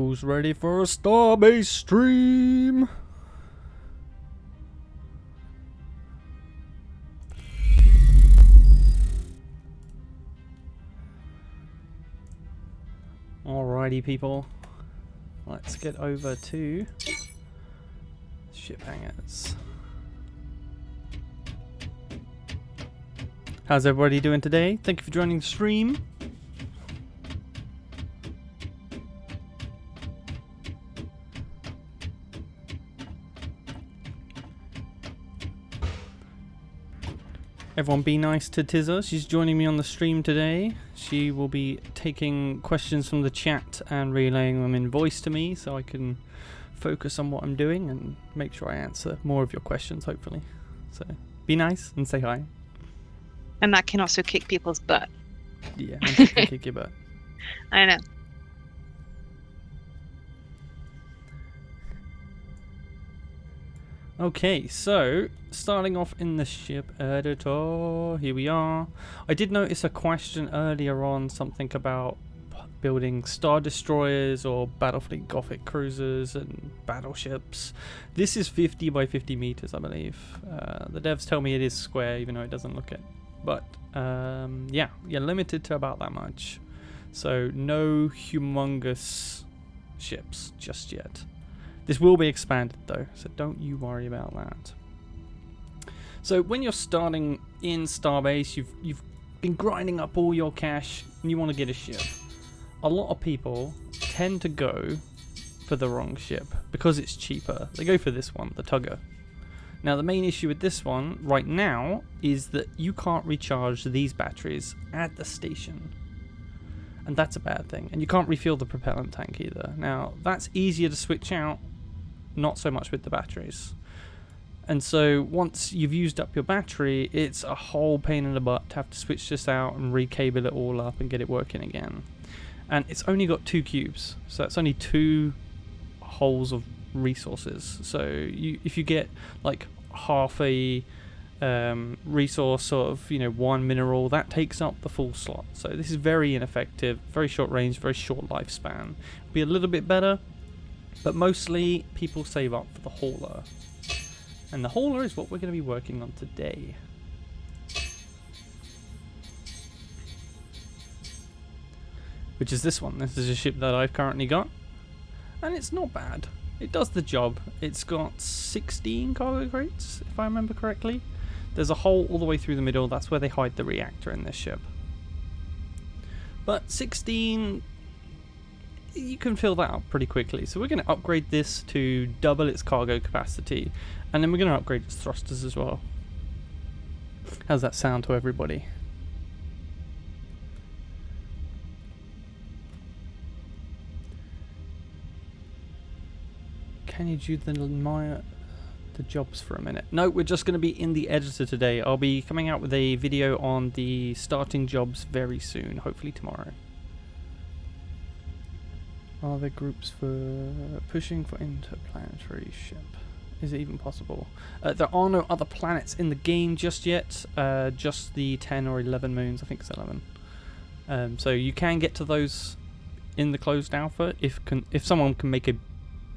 Who's ready for a Starbase stream? Alrighty, people. Let's get over to ship hangars. How's everybody doing today? Thank you for joining the stream. Everyone be nice to Tizza. She's joining me on the stream today. She will be taking questions from the chat and relaying them in voice to me so I can focus on what I'm doing and make sure I answer more of your questions, hopefully. So be nice and say hi. And that can also kick people's butt. Yeah, and that can kick your butt. I know. Okay, so starting off in the ship editor, here we are. I did notice a question earlier on, something about building star destroyers or Battlefleet Gothic cruisers and battleships. This is 50 by 50 meters, I believe. The devs tell me it is square, even though it doesn't look it. But yeah, you're limited to about that much. So no humongous ships just yet. This will be expanded though, so don't you worry about that. So when you're starting in Starbase, you've been grinding up all your cash and you want to get a ship. A lot of people tend to go for the wrong ship because it's cheaper. They go for this one, the Tugger. Now the main issue with this one right now is that you can't recharge these batteries at the station. And that's a bad thing. And you can't refuel the propellant tank either. Now that's easier to switch out, not so much with the batteries. And so once you've used up your battery, it's a whole pain in the butt to have to switch this out and recable it all up and get it working again. And it's only got 2 cubes, so that's only 2 holes of resources. So if you get like half a resource, sort of, 1 mineral, that takes up the full slot. So this is very ineffective, very short range, very short lifespan. Be a little bit better, but mostly people save up for the hauler. And the hauler is what we're going to be working on today. Which is this one. This is a ship that I've currently got. And it's not bad. It does the job. It's got 16 cargo crates, if I remember correctly. There's a hole all the way through the middle. That's where they hide the reactor in this ship. But 16, you can fill that up pretty quickly. So we're going to upgrade this to double its cargo capacity. And then we're going to upgrade its thrusters as well. How's that sound to everybody? Can you do the jobs for a minute? No, we're just going to be in the editor today. I'll be coming out with a video on the starting jobs very soon, hopefully tomorrow. Are there groups for pushing for interplanetary ship? Is it even possible? There are no other planets in the game just yet, just the 10 or 11 moons. I think it's 11. So you can get to those in the closed alpha if someone can make a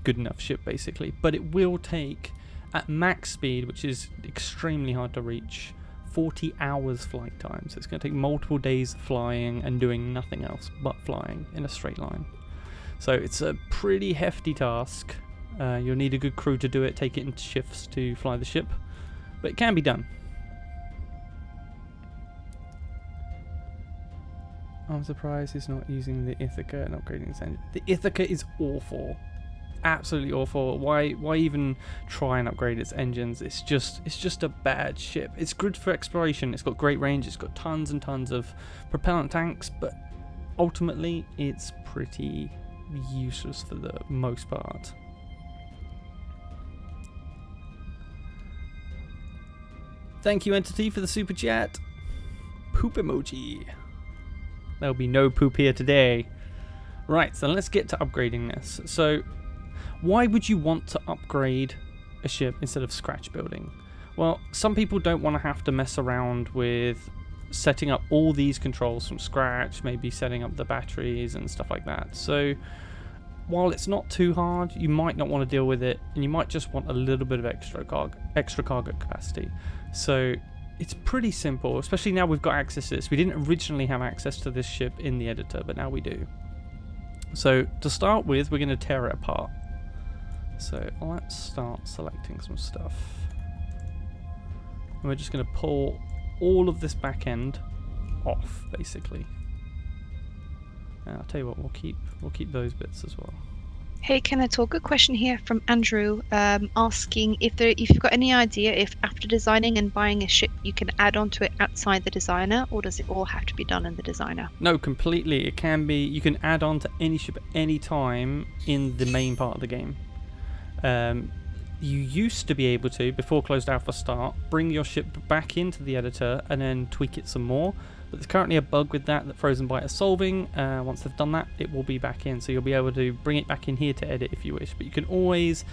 good enough ship, basically. But it will take, at max speed, which is extremely hard to reach, 40 hours flight time. So it's going to take multiple days flying and doing nothing else but flying in a straight line. So it's a pretty hefty task. You'll need a good crew to do it, take it into shifts to fly the ship, but it can be done. I'm surprised it's not using the Ithaca and upgrading its engine. The Ithaca is awful. Absolutely awful. Why even try and upgrade its engines? It's just a bad ship. It's good for exploration. It's got great range. It's got tons and tons of propellant tanks, but ultimately it's pretty useless for the most part. Thank you, Entity, for the super chat. Poop emoji. There'll be no poop here today. Right, so let's get to upgrading this. So why would you want to upgrade a ship instead of scratch building? Well, some people don't want to have to mess around with setting up all these controls from scratch, maybe setting up the batteries and stuff like that. So while it's not too hard, you might not want to deal with it, and you might just want a little bit of extra cargo capacity. So it's pretty simple, especially now we've got access to this. We didn't originally have access to this ship in the editor, but now we do. So to start with, we're going to tear it apart. So let's start selecting some stuff. And we're just going to pull all of this back end off, basically. And I'll tell you what, we'll keep those bits as well. Hey Kenetor, good question here from Andrew, asking if you've got any idea if after designing and buying a ship you can add on to it outside the designer, or does it all have to be done in the designer? No, completely. It can be. You can add on to any ship at any time in the main part of the game. You used to be able to, before closed alpha start, bring your ship back into the editor and then tweak it some more. But there's currently a bug with that Frozen Byte is solving. Once they've done that, it will be back in. So you'll be able to bring it back in here to edit if you wish. But you can always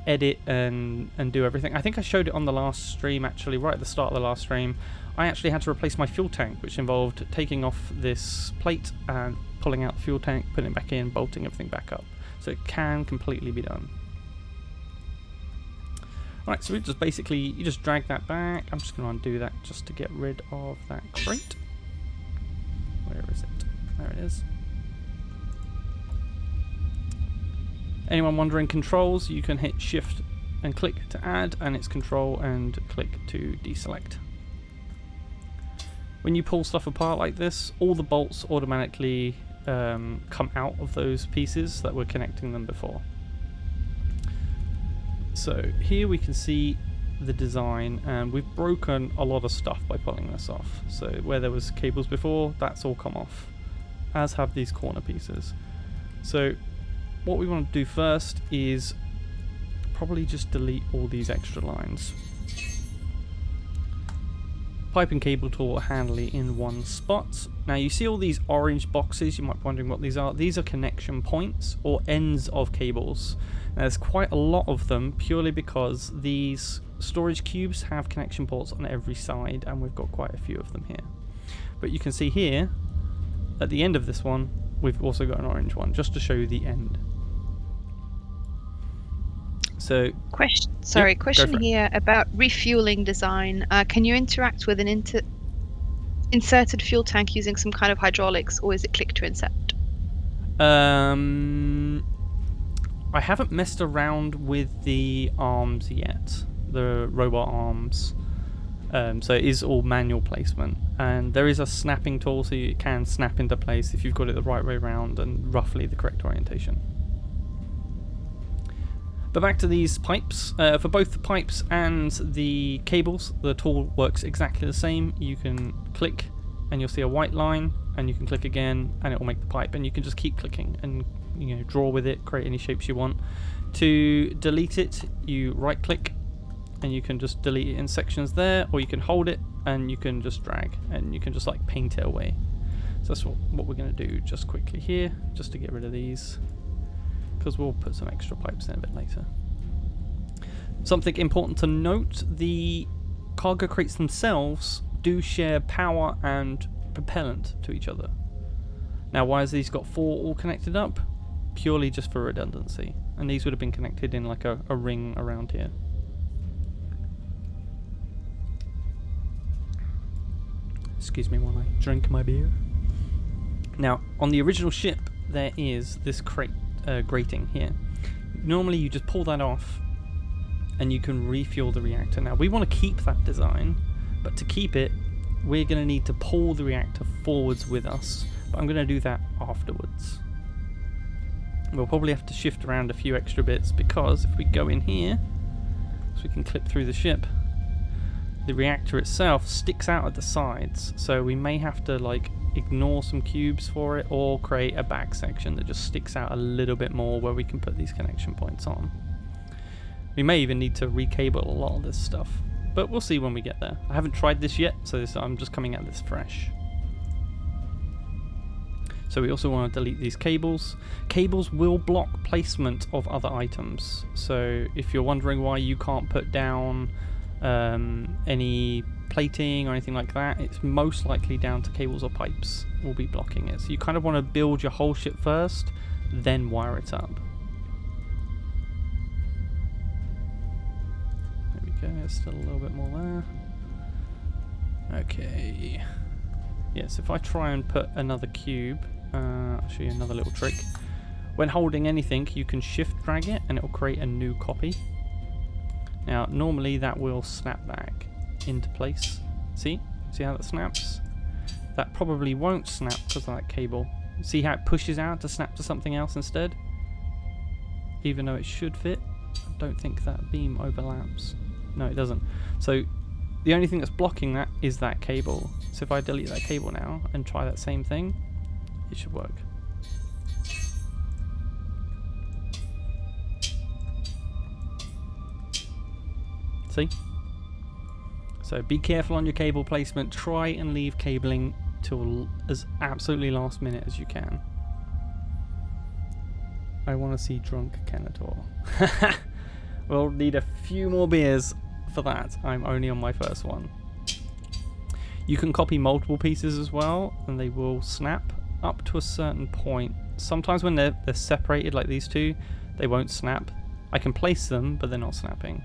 edit and do everything. I think I showed it on the last stream, actually, right at the start of the last stream. I actually had to replace my fuel tank, which involved taking off this plate and pulling out the fuel tank, putting it back in, bolting everything back up. So it can completely be done. Right, so we just basically, you just drag that back. I'm just going to undo that just to get rid of that crate. Where is it? There it is. Anyone wondering controls, you can hit shift and click to add, and it's control and click to deselect. When you pull stuff apart like this, all the bolts automatically come out of those pieces that were connecting them before. So here we can see the design, and we've broken a lot of stuff by pulling this off. So where there was cables before, that's all come off, as have these corner pieces. So what we want to do first is probably just delete all these extra lines. Pipe and cable tool are handy in one spot. Now you see all these orange boxes, you might be wondering what these are. These are connection points or ends of cables. Now, there's quite a lot of them purely because these storage cubes have connection ports on every side, and we've got quite a few of them here. But you can see here, at the end of this one, we've also got an orange one, just to show you the end. So, question here about refueling design. Can you interact with an inserted fuel tank using some kind of hydraulics, or is it click to insert? I haven't messed around with the arms yet, the robot arms. So it is all manual placement, and there is a snapping tool, so you can snap into place if you've got it the right way around and roughly the correct orientation. But back to these pipes. For both the pipes and the cables, the tool works exactly the same. You can click and you'll see a white line, and you can click again and it will make the pipe, and you can just keep clicking and draw with it, create any shapes you want. To delete it, you right click and you can just delete it in sections there, or you can hold it and you can just drag and you can just like paint it away. So that's what we're going to do just quickly here, just to get rid of these, because we'll put some extra pipes in a bit later. Something important to note, the cargo crates themselves do share power and propellant to each other. Now, why has these got 4 all connected up? Purely just for redundancy, and these would have been connected in like a ring around here. Excuse me while I drink my beer. Now, on the original ship, there is this grating here. Normally you just pull that off and you can refuel the reactor. Now, we want to keep that design, but to keep it, we're going to need to pull the reactor forwards with us, but I'm going to do that afterwards. We'll probably have to shift around a few extra bits, because if we go in here, so we can clip through the ship, the reactor itself sticks out at the sides, so we may have to like ignore some cubes for it, or create a back section that just sticks out a little bit more where we can put these connection points on. We may even need to recable a lot of this stuff, but we'll see when we get there. I haven't tried this yet, so I'm just coming at this fresh. So we also want to delete these cables. Cables will block placement of other items. So if you're wondering why you can't put down any plating or anything like that, it's most likely down to cables or pipes will be blocking it. So you kind of want to build your whole ship first, then wire it up. There we go, there's still a little bit more there. Okay. Yes, if I try and put another cube, I'll show you another little trick. When holding anything, you can shift drag it and it will create a new copy. Now, normally that will snap back into place. See? See how that snaps? That probably won't snap because of that cable. See how it pushes out to snap to something else instead? Even though it should fit, I don't think that beam overlaps. No, it doesn't. So the only thing that's blocking that is that cable. So if I delete that cable now and try that same thing, it should work. See? So be careful on your cable placement. Try and leave cabling till as absolutely last minute as you can. I want to see drunk Kenetor. We'll need a few more beers for that. I'm only on my first one. You can copy multiple pieces as well, and they will snap up to a certain point. Sometimes when they're separated like these two, they won't snap. I can place them, but they're not snapping.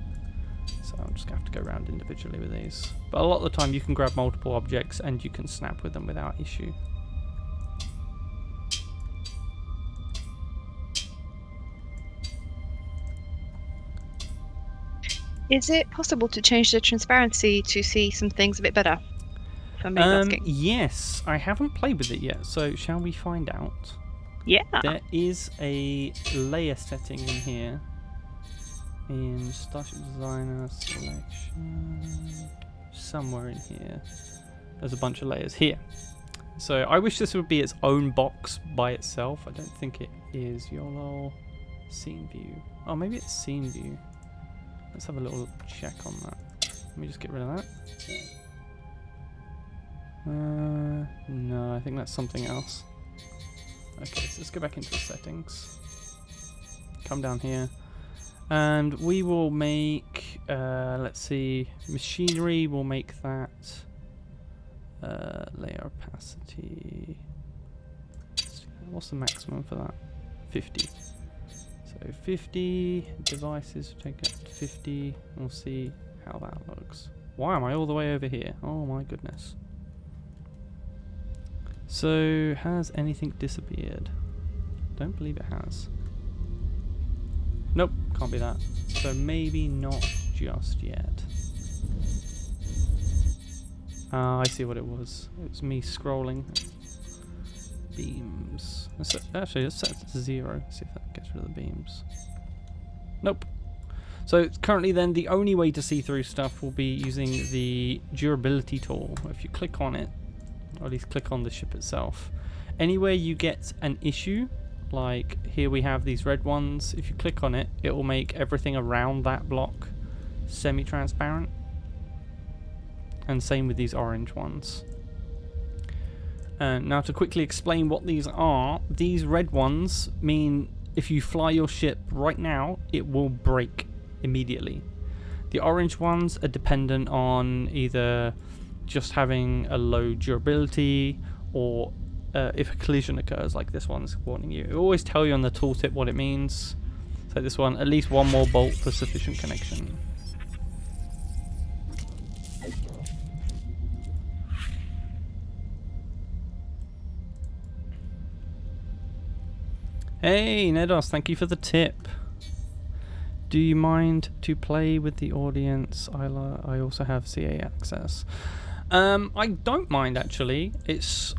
So I'm just going to have to go around individually with these. But a lot of the time you can grab multiple objects and you can snap with them without issue. Is it possible to change the transparency to see some things a bit better? For me asking. Yes, I haven't played with it yet, so shall we find out? Yeah. There is a layer setting in here. In Starship Designer selection, somewhere in here, there's a bunch of layers here. So I wish this would be its own box by itself. I don't think it is. YOLO scene view. Oh, maybe it's scene view. Let's have a little check on that. Let me just get rid of that. No, I think that's something else. Okay, so let's go back into the settings. Come down here. And we will make, let's see, machinery, we'll make that layer opacity. What's the maximum for that? 50. So 50, devices, take it to 50, and we'll see how that looks. Why am I all the way over here? Oh my goodness. So, has anything disappeared? Don't believe it has. Nope, can't be that. So maybe not just yet. I see what it was. It was me scrolling. Beams. Actually, let's set it to 0. See if that gets rid of the beams. Nope. So currently then, the only way to see through stuff will be using the durability tool. If you click on it, or at least click on the ship itself, anywhere you get an issue, like here we have these red ones, if you click on it, it will make everything around that block semi-transparent. And same with these orange ones. Now to quickly explain what these are, these red ones mean if you fly your ship right now, it will break immediately. The orange ones are dependent on either just having a low durability, or if a collision occurs, like this one's warning you. It will always tell you on the tooltip what it means. So this one, at least one more bolt for sufficient connection. Hey Nedos, thank you for the tip. Do you mind to play with the audience? I also have CA access. I don't mind actually.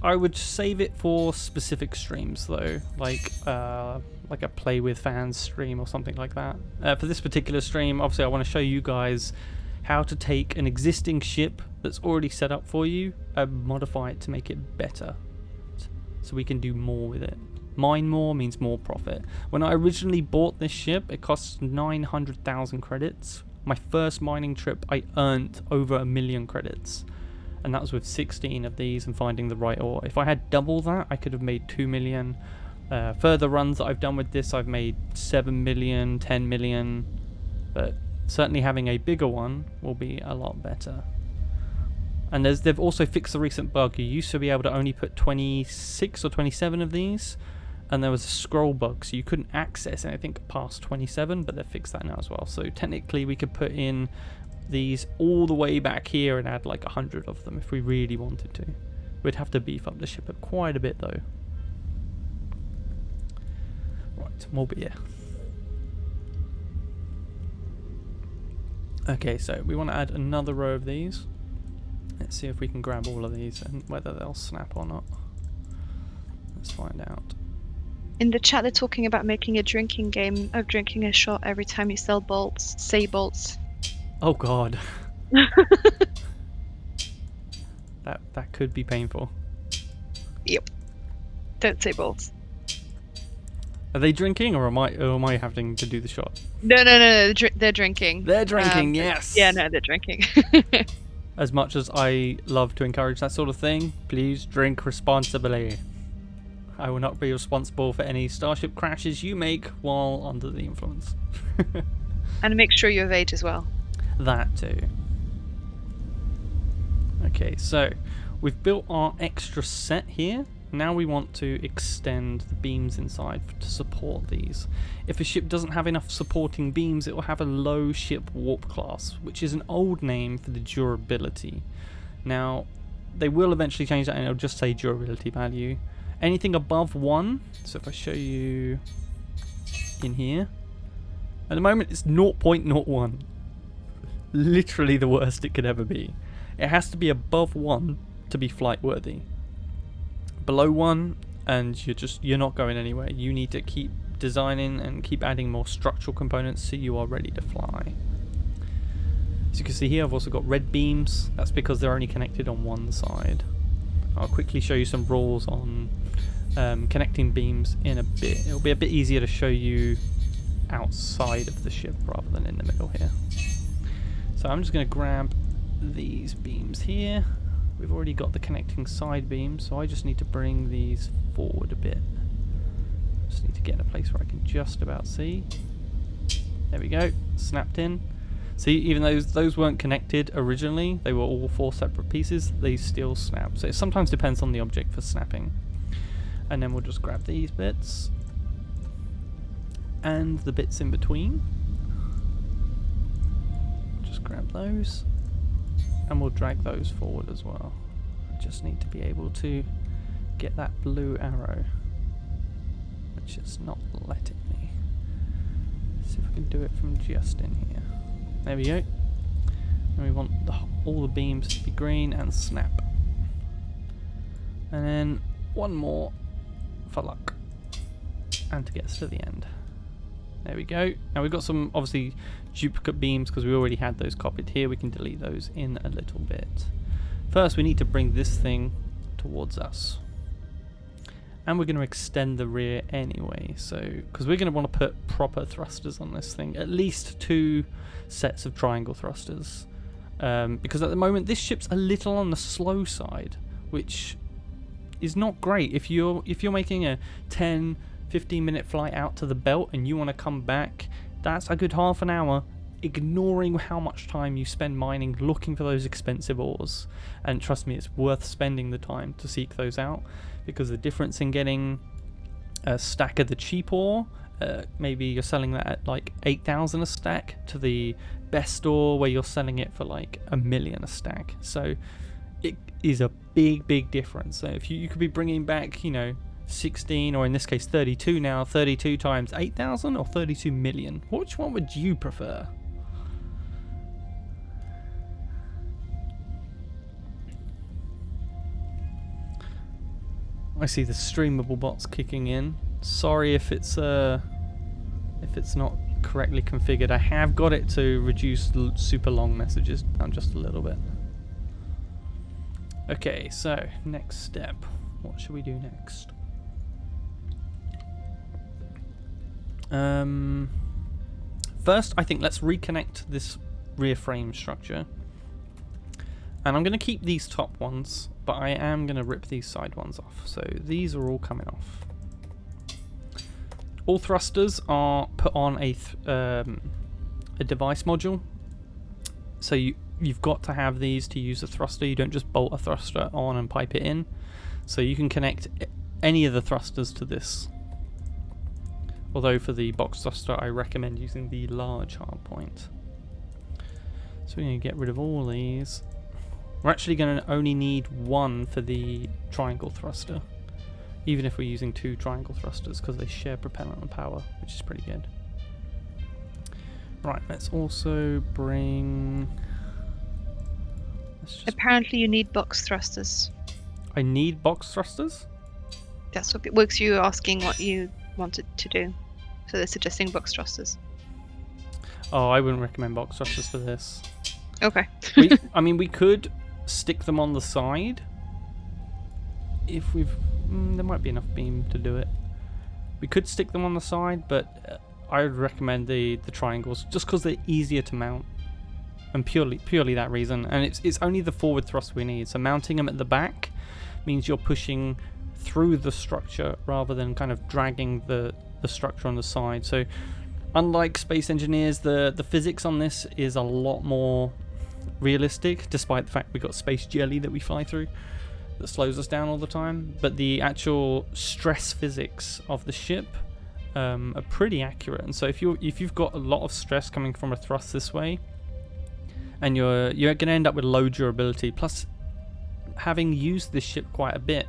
I would save it for specific streams though, like a play with fans stream or something like that. For this particular stream, obviously I want to show you guys how to take an existing ship that's already set up for you and modify it to make it better, so we can do more with it. Mine more means more profit. When I originally bought this ship, it cost 900,000 credits. My first mining trip, I earned over 1 million credits. And that was with 16 of these and finding the right ore. If I had double that, I could have made 2 million. Further runs that I've done with this, I've made 7 million, 10 million. But certainly having a bigger one will be a lot better. And they've also fixed the recent bug. You used to be able to only put 26 or 27 of these. and there was a scroll bug, so you couldn't access anything past 27, but they've fixed that now as well. So technically we could put in these all the way back here and add like 100 of them if we really wanted to. We'd have to beef up the ship quite a bit though. Right, more beer. Okay, so we want to add another row of these. Let's see if we can grab all of these and whether they'll snap or not. Let's find out. In the chat, they're talking about making a drinking game of drinking a shot every time you sell bolts. Say bolts. Oh god. That could be painful. Yep. Don't say bolts. Are they drinking, or am I having to do the shot? No. They're drinking. They're drinking, yes. Yeah, no, they're drinking. As much as I love to encourage that sort of thing, please drink responsibly. I will not be responsible for any starship crashes you make while under the influence. And make sure you have age as well. That too. Okay, so we've built our extra set here. Now we want to extend the beams inside to support these. If a ship doesn't have enough supporting beams, it will have a low ship warp class, which is an old name for the durability. Now, they will eventually change that and it'll just say durability value. Anything above 1, so if I show you in here, at the moment it's 0.01. Literally the worst it could ever be. It has to be above 1 to be flight worthy. Below 1 and you're not going anywhere. You need to keep designing and keep adding more structural components so you are ready to fly. As you can see here, I've also got red beams. That's because they're only connected on one side. I'll quickly show you some rules on connecting beams in a bit. It'll be a bit easier to show you outside of the ship rather than in the middle here. So I'm just going to grab these beams here. We've already got the connecting side beams, so I just need to bring these forward a bit. Just need to get in a place where I can just about see. There we go, snapped in. See, even though those weren't connected originally, they were all 4 separate pieces, they still snap. So it sometimes depends on the object for snapping. And then we'll just grab these bits and the bits in between. Just grab those and we'll drag those forward as well. I just need to be able to get that blue arrow, which is not letting me. See if I can do it from just in here. There we go. And we want all the beams to be green and snap. And then one more for luck. And to get us to the end. There we go. Now we've got some obviously duplicate beams because we already had those copied here. We can delete those in a little bit. First we need to bring this thing towards us. And we're going to extend the rear anyway, so because we're going to want to put proper thrusters on this thing, at least 2 sets of triangle thrusters, because at the moment this ship's a little on the slow side, which is not great. If you're making a 10-15 minute flight out to the belt and you want to come back, that's a good half an hour, ignoring how much time you spend mining looking for those expensive ores. And trust me, it's worth spending the time to seek those out, because the difference in getting a stack of the cheap ore, maybe you're selling that at like 8,000 a stack, to the best ore where you're selling it for like $1 million a stack. So it is a big difference. So if you could be bringing back, you know, 16, or in this case 32 now, 32 times 8,000 or 32 million, which one would you prefer? I see the streamable bots kicking in. Sorry if it's not correctly configured. I have got it to reduce super long messages down just a little bit. Okay, so next step. What should we do next? First, I think let's reconnect this rear frame structure. And I'm going to keep these top ones, but I am going to rip these side ones off. So these are all coming off. All thrusters are put on a device module. So you've got to have these to use a thruster. You don't just bolt a thruster on and pipe it in. So you can connect any of the thrusters to this Although for the box thruster, I recommend using the large hardpoint. So we're going to get rid of all these. We're actually going to only need one for the triangle thruster, even if we're using 2 triangle thrusters, because they share propellant and power, which is pretty good. Right, let's also bring... Apparently you need box thrusters. I need box thrusters? That's what it works. You asking what you wanted to do. So they're suggesting box thrusters. Oh, I wouldn't recommend box thrusters for this. Okay. I mean, we could stick them on the side. If we've... there might be enough beam to do it. We could stick them on the side, but I would recommend the triangles, just because they're easier to mount. And purely that reason. And it's only the forward thrust we need. So mounting them at the back means you're pushing through the structure rather than kind of dragging the structure on the side. So unlike Space Engineers, the physics on this is a lot more realistic, despite the fact we've got space jelly that we fly through that slows us down all the time. But the actual stress physics of the ship are pretty accurate. And so if you've got a lot of stress coming from a thrust this way, and you're going to end up with low durability. Plus, having used this ship quite a bit,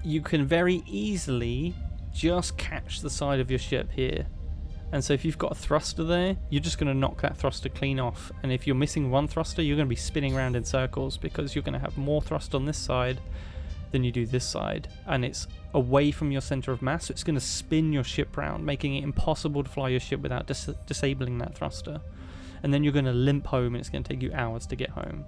you can very easily just catch the side of your ship here. And so if you've got a thruster there, you're just going to knock that thruster clean off. And if you're missing one thruster, you're going to be spinning around in circles, because you're going to have more thrust on this side than you do this side. And it's away from your center of mass, so it's going to spin your ship round, making it impossible to fly your ship without disabling that thruster. And then you're going to limp home, and it's going to take you hours to get home.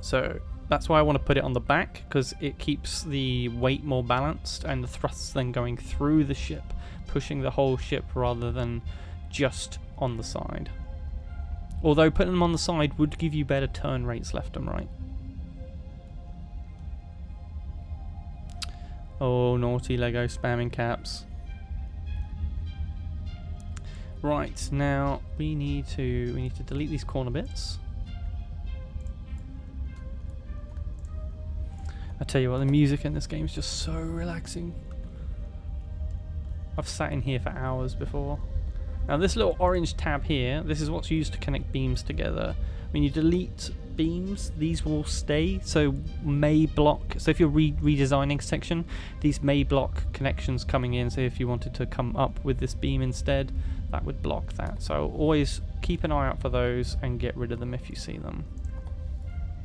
So that's why I want to put it on the back, because it keeps the weight more balanced, and the thrusts then going through the ship, pushing the whole ship rather than just on the side. Although putting them on the side would give you better turn rates left and right. Oh, naughty Lego spamming caps. Right, now we need to delete these corner bits. I tell you what, the music in this game is just so relaxing. I've sat in here for hours before. Now this little orange tab here, this is what's used to connect beams together. When you delete beams, these will stay, so may block. So if you're redesigning a section, these may block connections coming in. So if you wanted to come up with this beam instead, that would block that. So always keep an eye out for those and get rid of them if you see them.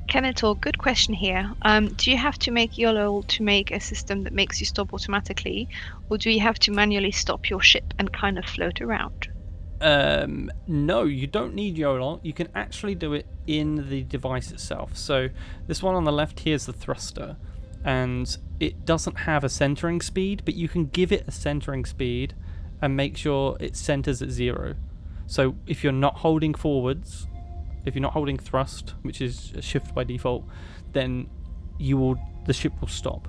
Kenetor, good question here. Do you have to make YOLO to make a system that makes you stop automatically, or do you have to manually stop your ship and kind of float around? No, you don't need YOLO. You can actually do it in the device itself. So this one on the left here is the thruster, and it doesn't have a centering speed, but you can give it a centering speed and make sure it centers at 0. So if you're not holding forwards, if you're not holding thrust, which is a shift by default, then the ship will stop.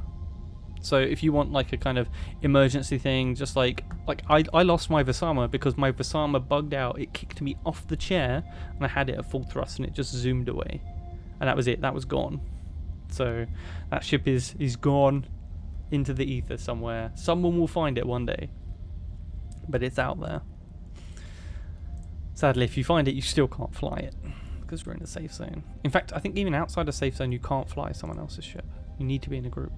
So if you want like a kind of emergency thing, just like I lost my Vasama because my Vasama bugged out. It kicked me off the chair and I had it at full thrust and it just zoomed away. And that was it. That was gone. So that ship is gone into the ether somewhere. Someone will find it one day. But it's out there. Sadly, if you find it, you still can't fly it because we're in a safe zone. In fact, I think even outside a safe zone, you can't fly someone else's ship. You need to be in a group.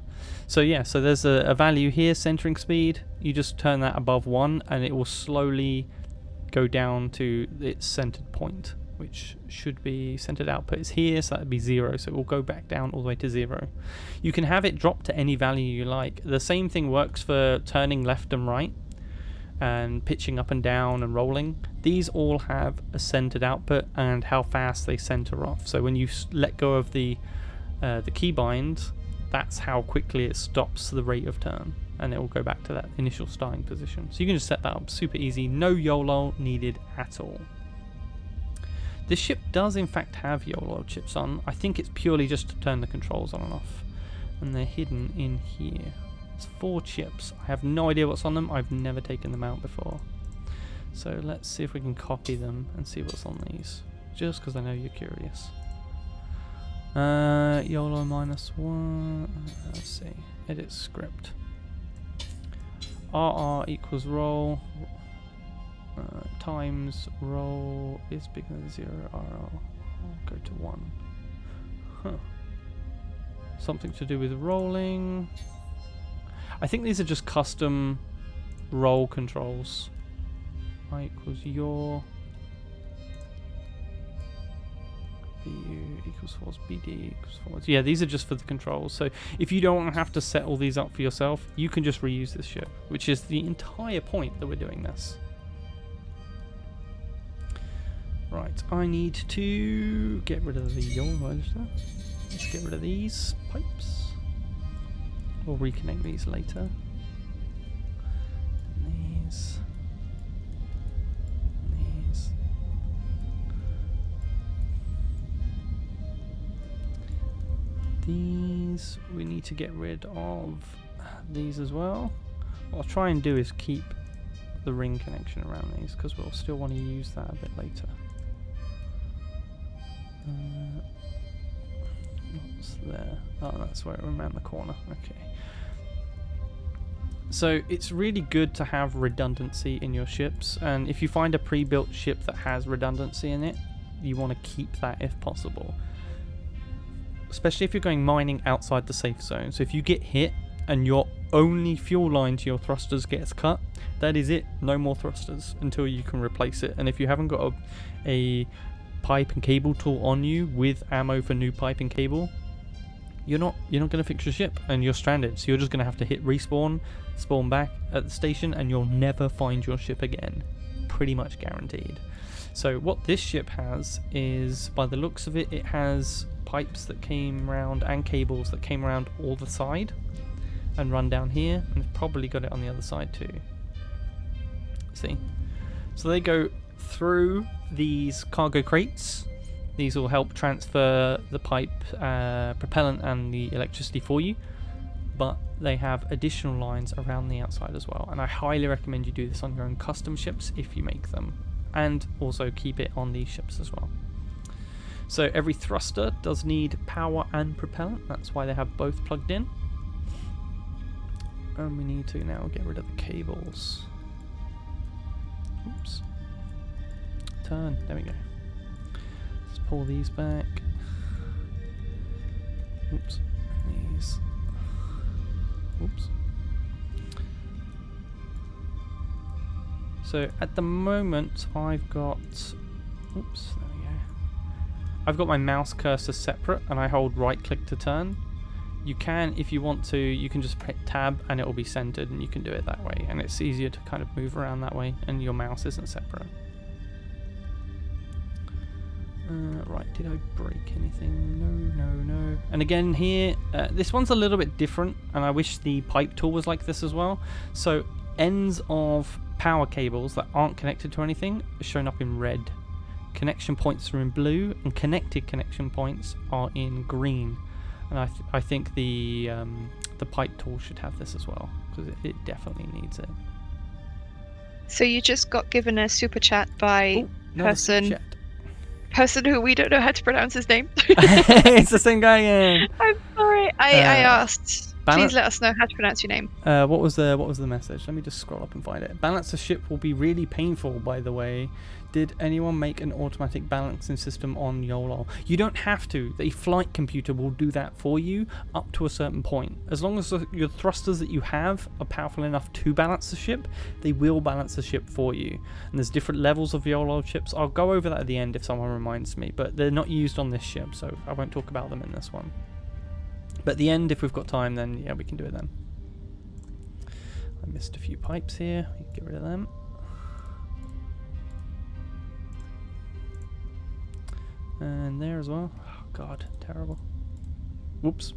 So yeah, so there's a value here, centering speed. You just turn that above 1 and it will slowly go down to its centered point, which should be centered output is here, so that would be 0. So it will go back down all the way to 0. You can have it drop to any value you like. The same thing works for turning left and right and pitching up and down and rolling. These all have a centered output and how fast they center off. So when you let go of the keybind, that's how quickly it stops the rate of turn, and it will go back to that initial starting position. So you can just set that up super easy, no YOLO needed at all. This ship does in fact have YOLO chips on. I think it's purely just to turn the controls on and off, and they're hidden in here. It's 4 chips. I have no idea what's on them. I've never taken them out before. So let's see if we can copy them and see what's on these, just because I know you're curious. YOLO -1. Let's see. Edit script. RR equals roll times roll is bigger than 0. RR. I'll go to 1. Huh. Something to do with rolling. I think these are just custom roll controls. I equals your. BU equals false, BD equals false. Yeah, these are just for the controls. So if you don't have to set all these up for yourself, you can just reuse this ship, which is the entire point that we're doing this. Right, I need to get rid of the YOLO register. Let's get rid of these pipes. We'll reconnect these later. These. These. These. We need to get rid of these as well. What I'll try and do is keep the ring connection around these because we'll still want to use that a bit later. What's there? Oh, that's where it went around the corner. Okay. So it's really good to have redundancy in your ships, and if you find a pre-built ship that has redundancy in it, you want to keep that if possible. Especially if you're going mining outside the safe zone. So if you get hit and your only fuel line to your thrusters gets cut, that is it. No more thrusters until you can replace it. And if you haven't got a pipe and cable tool on you with ammo for new pipe and cable, you're not going to fix your ship and you're stranded. So you're just going to have to hit respawn, spawn back at the station, and you'll never find your ship again. Pretty much guaranteed. So what this ship has is, by the looks of it, it has pipes that came around and cables that came around all the side and run down here, and it's probably got it on the other side too. See? So they go through these cargo crates. These will help transfer the pipe, propellant and the electricity for you, but they have additional lines around the outside as well, and I highly recommend you do this on your own custom ships if you make them, and also keep it on these ships as well. So every thruster does need power and propellant, that's why they have both plugged in. And we need to now get rid of the cables. Oops. Turn, there we go. Let's pull these back. Oops, these. Oops. So at the moment I've got, oops, there we go. I've got my mouse cursor separate and I hold right click to turn. You can, if you want to, you can just hit tab and it will be centered and you can do it that way, and it's easier to kind of move around that way and your mouse isn't separate. Right, did I break anything? No. And again here, this one's a little bit different, and I wish the pipe tool was like this as well. So ends of power cables that aren't connected to anything are shown up in red. Connection points are in blue, and connected connection points are in green. And I think the pipe tool should have this as well, because it definitely needs it. So you just got given a super chat by person who we don't know how to pronounce his name. It's the same guy again. I'm sorry. I asked. Please let us know how to pronounce your name. What was the message? Let me just scroll up and find it. Balance the ship will be really painful, by the way. Did anyone make an automatic balancing system on YOLO? You don't have to. The flight computer will do that for you up to a certain point. As long as your thrusters that you have are powerful enough to balance the ship, they will balance the ship for you. And there's different levels of YOLO chips. I'll go over that at the end if someone reminds me, but they're not used on this ship, so I won't talk about them in this one. But at the end, if we've got time, then yeah, we can do it then. I missed a few pipes here. We can get rid of them. And there as well. Oh god, terrible. Whoops.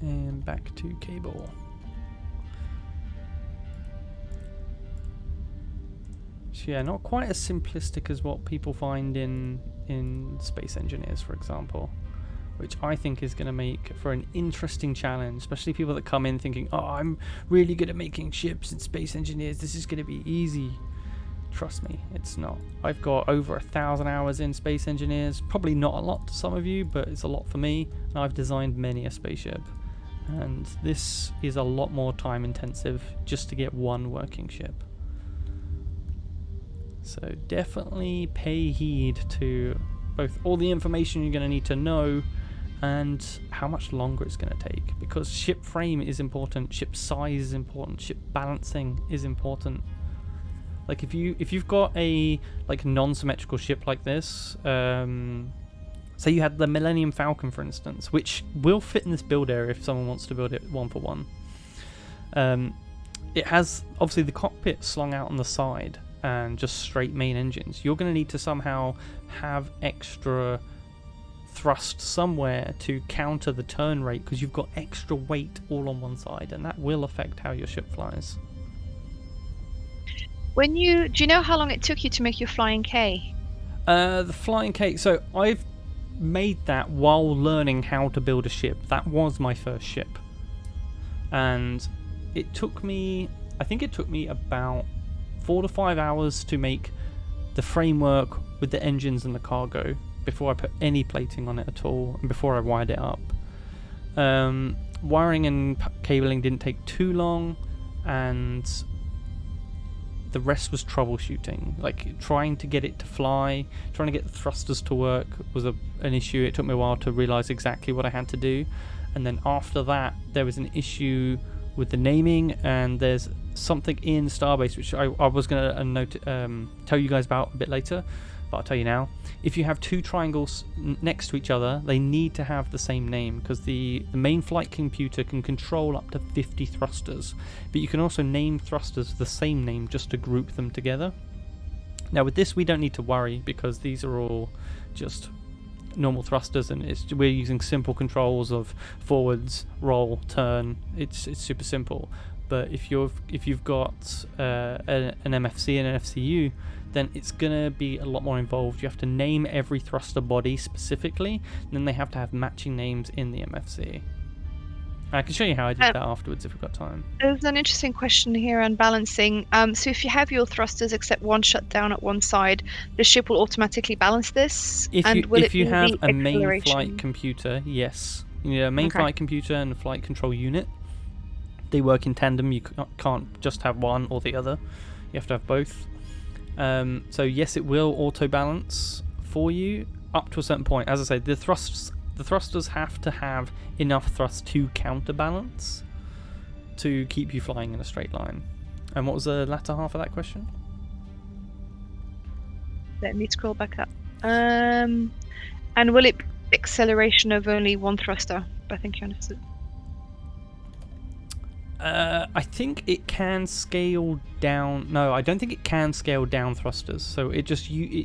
And back to cable. So yeah, not quite as simplistic as what people find in Space Engineers, for example, which I think is going to make for an interesting challenge, especially people that come in thinking, oh, I'm really good at making ships in Space Engineers, this is going to be easy. Trust me, it's not. I've got over 1,000 hours in Space Engineers. Probably not a lot to some of you, but it's a lot for me. And I've designed many a spaceship. And this is a lot more time intensive just to get one working ship. So definitely pay heed to both all the information you're going to need to know and how much longer it's going to take, because ship frame is important, ship size is important, ship balancing is important. Like if you've got a like non-symmetrical ship like this, say you had the Millennium Falcon for instance, which will fit in this build area if someone wants to build it one for one. It has obviously the cockpit slung out on the side and just straight main engines. You're going to need to somehow have extra thrust somewhere to counter the turn rate, because you've got extra weight all on one side, and that will affect how your ship flies. Do you know how long it took you to make your Flying K? The Flying K, so I've made that while learning how to build a ship. That was my first ship. And it took me, I think it took me about 4 to 5 hours to make the framework with the engines and the cargo before I put any plating on it at all, and before I wired it up. Wiring and cabling didn't take too long, and the rest was troubleshooting. Like trying to get it to fly, trying to get the thrusters to work was an issue. It took me a while to realize exactly what I had to do. And then after that, there was an issue with the naming, and there's something in Starbase which I was going to tell you guys about a bit later, but I'll tell you now. If you have two triangles next to each other, they need to have the same name, because the main flight computer can control up to 50 thrusters, but you can also name thrusters the same name just to group them together. Now with this we don't need to worry, because these are all just normal thrusters, and we're using simple controls of forwards, roll, turn. It's super simple. But if you've got an MFC and an FCU, then it's gonna be a lot more involved. You have to name every thruster body specifically, and then they have to have matching names in the MFC. I can show you how I did that afterwards if we've got time. There's an interesting question here on balancing. So if you have your thrusters except one shut down at one side, the ship will automatically balance this? If you have a main flight computer, yes. You need a main flight computer and a flight control unit. They work in tandem. You can't just have one or the other. You have to have both. So yes, it will auto balance for you up to a certain point. As I say, the thrusters have to have enough thrust to counterbalance to keep you flying in a straight line. And what was the latter half of that question? Let me scroll back up. And will it be acceleration of only one thruster? I think you understood. I think it can scale down. No, I don't think it can scale down thrusters. So it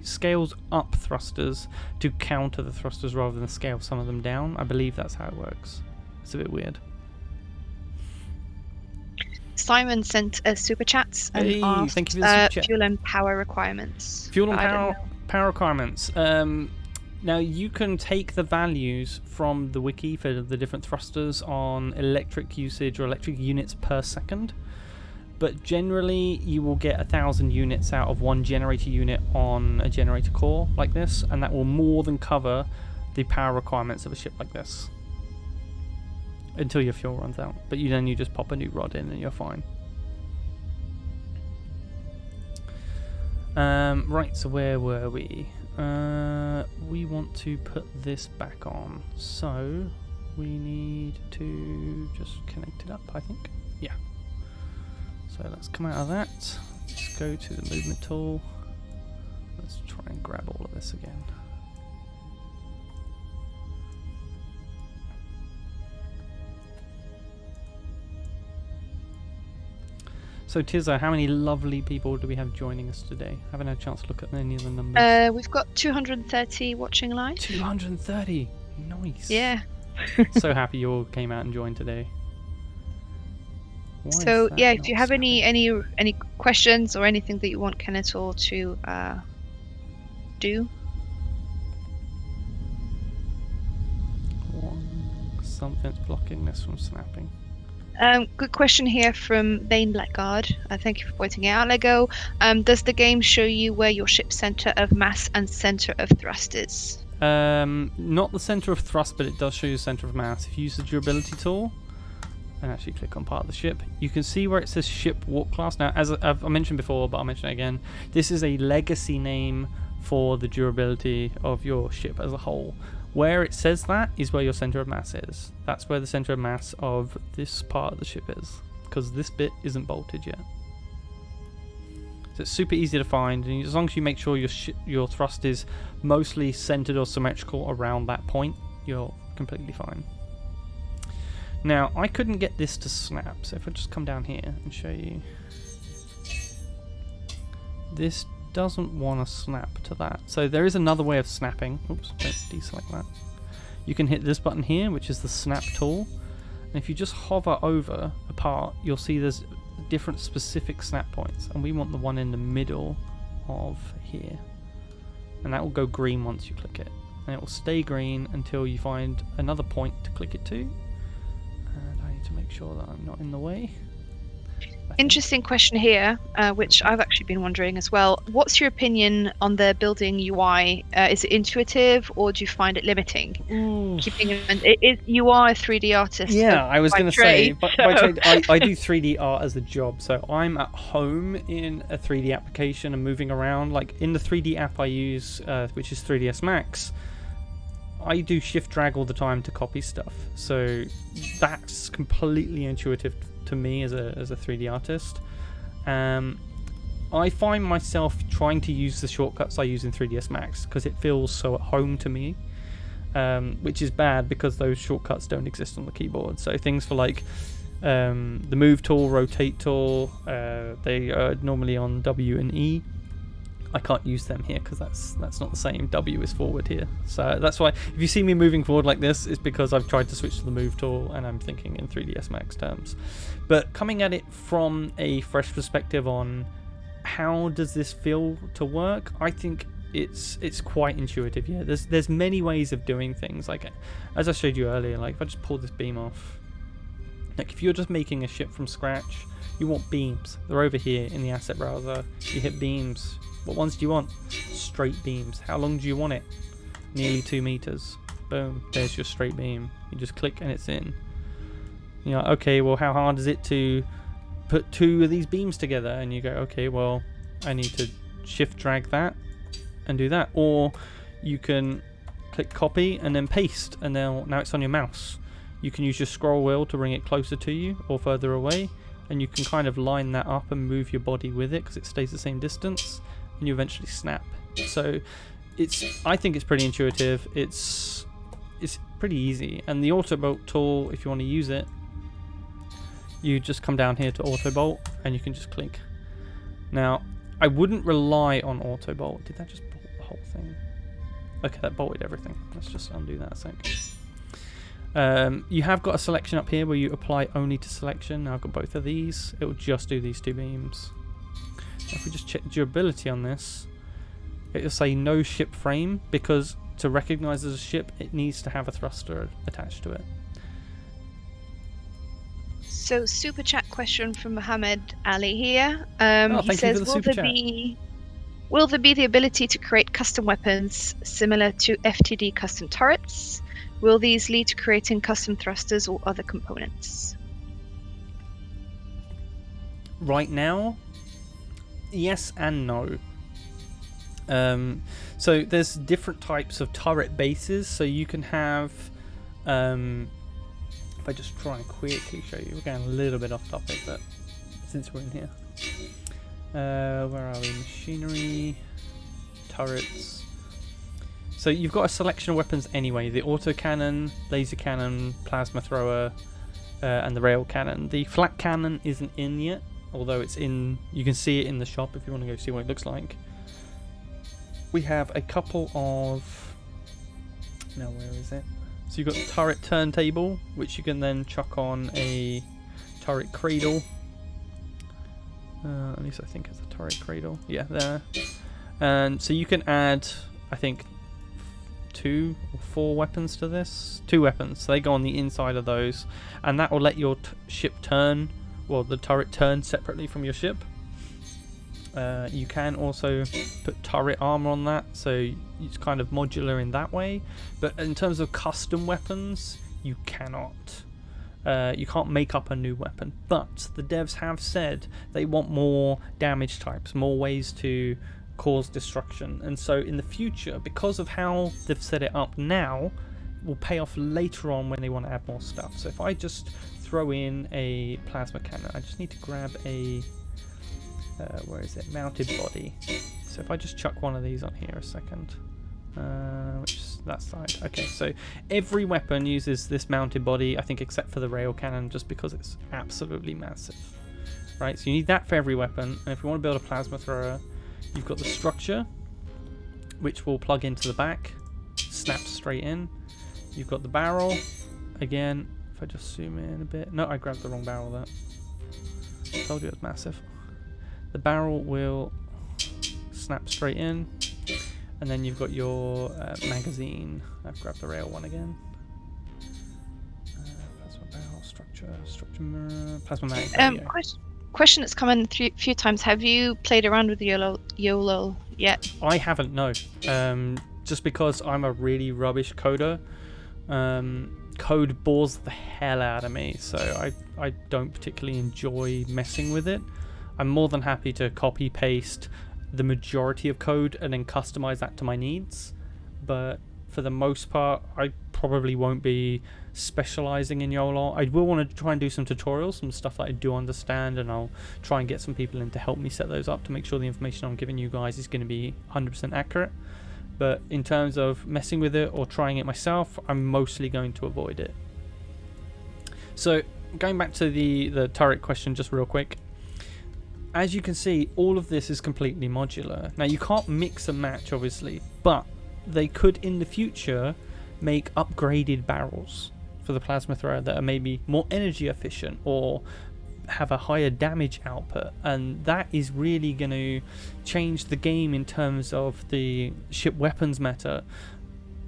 scales up thrusters to counter the thrusters rather than scale some of them down. I believe that's how it works. It's a bit weird. Simon sent a super chat and asked thank you for the super chat. Fuel and power requirements. Fuel and power requirements. Now you can take the values from the wiki for the different thrusters on electric usage or electric units per second, but generally you will get 1,000 units out of one generator unit on a generator core like this, and that will more than cover the power requirements of a ship like this until your fuel runs out. But then you just pop a new rod in and you're fine. Right, so where were we? We want to put this back on, so we need to just connect it up, I think. Yeah. So let's come out of that. Let's go to the movement tool. Let's try and grab all of this again. So Tizza, how many lovely people do we have joining us today? I haven't had a chance to look at any of the numbers. We've got 230 watching live. 230? Nice. Yeah. So happy you all came out and joined today. So yeah, if you have any questions or anything that you want Kenetor to do. Something's blocking this from snapping. Good question here from Vane Blackguard. Thank you for pointing it out, Lego. Does the game show you where your ship's center of mass and center of thrust is? Not the center of thrust, but it does show you the center of mass. If you use the durability tool and actually click on part of the ship, you can see where it says ship warp class. Now, as I've mentioned before, but I'll mention it again, this is a legacy name for the durability of your ship as a whole. Where it says that is where your center of mass is. That's where the center of mass of this part of the ship is, because this bit isn't bolted yet. So it's super easy to find, and as long as you make sure your thrust is mostly centered or symmetrical around that point, you're completely fine. Now, I couldn't get this to snap, so if I just come down here and show you, this doesn't want to snap to that. So there is another way of snapping. Oops, don't deselect that. You can hit this button here, which is the snap tool, and if you just hover over a part, you'll see there's different specific snap points, and we want the one in the middle of here, and that will go green once you click it, and it will stay green until you find another point to click it to. And I need to make sure that I'm not in the way. Interesting question here, which I've actually been wondering as well. What's your opinion on the building UI? Is it intuitive, or do you find it limiting? Keeping in mind, you are a 3D artist. Yeah, I was going to say, by trade, I do 3D art as a job, so I'm at home in a 3D application and moving around. Like in the 3D app I use, which is 3ds Max, I do shift drag all the time to copy stuff, so that's completely intuitive to me as a 3D artist. I find myself trying to use the shortcuts I use in 3ds Max because it feels so at home to me, which is bad because those shortcuts don't exist on the keyboard. So things for like the move tool, rotate tool, they are normally on W and E. I can't use them here because that's not the same. W is forward here, so that's why if you see me moving forward like this, it's because I've tried to switch to the move tool and I'm thinking in 3ds Max terms. But coming at it from a fresh perspective on how does this feel to work, I think it's quite intuitive. Yeah, there's many ways of doing things. Like as I showed you earlier, like if I just pull this beam off, like if you're just making a ship from scratch, you want beams. They're over here in the asset browser. You hit beams. What ones do you want? Straight beams. How long do you want it? Nearly 2 meters. Boom. There's your straight beam. You just click and it's in. You know, okay, well, how hard is it to put 2 of these beams together? And you go, okay, well, I need to shift drag that and do that. Or you can click copy and then paste, and now it's on your mouse. You can use your scroll wheel to bring it closer to you or further away, and you can kind of line that up and move your body with it because it stays the same distance, and you eventually snap. So I think it's pretty intuitive. It's pretty easy. And the auto bolt tool, if you want to use it, you just come down here to auto bolt and you can just click. Now I wouldn't rely on auto bolt. Did that just bolt the whole thing? Okay, that bolted everything. Let's just undo that a sec. You have got a selection up here where you apply only to selection. Now I've got both of these. It will just do these 2 beams. If we just check durability on this, it will say no ship frame, because to recognize as a ship it needs to have a thruster attached to it. So super chat question from Mohammed Ali here. He says, will there be the ability to create custom weapons similar to FTD custom turrets? Will these lead to creating custom thrusters or other components? Right now, yes and no. So there's different types of turret bases. So you can have, if I just try and quickly show you, we're going a little bit off topic, but since we're in here, where are we? Machinery, turrets. So you've got a selection of weapons anyway: the autocannon, laser cannon, plasma thrower, and the rail cannon. The flat cannon isn't in yet, although it's in. You can see it in the shop if you want to go see what it looks like. We have a couple of. Now where is it? So you've got the turret turntable, which you can then chuck on a turret cradle. At least I think it's a turret cradle. Yeah, there. And so you can add, I think, 2 or 4 weapons to this. 2 weapons. So they go on the inside of those, and that will let your ship turn, well, the turret turn separately from your ship. You can also put turret armor on that, so it's kind of modular in that way. But in terms of custom weapons, you cannot. You can't make up a new weapon. But the devs have said they want more damage types, more ways to cause destruction. And so in the future, because of how they've set it up now, will pay off later on when they want to add more stuff. So if I just throw in a plasma cannon, I just need to grab a where is it? Mounted body. So if I just chuck one of these on here a second, which is that side. Okay, so every weapon uses this mounted body, I think, except for the rail cannon, just because it's absolutely massive. Right, so you need that for every weapon. And if you want to build a plasma thrower, you've got the structure, which will plug into the back, snaps straight in. You've got the barrel. Again, if I just zoom in a bit. No, I grabbed the wrong barrel there. I told you it was massive. The barrel will snap straight in, and then you've got your magazine. I've grabbed the rail one again. Plasma barrel, structure mirror, plasma mag. Question that's come in a few times. Have you played around with YOLO yet? I haven't, no. Just because I'm a really rubbish coder. Code bores the hell out of me, so I don't particularly enjoy messing with it. I'm more than happy to copy paste the majority of code and then customize that to my needs, but for the most part I probably won't be specializing in YOLO. I will want to try and do some tutorials, some stuff that I do understand, and I'll try and get some people in to help me set those up to make sure the information I'm giving you guys is going to be 100% accurate. But in terms of messing with it or trying it myself, I'm mostly going to avoid it. So going back to the turret question just real quick, as you can see, all of this is completely modular. Now you can't mix and match obviously, but they could in the future make upgraded barrels for the plasma thrower that are maybe more energy efficient or have a higher damage output, and that is really going to change the game in terms of the ship weapons meta,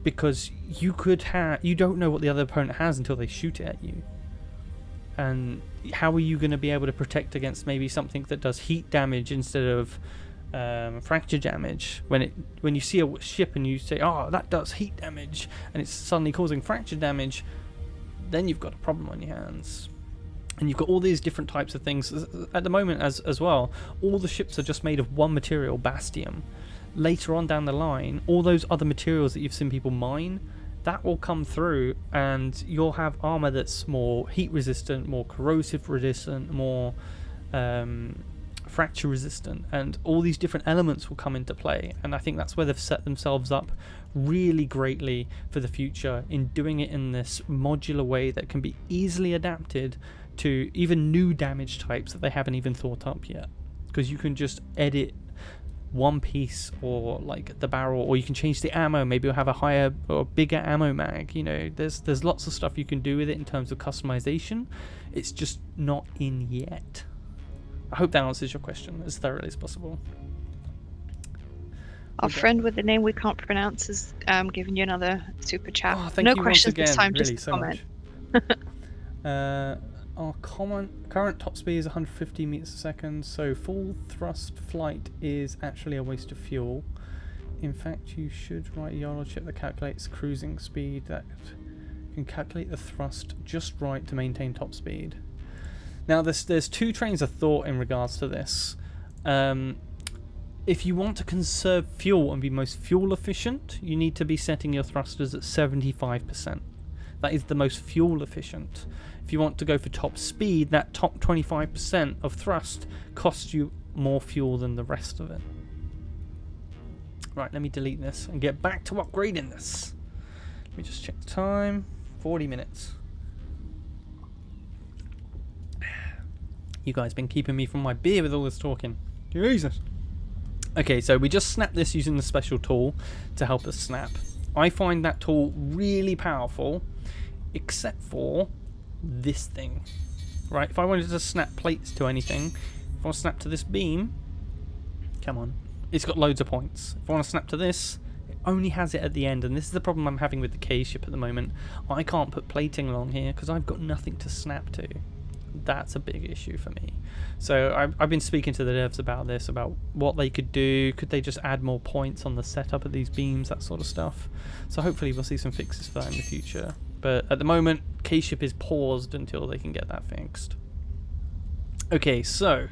because you don't know what the other opponent has until they shoot it at you. And how are you going to be able to protect against maybe something that does heat damage instead of fracture damage? When you see a ship and you say, oh, that does heat damage, and it's suddenly causing fracture damage, then you've got a problem on your hands. And you've got all these different types of things at the moment as well. All the ships are just made of one material, Bastium. Later on down the line, all those other materials that you've seen people mine, that will come through, and you'll have armor that's more heat resistant, more corrosive resistant, more fracture resistant, and all these different elements will come into play. And I think that's where they've set themselves up really greatly for the future, in doing it in this modular way that can be easily adapted to even new damage types that they haven't even thought up yet, because you can just edit one piece, or like the barrel, or you can change the ammo. Maybe you'll have a higher or bigger ammo mag. You know, there's lots of stuff you can do with it in terms of customization. It's just not in yet. I hope that answers your question as thoroughly as possible. Our friend with the name we can't pronounce is giving you another super chat. Oh, thank no you questions once again. this time, Really, just a so comment. Our current top speed is 150 meters a second, so full thrust flight is actually a waste of fuel. In fact, you should write a YOLO chip that calculates cruising speed, that can calculate the thrust just right to maintain top speed. Now, there's two trains of thought in regards to this. If you want to conserve fuel and be most fuel efficient, you need to be setting your thrusters at 75%. That is the most fuel efficient. If you want to go for top speed, that top 25% of thrust costs you more fuel than the rest of it. Right, let me delete this and get back to upgrading this. Let me just check the time. 40 minutes. You guys been keeping me from my beer with all this talking. Jesus. Okay, so we just snapped this using the special tool to help us snap. I find that tool really powerful, except for this thing. Right, if I wanted to snap plates to anything, if I want to snap to this beam, come on, it's got loads of points. If I want to snap to this, only has it at the end, and this is the problem I'm having with the K ship at the moment. I can't put plating along here because I've got nothing to snap to. That's a big issue for me. So I've been speaking to the devs about this, about what they could do. Could they just add more points on the setup of these beams, that sort of stuff. So hopefully we'll see some fixes for that in the future. But at the moment, K-ship is paused until they can get that fixed. Okay, so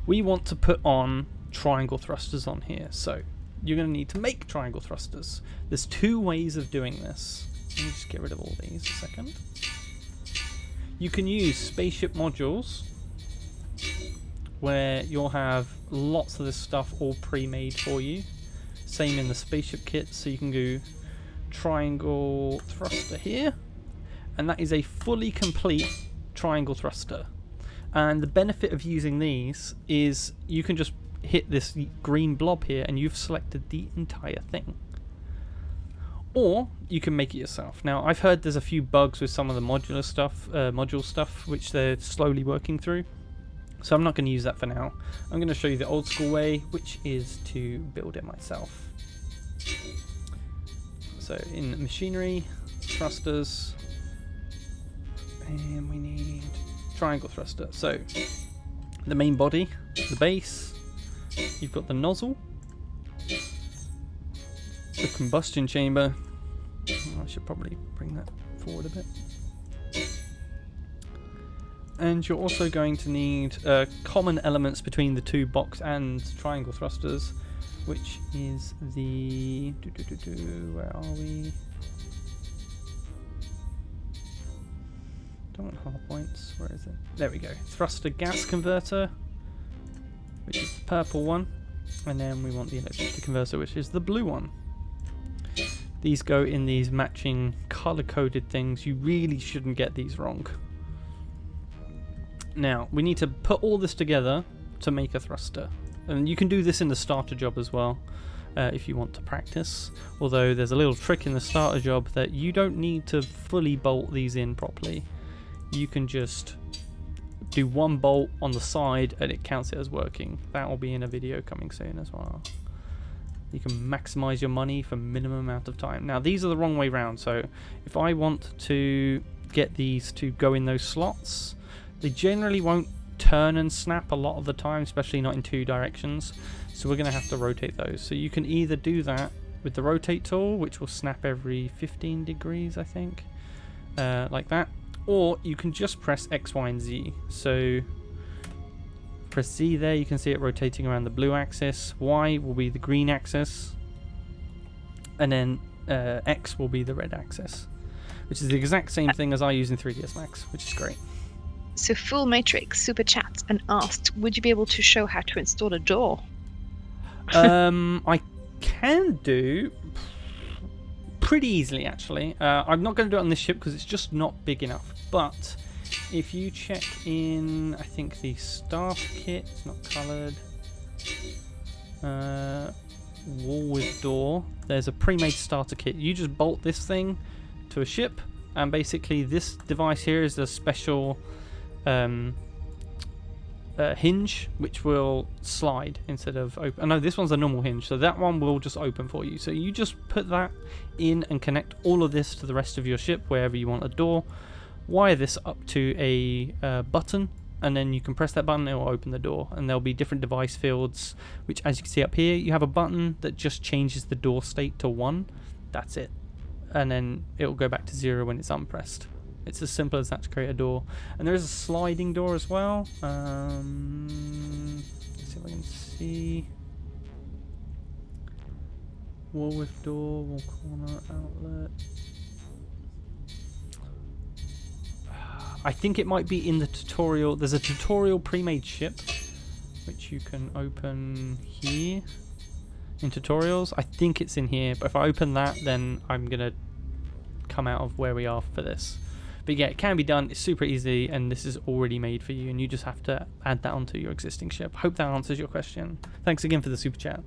we want to put on triangle thrusters on here. So you're going to need to make triangle thrusters. There's 2 ways of doing this. Let me just get rid of all these a second. You can use spaceship modules, where you'll have lots of this stuff all pre-made for you. Same in the spaceship kit, so you can do triangle thruster here, and that is a fully complete triangle thruster. And the benefit of using these is you can just hit this green blob here and you've selected the entire thing. Or you can make it yourself. Now, I've heard there's a few bugs with some of the module stuff, which they're slowly working through. So I'm not going to use that for now. I'm going to show you the old school way, which is to build it myself. So in machinery, thrusters, and we need triangle thruster. So the main body, the base, you've got the nozzle, the combustion chamber. I should probably bring that forward a bit. And you're also going to need common elements between the 2 box and triangle thrusters, which is the... where are we? Don't want hard points. Where is it? There we go. Thruster gas converter, which is the purple one. And then we want the electricity converter, which is the blue one. These go in these matching color-coded things. You really shouldn't get these wrong. Now, we need to put all this together to make a thruster. And you can do this in the starter job as well, if you want to practice. Although there's a little trick in the starter job that you don't need to fully bolt these in properly. You can just do 1 bolt on the side and it counts it as working. That will be in a video coming soon as well. You can maximize your money for minimum amount of time. Now, these are the wrong way round. So if I want to get these to go in those slots, they generally won't turn and snap a lot of the time, especially not in 2 directions. So we're going to have to rotate those. So you can either do that with the rotate tool, which will snap every 15 degrees, I think, like that. Or you can just press X, Y, and Z. So press Z there, you can see it rotating around the blue axis. Y will be the green axis. And then X will be the red axis, which is the exact same thing as I use in 3ds Max, which is great. So Full Matrix super chat and asked, would you be able to show how to install a door? I can do pretty easily, actually. I'm not going to do it on this ship because it's just not big enough. But if you check in, I think the staff kit, it's not coloured. Wall with door. There's a pre-made starter kit. You just bolt this thing to a ship, and basically this device here is a special hinge which will slide instead of open. Oh, no, this one's a normal hinge, so that one will just open for you. So you just put that in and connect all of this to the rest of your ship wherever you want a door. Wire this up to a button, and then you can press that button, it will open the door, and there'll be different device fields, which, as you can see up here, you have a button that just changes the door state to 1. That's it, and then it will go back to 0 when it's unpressed. It's as simple as that to create a door. And there is a sliding door as well. Let's see if I can see. Wall with door, wall corner, outlet. I think it might be in the tutorial. There's a tutorial pre-made ship, which you can open here in tutorials. I think it's in here, but if I open that, then I'm going to come out of where we are for this. But yeah, it can be done. It's super easy, and this is already made for you, and you just have to add that onto your existing ship. Hope that answers your question. Thanks again for the super chat.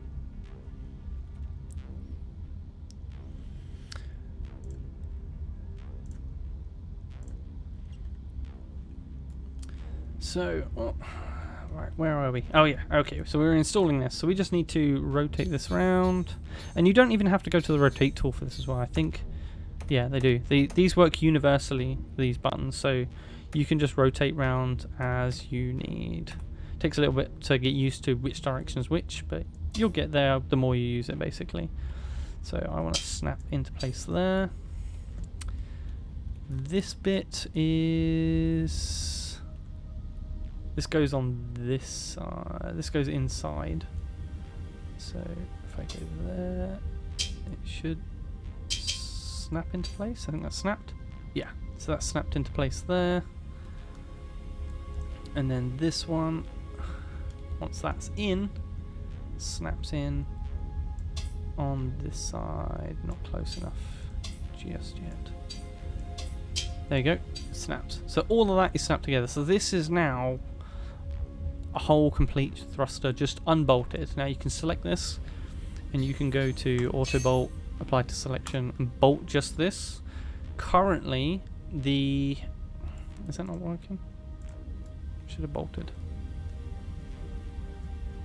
So, Right, where are we? Oh yeah, okay, so we're installing this. So we just need to rotate this around. And you don't even have to go to the rotate tool for this as well. I think, yeah, they do. These work universally, these buttons, so you can just rotate round as you need. Takes a little bit to get used to which direction's which, but you'll get there the more you use it, basically. So I want to snap into place there. This bit is... This goes on this side. This goes inside. So if I go there, it should snap into place. I think that's snapped. Yeah, so that's snapped into place there. And then this one, once that's in, snaps in on this side. Not close enough just yet. There you go, snapped. So all of that is snapped together. So this is now a whole complete thruster just unbolted. Now you can select this and you can go to auto bolt, apply to selection and bolt just this. Currently is that not working? Should have bolted.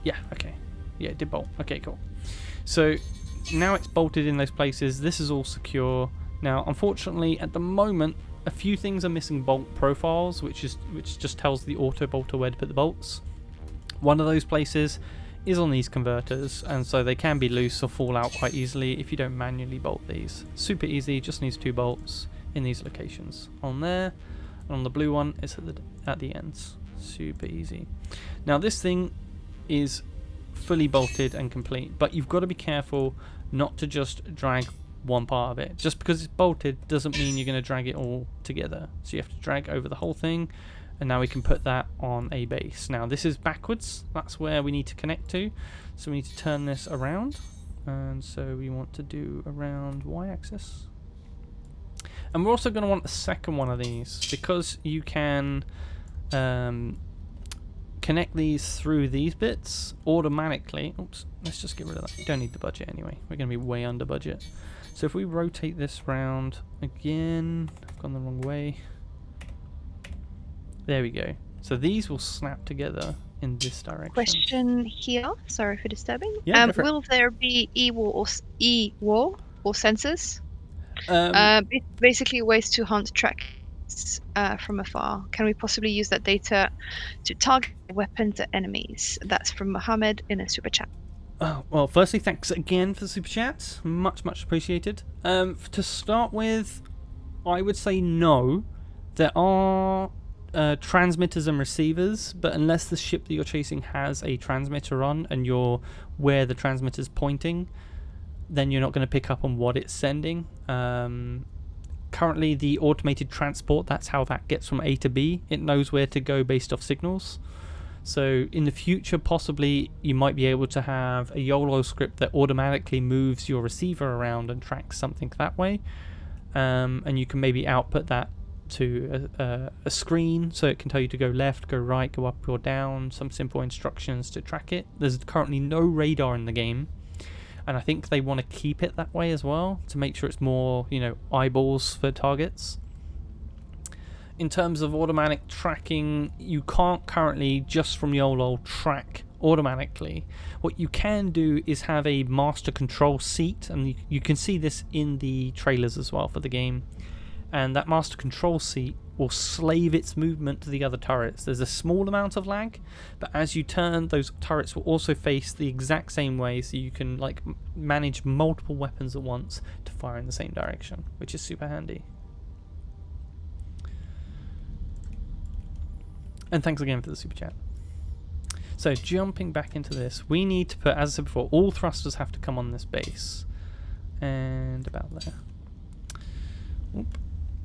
Yeah, okay. Yeah, it did bolt. Okay, cool. So now it's bolted in those places. This is all secure. Now, unfortunately, at the moment, a few things are missing bolt profiles, which just tells the auto bolter where to put the bolts. One of those places is on these converters, and so they can be loose or fall out quite easily if you don't manually bolt these. Super easy, just needs 2 bolts in these locations. On there, and on the blue one, it's at the ends. Super easy. Now this thing is fully bolted and complete, but you've got to be careful not to just drag one part of it. Just because it's bolted doesn't mean you're going to drag it all together. So you have to drag over the whole thing, and now we can put that on a base. Now this is backwards, that's where we need to connect to, so we need to turn this around, and so we want to do around y-axis. And we're also going to want the second one of these, because you can connect these through these bits automatically. Oops, let's just get rid of that. We don't need the budget anyway. We're going to be way under budget. So if we rotate this round again, I've gone the wrong way. There we go. So these will snap together in this direction. Question here. Sorry for disturbing. Yeah, will there be e-wall or sensors? Basically ways to hunt track from afar. Can we possibly use that data to target weapons at enemies? That's from Mohammed in a super chat. Oh, well, firstly, thanks again for the super chats. Much appreciated. To start with, I would say no. There are transmitters and receivers, but unless the ship that you're chasing has a transmitter on and you're where the transmitter's pointing, then you're not going to pick up on what it's sending. Currently, the automated transport, that's how that gets from A to B. It knows where to go based off signals. So in the future, possibly, you might be able to have a YOLO script that automatically moves your receiver around and tracks something that way. And you can maybe output that to a screen, so it can tell you to go left, go right, go up or down, some simple instructions to track it. There's currently no radar in the game, and I think they want to keep it that way as well to make sure it's more, eyeballs for targets. In terms of automatic tracking, you can't currently just from YOLO track automatically. What you can do is have a master control seat, and you can see this in the trailers as well for the game. And that master control seat will slave its movement to the other turrets. There's a small amount of lag, but as you turn, those turrets will also face the exact same way, so you can manage multiple weapons at once to fire in the same direction, which is super handy. And thanks again for the super chat. So jumping back into this, we need to put, as I said before, all thrusters have to come on this base. And about there. Oop.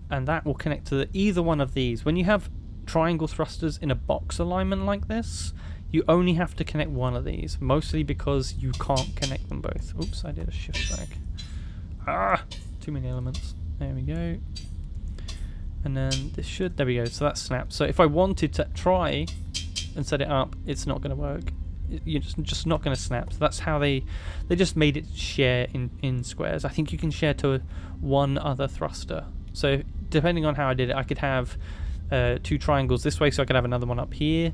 And that will connect to either one of these. When you have triangle thrusters in a box alignment like this, you only have to connect one of these, mostly because you can't connect them both. Oops, I did a shift drag. Too many elements. There we go. And then this should, there we go, so that's snapped. So if I wanted to try and set it up, it's not going to work. You're just not going to snap. So that's how they just made it share in squares. I think you can share to one other thruster. So depending on how I did it, I could have 2 triangles this way, so I could have another one up here,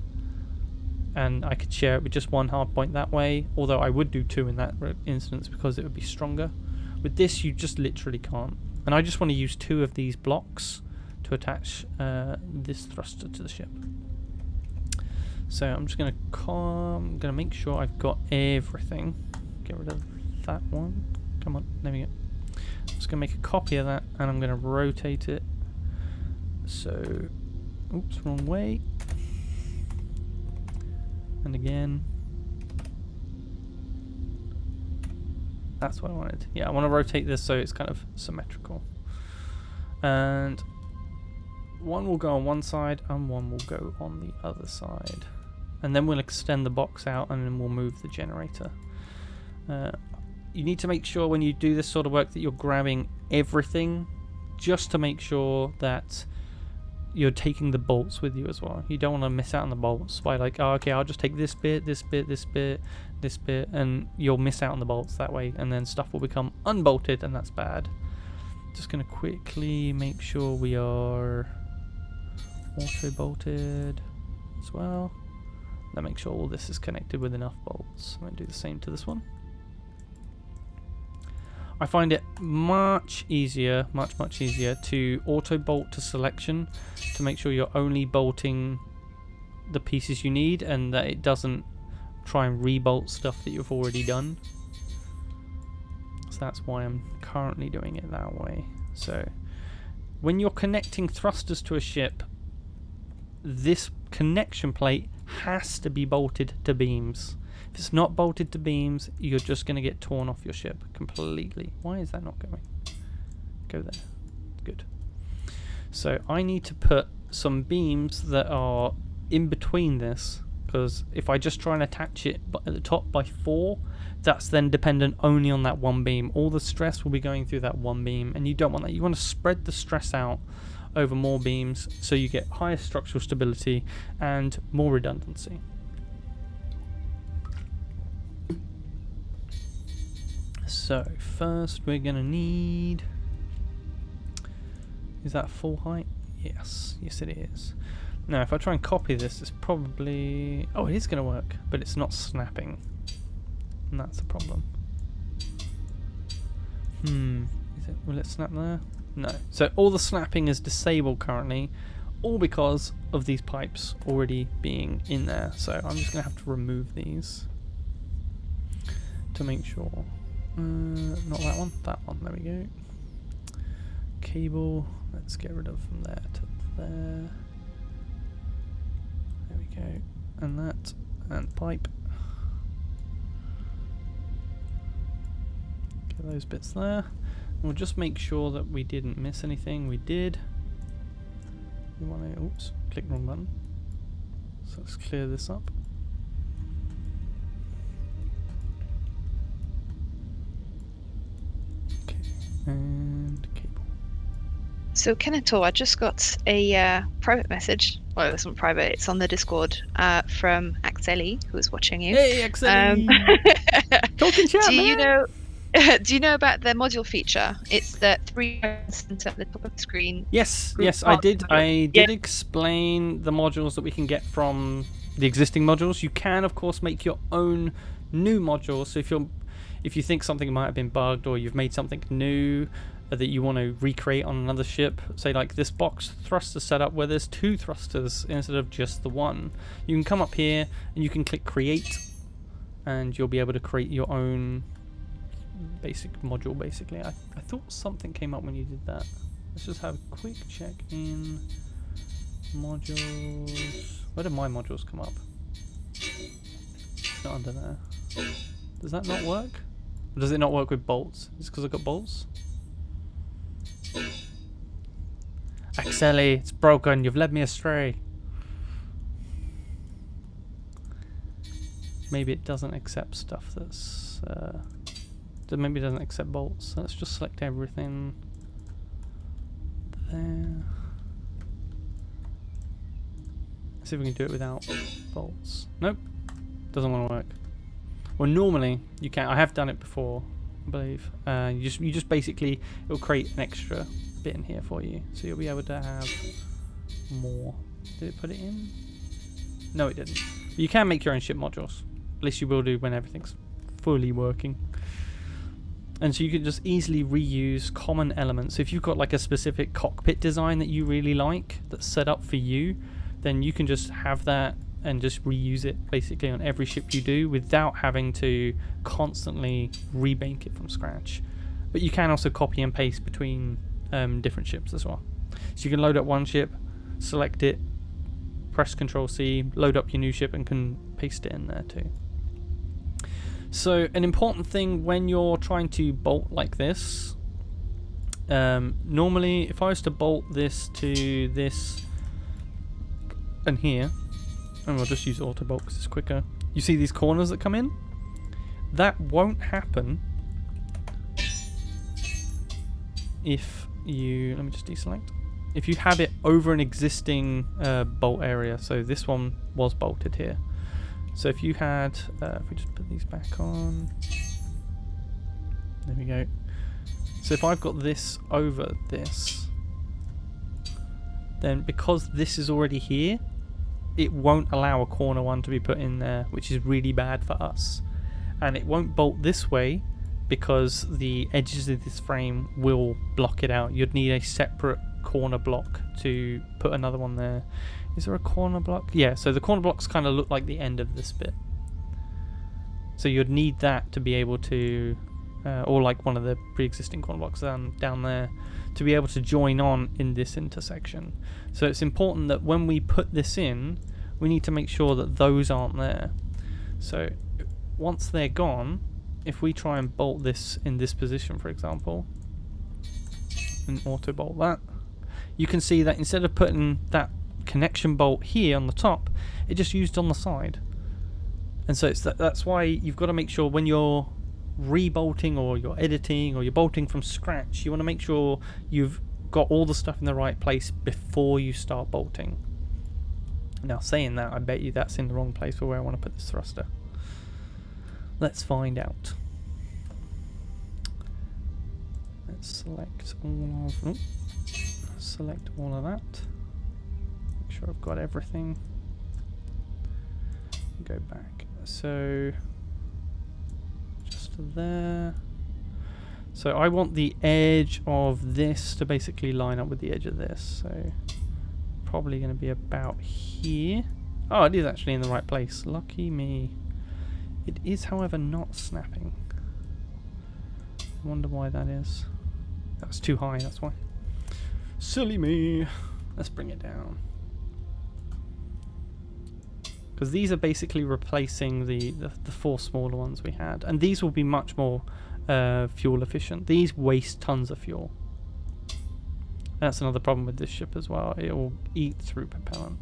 and I could share it with just one hard point that way, although I would do 2 in that instance because it would be stronger. With this you just literally can't, and I just want to use 2 of these blocks to attach this thruster to the ship. So I'm just gonna make sure I've got everything. Get rid of that one. Come on, there we go. I'm just gonna make a copy of that, and I'm gonna rotate it. So, oops, wrong way. And again. That's what I wanted. Yeah, I want to rotate this so it's kind of symmetrical. And one will go on one side and one will go on the other side. And then we'll extend the box out and then we'll move the generator. You need to make sure when you do this sort of work that you're grabbing everything, just to make sure that you're taking the bolts with you as well. You don't want to miss out on the bolts by like, oh, okay, I'll just take this bit, this bit, this bit, this bit, and you'll miss out on the bolts that way, and then stuff will become unbolted, and that's bad. Just going to quickly make sure we are auto-bolted as well. Then make sure all this is connected with enough bolts. I'm going to do the same to this one. I find it much easier to auto-bolt to selection to make sure you're only bolting the pieces you need and that it doesn't try and re-bolt stuff that you've already done. So that's why I'm currently doing it that way. So when you're connecting thrusters to a ship, this connection plate has to be bolted to beams. If it's not bolted to beams, you're just going to get torn off your ship completely. Why is that not going? Go there. Good. So I need to put some beams that are in between this, because if I just try and attach it at the top by 4, that's then dependent only on that one beam. All the stress will be going through that one beam, and you don't want that. You want to spread the stress out over more beams so you get higher structural stability and more redundancy. So first we're gonna need, is that full height? Yes it is. Now if I try and copy this, it's probably, oh, it is gonna work, but it's not snapping, and that's the problem. Will it snap there? No. So all the snapping is disabled currently, all because of these pipes already being in there. So I'm just gonna have to remove these to make sure. Not that one, that one, there we go. Cable, let's get rid of from there to there. There we go. And that, and pipe. Get those bits there. We'll just make sure that we didn't miss anything. We did. We want to, oops, click wrong button. So let's clear this up. Okay, and cable. So Kenetor, I just got a private message. Well, it wasn't private, it's on the Discord from Axeli, who was watching you. Hey, Axeli! Talking chat, man. Do you know about the module feature? It's the 3 center at the top of the screen. Yes, I did. I did explain the modules that we can get from the existing modules. You can, of course, make your own new modules. So if you think something might have been bugged, or you've made something new that you want to recreate on another ship, say like this box thruster setup where there's 2 thrusters instead of just the one, you can come up here and you can click create, and you'll be able to create your own basic module. Basically, I thought something came up when you did that. Let's just have a quick check in modules. Where did my modules come up? It's not under there. Does that not work? Or does it not work with bolts? Is it because I've got bolts? Axeli, it's broken. You've led me astray. Maybe it doesn't accept stuff that's maybe it doesn't accept bolts. So let's just select everything there. Let's see if we can do it without bolts. Nope, doesn't want to work. Well, normally you can. I have done it before, I believe. You just basically, it'll create an extra bit in here for you, so you'll be able to have more. Did it put it in? No, it didn't. You can make your own ship modules. At least you will do when everything's fully working. And so you can just easily reuse common elements. If you've got like a specific cockpit design that you really like, that's set up for you, then you can just have that and just reuse it basically on every ship you do without having to constantly remake it from scratch. But you can also copy and paste between different ships as well. So you can load up one ship, select it, press Ctrl C, load up your new ship, and can paste it in there too. So an important thing when you're trying to bolt like this, normally if I was to bolt this to this and here, and we'll just use auto bolt because it's quicker, you see these corners that come in? That won't happen if you, let me just deselect, if you have it over an existing bolt area. So this one was bolted here. So if you had, if we just put these back on, there we go. So if I've got this over this, then because this is already here, it won't allow a corner one to be put in there, which is really bad for us. And it won't bolt this way because the edges of this frame will block it out. You'd need a separate corner block to put another one there. Is there a corner block? Yeah, so the corner blocks kind of look like the end of this bit. So you'd need that to be able to, or like one of the pre-existing corner blocks down there, to be able to join on in this intersection. So it's important that when we put this in, we need to make sure that those aren't there. So once they're gone, if we try and bolt this in this position, for example, and auto bolt that, you can see that instead of putting that connection bolt here on the top, it just used on the side. And so it's that's why you've got to make sure when you're rebolting or you're editing or you're bolting from scratch, you want to make sure you've got all the stuff in the right place before you start bolting. Now saying that, I bet you that's in the wrong place for where I want to put this thruster. Let's find out. Let's select all of select all of that. Make sure I've got everything. Go back. So just there. So I want the edge of this to basically line up with the edge of this. So probably going to be about here. Oh, it is actually in the right place. Lucky me. It is, however, not snapping. I wonder why that is. That was too high, that's why. Silly me. Let's bring it down. Because these are basically replacing the 4 smaller ones we had. And these will be much more fuel efficient. These waste tons of fuel. That's another problem with this ship as well. It will eat through propellant.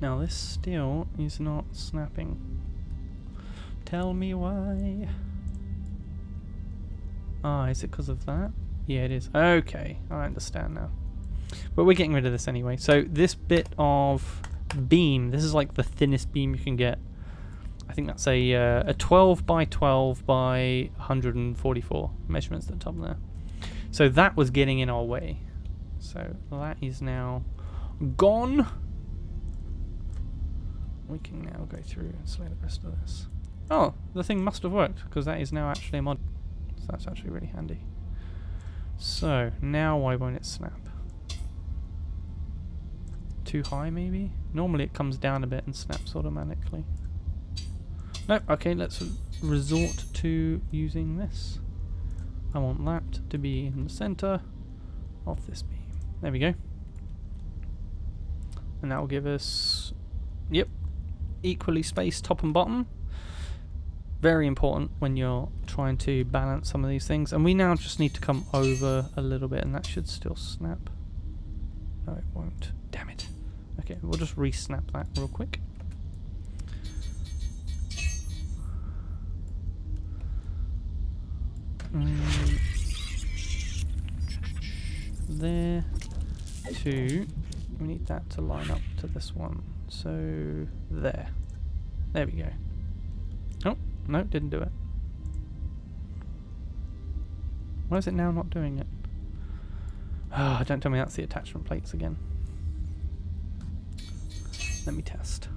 Now this still is not snapping. Tell me why. Ah, is it because of that? Yeah, it is. Okay, I understand now. But we're getting rid of this anyway. So this bit of beam, this is like the thinnest beam you can get. I think that's a 12 by 12 by 144 measurements at the top there. So that was getting in our way. So that is now gone. We can now go through and select the rest of this. Oh, the thing must have worked because that is now actually a mod. So that's actually really handy. So now why won't it snap? Too high maybe? Normally it comes down a bit and snaps automatically. Nope, okay, let's resort to using this. I want that to be in the center of this beam. There we go. And that will give us, yep, equally spaced top and bottom. Very important when you're trying to balance some of these things. And we now just need to come over a little bit and that should still snap. No, it won't. Damn it. Okay, we'll just re-snap that real quick. There. 2. We need that to line up to this one. So, there. There we go. Oh, no, didn't do it. Why is it now not doing it? Oh, don't tell me that's the attachment plates again. Let me test.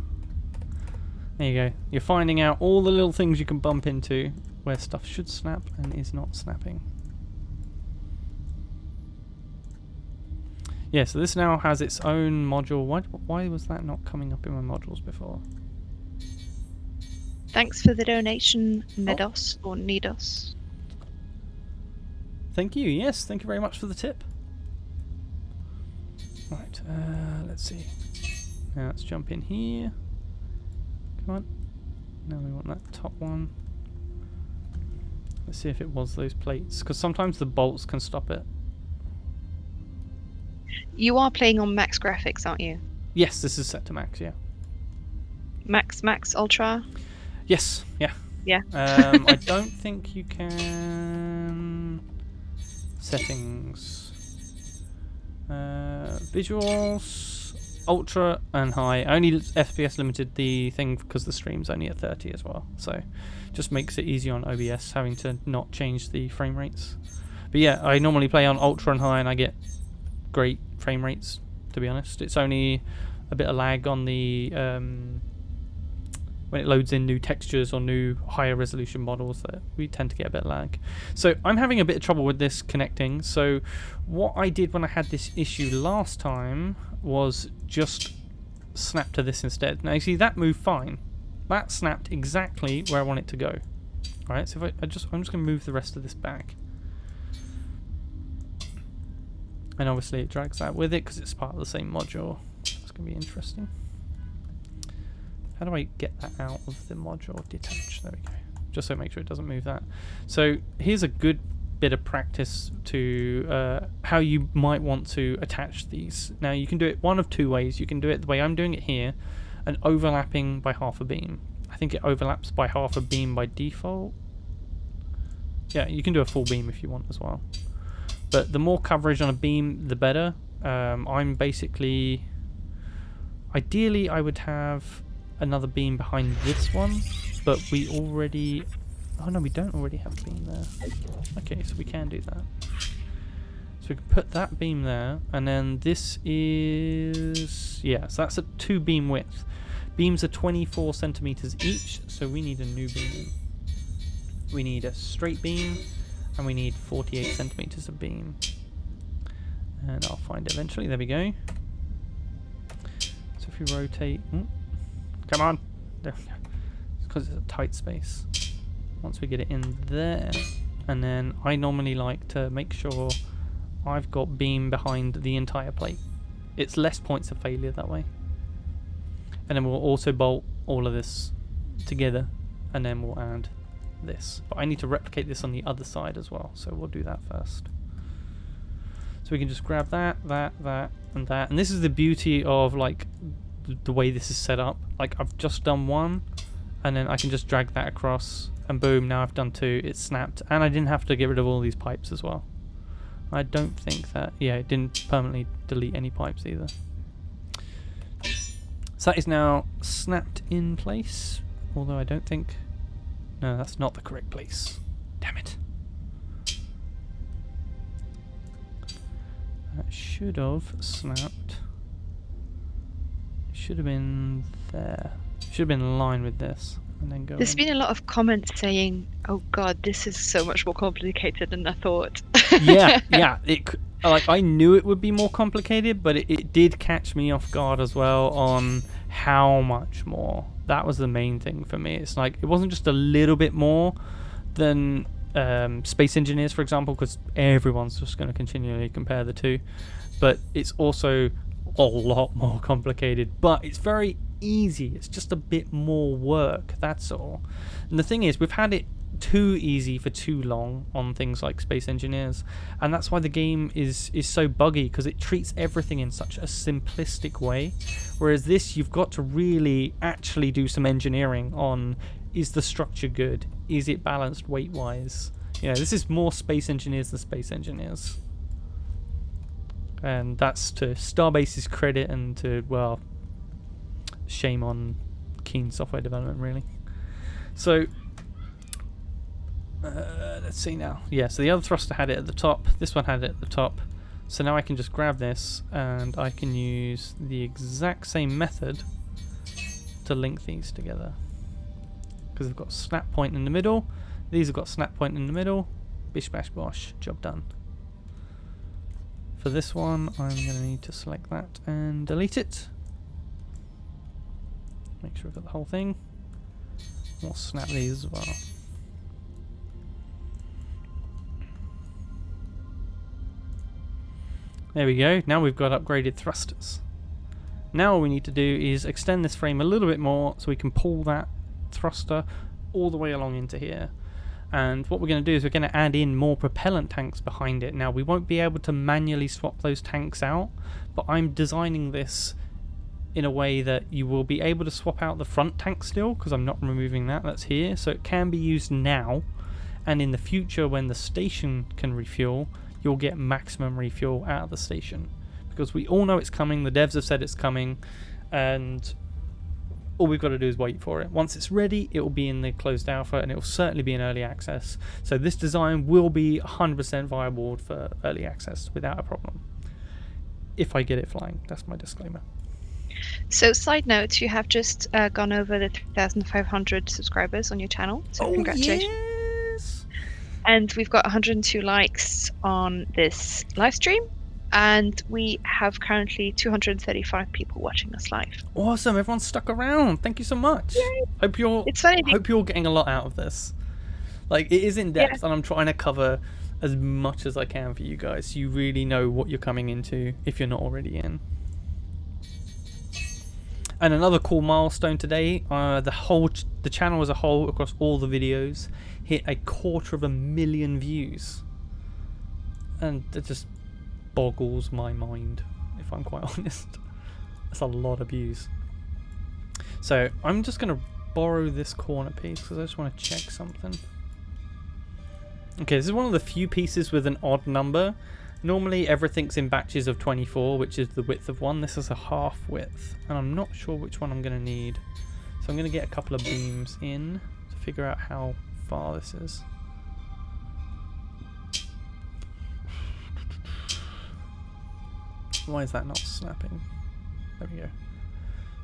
There you go. You're finding out all the little things you can bump into where stuff should snap and is not snapping. Yeah, so this now has its own module. Why was that not coming up in my modules before? Thanks for the donation, Nedos or Nidos. Thank you. Yes, thank you very much for the tip. Right, let's see. Now let's jump in here. Come on. Now we want that top one. Let's see if it was those plates, because sometimes the bolts can stop it. You are playing on max graphics, aren't you? Yes, this is set to max, yeah. Max, ultra? Yes, yeah. Yeah. I don't think you can... Settings. Visuals, ultra and high. Only FPS limited the thing because the stream's only at 30 as well. So just makes it easy on OBS having to not change the frame rates. But yeah, I normally play on ultra and high and I get great frame rates, to be honest. It's only a bit of lag on the when it loads in new textures or new higher resolution models that we tend to get a bit of lag. So I'm having a bit of trouble with this connecting. So what I did when I had this issue last time was just snap to this instead. Now you see that moved fine. That snapped exactly where I want it to go. Alright, so if I'm just going to move the rest of this back. And obviously it drags that with it because it's part of the same module. It's going to be interesting. How do I get that out of the module? Detach. There we go. Just so make sure it doesn't move that. So here's a good bit of practice to how you might want to attach these. Now you can do it one of two ways. You can do it the way I'm doing it here and overlapping by half a beam. I think it overlaps by half a beam by default. Yeah, you can do a full beam if you want as well. But the more coverage on a beam, the better. I'm basically... Ideally, I would have another beam behind this one, but we already... Oh no, we don't already have a beam there. Okay, so we can do that. So we can put that beam there, and then this is... Yeah, so that's a 2 beam width. Beams are 24 centimeters each, so we need a new beam. We need a straight beam, and we need 48 centimeters of beam. And I'll find it eventually. There we go. So if we rotate... Come on! There we go. It's because it's a tight space. Once we get it in there, and then I normally like to make sure I've got beam behind the entire plate. It's less points of failure that way. And then we'll also bolt all of this together, and then we'll add this. But I need to replicate this on the other side as well, so we'll do that first. So we can just grab that, and that. And this is the beauty of like the way this is set up. Like I've just done one, and then I can just drag that across, and boom, now I've done 2. It's snapped, and I didn't have to get rid of all these pipes as well. I don't think that... Yeah, it didn't permanently delete any pipes either. So that is now snapped in place, although I don't think... No, that's not the correct place. Damn it. That should have snapped. Should have been there. Should have been in line with this. And then go There's in. been a lot of comments saying, oh god, this is so much more complicated than I thought. Yeah. Like I knew it would be more complicated, but it did catch me off guard as well on how much more. That was the main thing for me. It's like it wasn't just a little bit more than Space Engineers, for example, because everyone's just going to continually compare the two. But it's also a lot more complicated. But it's very easy. It's just a bit more work. That's all. And the thing is, we've had it too easy for too long on things like Space Engineers, and that's why the game is so buggy, because it treats everything in such a simplistic way, whereas this you've got to really actually do some engineering on, is the structure good, is it balanced weight wise. This is more Space Engineers than Space Engineers, and that's to Starbase's credit, and to, well, shame on Keen Software Development really. So let's see now. Yeah, so the other thruster had it at the top. This one had it at the top. So now I can just grab this and I can use the exact same method to to link these together. Because they've got snap point in the middle. These have got snap point in the middle. Bish bash bosh. Job done. For this one, I'm going to need to select that and delete it. Make sure we've got the whole thing. We'll snap these as well. There we go. Now we've got upgraded thrusters. Now all we need to do is extend this frame a little bit more so we can pull that thruster all the way along into here. And what we're going to do is we're going to add in more propellant tanks behind it. Now we won't be able to manually swap those tanks out, but I'm designing this in a way that you will be able to swap out the front tank still, because I'm not removing that, that's here. So it can be used now, and in the future when the station can refuel, you'll get maximum refuel out of the station. Because we all know it's coming, the devs have said it's coming, and all we've got to do is wait for it. Once it's ready, it will be in the closed alpha, and it will certainly be in early access. So this design will be 100% viable for early access without a problem. If I get it flying, that's my disclaimer. So, side note, you have just gone over the 3,500 subscribers on your channel. So congratulations. Yes. And we've got 102 likes on this live stream. And we have currently 235 people watching us live. Awesome, everyone's stuck around. Thank you so much. Yay. Hope you're getting a lot out of this. Like, it is in depth, and I'm trying to cover as much as I can for you guys, so you really know what you're coming into if you're not already in. And another cool milestone today, the channel as a whole across all the videos hit 250,000 views, and it just boggles my mind, if I'm quite honest. That's a lot of views. So I'm just going to borrow this corner piece because I just want to check something. Okay, this is one of the few pieces with an odd number. Normally everything's in batches of 24, which is the width of one. This is a half width, and I'm not sure which one I'm going to need. So I'm going to get a couple of beams in to figure out how far this is. Why is that not snapping? There we go.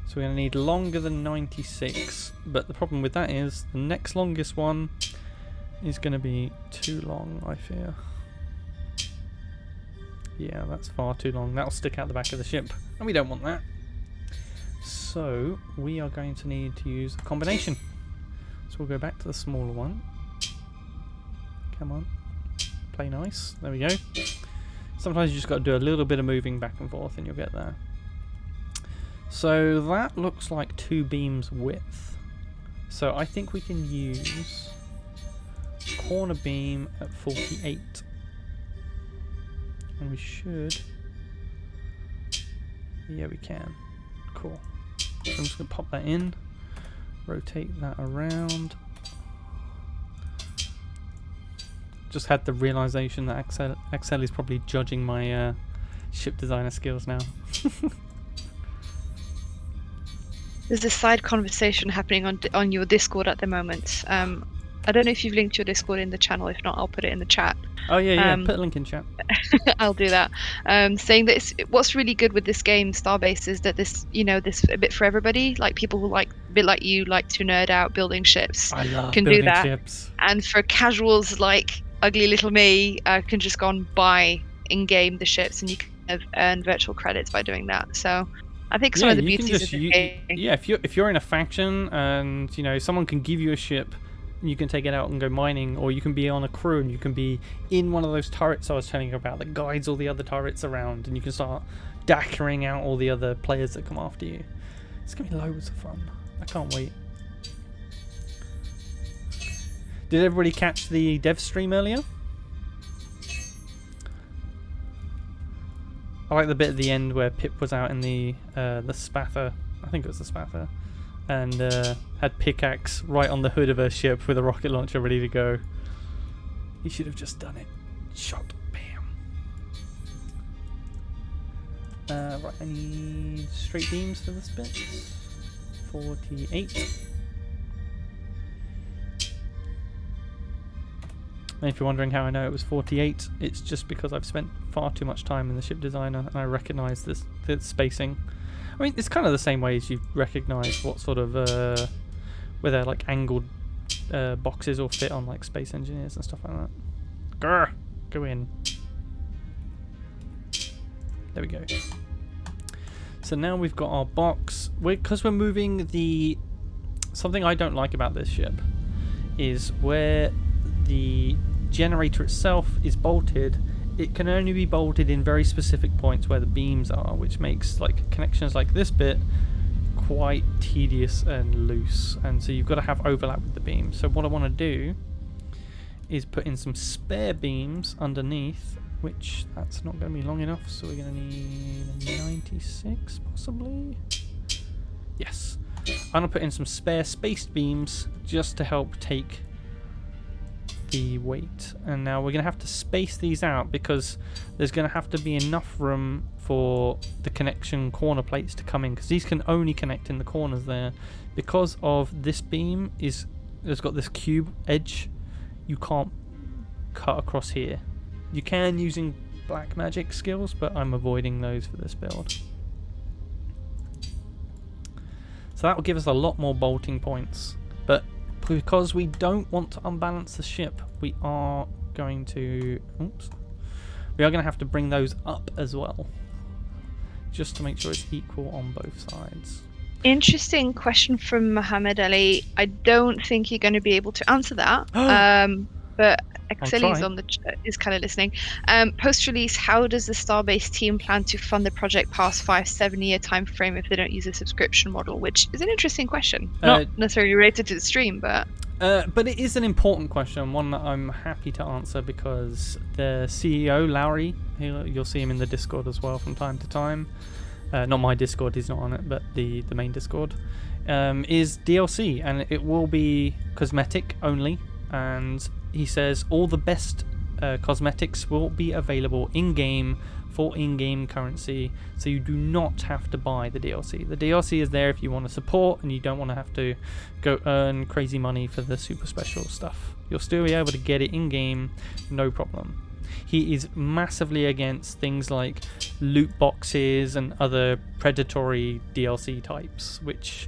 So we're going to need longer than 96, but the problem with that is the next longest one is going to be too long, I fear. Yeah, that's far too long. That'll stick out the back of the ship, and we don't want that. So we are going to need to use a combination. So we'll go back to the smaller one. Come on. Play nice. There we go. Sometimes you just got to do a little bit of moving back and forth and you'll get there. So that looks like 2 beams width. So I think we can use corner beam at 48. And we should... Yeah, we can. Cool. So I'm just going to pop that in. Rotate that around. Just had the realization that Axel is probably judging my ship designer skills now. There's a side conversation happening on your Discord at the moment. I don't know if you've linked your Discord in the channel. If not, I'll put it in the chat. Oh yeah, put a link in chat. I'll do that. Saying that what's really good with this game, Starbase, is that this a bit for everybody. Like people who a bit like you, like to nerd out building ships. I love can building do that. ships. And for casuals like ugly little me, can just go and buy in-game the ships, and you can earn virtual credits by doing that. So I think some of the beauties of the game. Yeah, if you're in a faction and someone can give you a ship, you can take it out and go mining, or you can be on a crew and you can be in one of those turrets I was telling you about that guides all the other turrets around, and you can start dackering out all the other players that come after you. It's gonna be loads of fun. I can't wait. Did everybody catch the dev stream earlier? I like the bit at the end where Pip was out in the Spather. I think it was the Spather. And had pickaxe right on the hood of her ship with a rocket launcher ready to go. He should have just done it. Shot. Bam. Right, I need straight beams for this bit. 48. And if you're wondering how I know it was 48, it's just because I've spent far too much time in the ship designer and I recognise the spacing. I mean, it's kind of the same way as you recognise what sort of whether like angled boxes will fit on like Space Engineers and stuff like that. Grr, go in. There we go. So now we've got our box. Because we're moving the... Something I don't like about this ship is where the generator itself is bolted, it can only be bolted in very specific points where the beams are, which makes like connections like this bit quite tedious and loose, and so you've got to have overlap with the beams. So what I want to do is put in some spare beams underneath, which that's not going to be long enough, so we're going to need 96 possibly. Yes, I'm going to put in some spare spaced beams just to help take the weight. And now we're going to have to space these out because there's going to have to be enough room for the connection corner plates to come in, because these can only connect in the corners there. Because of this beam has got this cube edge, you can't cut across here. You can using black magic skills, but I'm avoiding those for this build. So that will give us a lot more bolting points, but because we don't want to unbalance the ship, we are going to have to bring those up as well, just to make sure it's equal on both sides. Interesting question from Muhammad Ali. I don't think you're going to be able to answer that, but Axeli's on the is kind of listening. Post-release, how does the Starbase team plan to fund the project past 5-7 year time frame if they don't use a subscription model? Which is an interesting question, not necessarily related to the stream, but it is an important question, one that I'm happy to answer, because the CEO Lowry, you'll see him in the Discord as well from time to time. Not my Discord, he's not on it, but the main Discord, is DLC, and it will be cosmetic only. And he says all the best cosmetics will be available in-game for in-game currency, so you do not have to buy the DLC. The DLC is there if you want to support and you don't want to have to go earn crazy money for the super special stuff. You'll still be able to get it in-game, no problem. He is massively against things like loot boxes and other predatory DLC types, which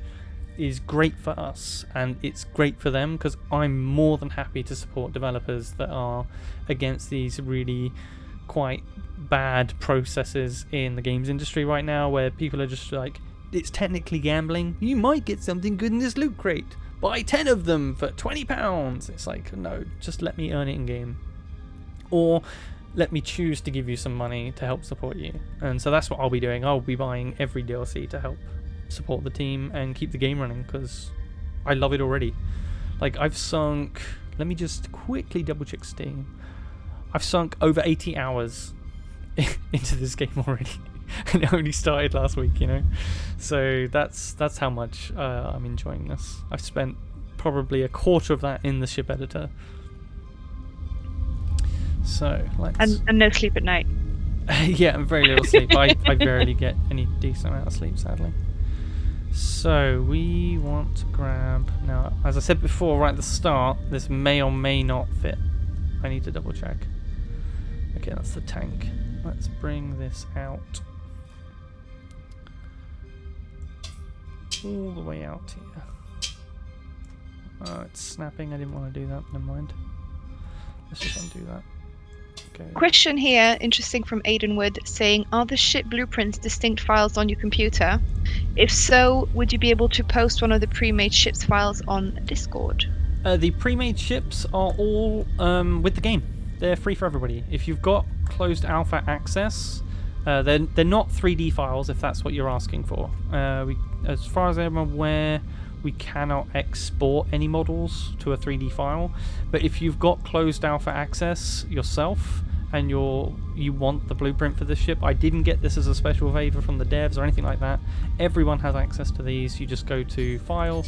is great for us and it's great for them, because I'm more than happy to support developers that are against these really quite bad processes in the games industry right now, where people are just like, it's technically gambling, you might get something good in this loot crate, buy 10 of them for £20. It's like, no, just let me earn it in game, or let me choose to give you some money to help support you. And so that's what I'll be doing. I'll be buying every DLC to help support the team and keep the game running, because I love it already. Like, I've sunk, let me just quickly double check Steam, I've sunk over 80 hours into this game already, and it only started last week, you know. So that's how much I'm enjoying this. I've spent probably a quarter of that in the ship editor. So let's and no sleep at night. yeah, and very little sleep. I rarely get any decent amount of sleep, sadly. So we want to grab, now as I said before right at the start, this may or may not fit. I need to double check. Okay, that's the tank. Let's bring this out all the way out here. Oh, it's snapping. I didn't want to do that. Never mind. Let's just undo that. Okay. Question here, interesting, from Aidan Wood, saying, are the ship blueprints distinct files on your computer? If so, would you be able to post one of the pre-made ships files on Discord? The pre-made ships are all with the game. They're free for everybody. If you've got closed alpha access, they're not 3D files, if that's what you're asking for. As far as I'm aware, we cannot export any models to a 3D file, but if you've got closed alpha access yourself and you want the blueprint for this ship, I didn't get this as a special favor from the devs or anything like that. Everyone has access to these. You just go to File,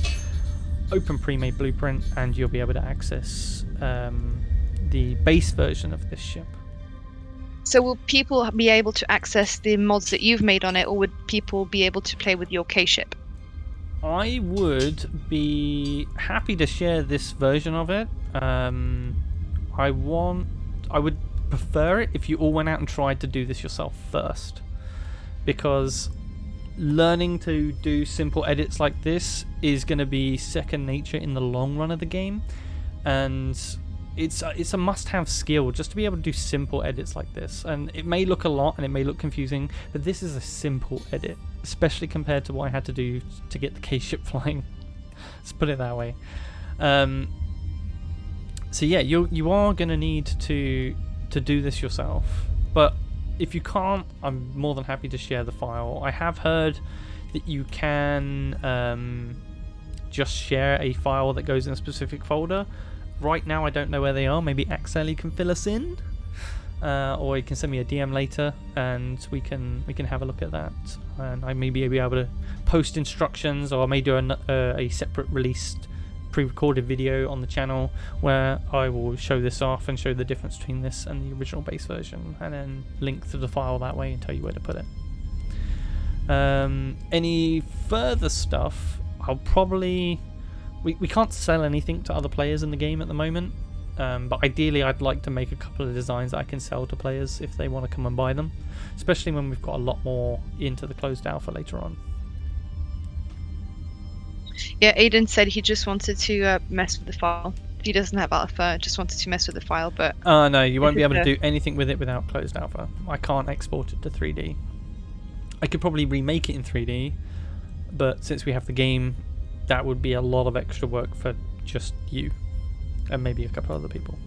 Open Pre-made Blueprint, and you'll be able to access the base version of this ship. So will people be able to access the mods that you've made on it, or would people be able to play with your K-ship? I would be happy to share this version of it. I would prefer it if you all went out and tried to do this yourself first, because learning to do simple edits like this is going to be second nature in the long run of the game, and it's a must-have skill just to be able to do simple edits like this. And it may look a lot and it may look confusing, but this is a simple edit, especially compared to what I had to do to get the K-ship flying. Let's put it that way. So yeah, you are going to need to do this yourself, but if you can't, I'm more than happy to share the file. I have heard that you can just share a file that goes in a specific folder. Right now I don't know where they are. Maybe Axel can fill us in, or you can send me a DM later and we can have a look at that, and I may be able to post instructions, or I may do a separate released pre-recorded video on the channel where I will show this off and show the difference between this and the original base version, and then link to the file that way and tell you where to put it. Any further stuff, I'll probably... We can't sell anything to other players in the game at the moment, but ideally I'd like to make a couple of designs that I can sell to players if they want to come and buy them, especially when we've got a lot more into the closed alpha later on. Yeah, Aiden said he just wanted to mess with the file. He doesn't have alpha, just wanted to mess with the file, but... No, you won't be able to do anything with it without closed alpha. I can't export it to 3D. I could probably remake it in 3D, but since we have the game, that would be a lot of extra work for just you and maybe a couple other people.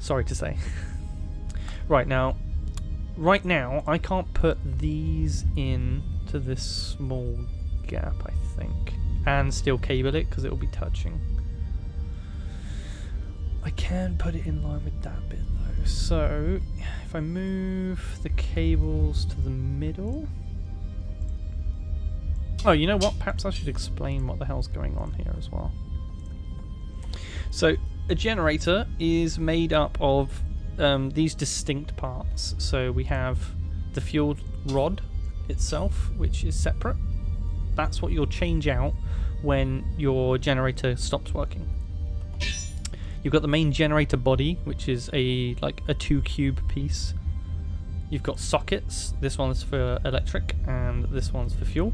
Sorry to say. Right now I can't put these in to this small gap, I think, and still cable it because it will be touching. I can put it in line with that bit though, so if I move the cables to the middle... Oh, you know what? Perhaps I should explain what the hell's going on here as well. So, a generator is made up of these distinct parts. So we have the fuel rod itself, which is separate. That's what you'll change out when your generator stops working. You've got the main generator body, which is like a 2-cube piece. You've got sockets. This one's for electric, and this one's for fuel.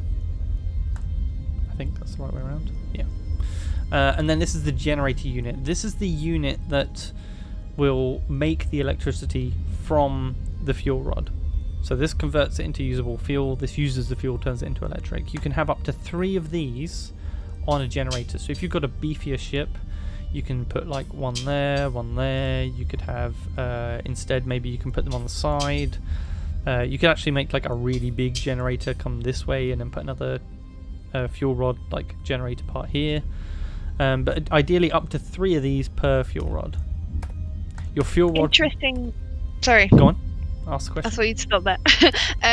I think that's the right way around. Yeah. And then this is the generator unit. This is the unit that will make the electricity from the fuel rod. So this converts it into usable fuel. This uses the fuel, turns it into electric. You can have up to 3 of these on a generator. So if you've got a beefier ship, you can put like one there, one there. You could have, instead, maybe you can put them on the side. You could actually make like a really big generator come this way and then put another fuel rod like generator part here. But ideally up to 3 of these per fuel rod. Your fuel rod... Interesting. Sorry. Go on. Ask the question. I thought you'd stop there.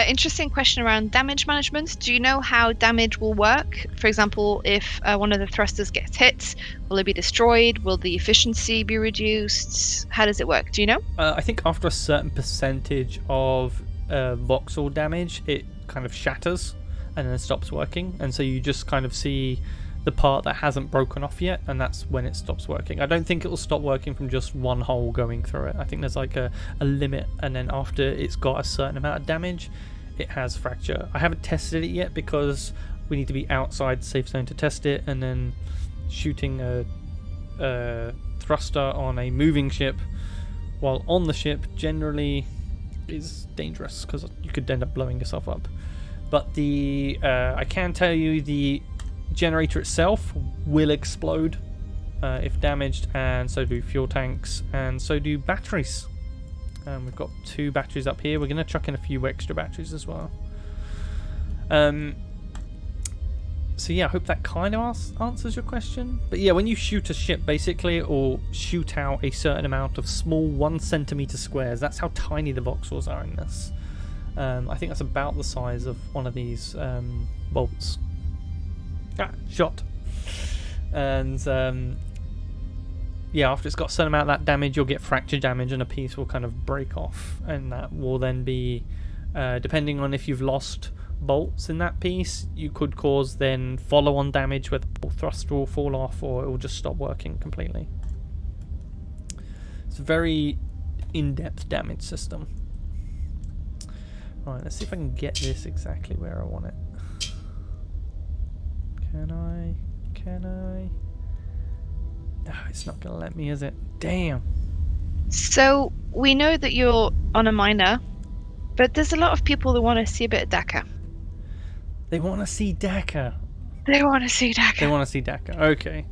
Interesting question around damage management. Do you know how damage will work? For example, if one of the thrusters gets hit, will it be destroyed? Will the efficiency be reduced? How does it work? Do you know? I think after a certain percentage of voxel damage, it kind of shatters and then stops working. And so you just kind of see the part that hasn't broken off yet, and that's when it stops working. I don't think it will stop working from just one hole going through it. I think there's like a limit, and then after it's got a certain amount of damage, it has fracture. I haven't tested it yet because we need to be outside the safe zone to test it, and then shooting a thruster on a moving ship while on the ship generally is dangerous because you could end up blowing yourself up. But the I can tell you the generator itself will explode if damaged, and so do fuel tanks, and so do batteries. We've got 2 batteries up here. We're going to chuck in a few extra batteries as well. So yeah, I hope that kind of answers your question. But yeah, when you shoot a ship, basically it will shoot out a certain amount of small 1 centimeter squares. That's how tiny the voxels are in this. I think that's about the size of one of these bolts. Shot. And yeah, after it's got a certain amount of that damage, you'll get fracture damage, and a piece will kind of break off, and that will then be depending on if you've lost bolts in that piece, you could cause then follow-on damage where the thruster will fall off, or it will just stop working completely. It's a very in-depth damage system. Alright, let's see if I can get this exactly where I want it. Can I? Oh, it's not gonna let me, is it? Damn. So we know that you're on a miner, but there's a lot of people that want to see a bit of DACA. They want to see DACA. They want to see DACA. They want to see DACA. Okay.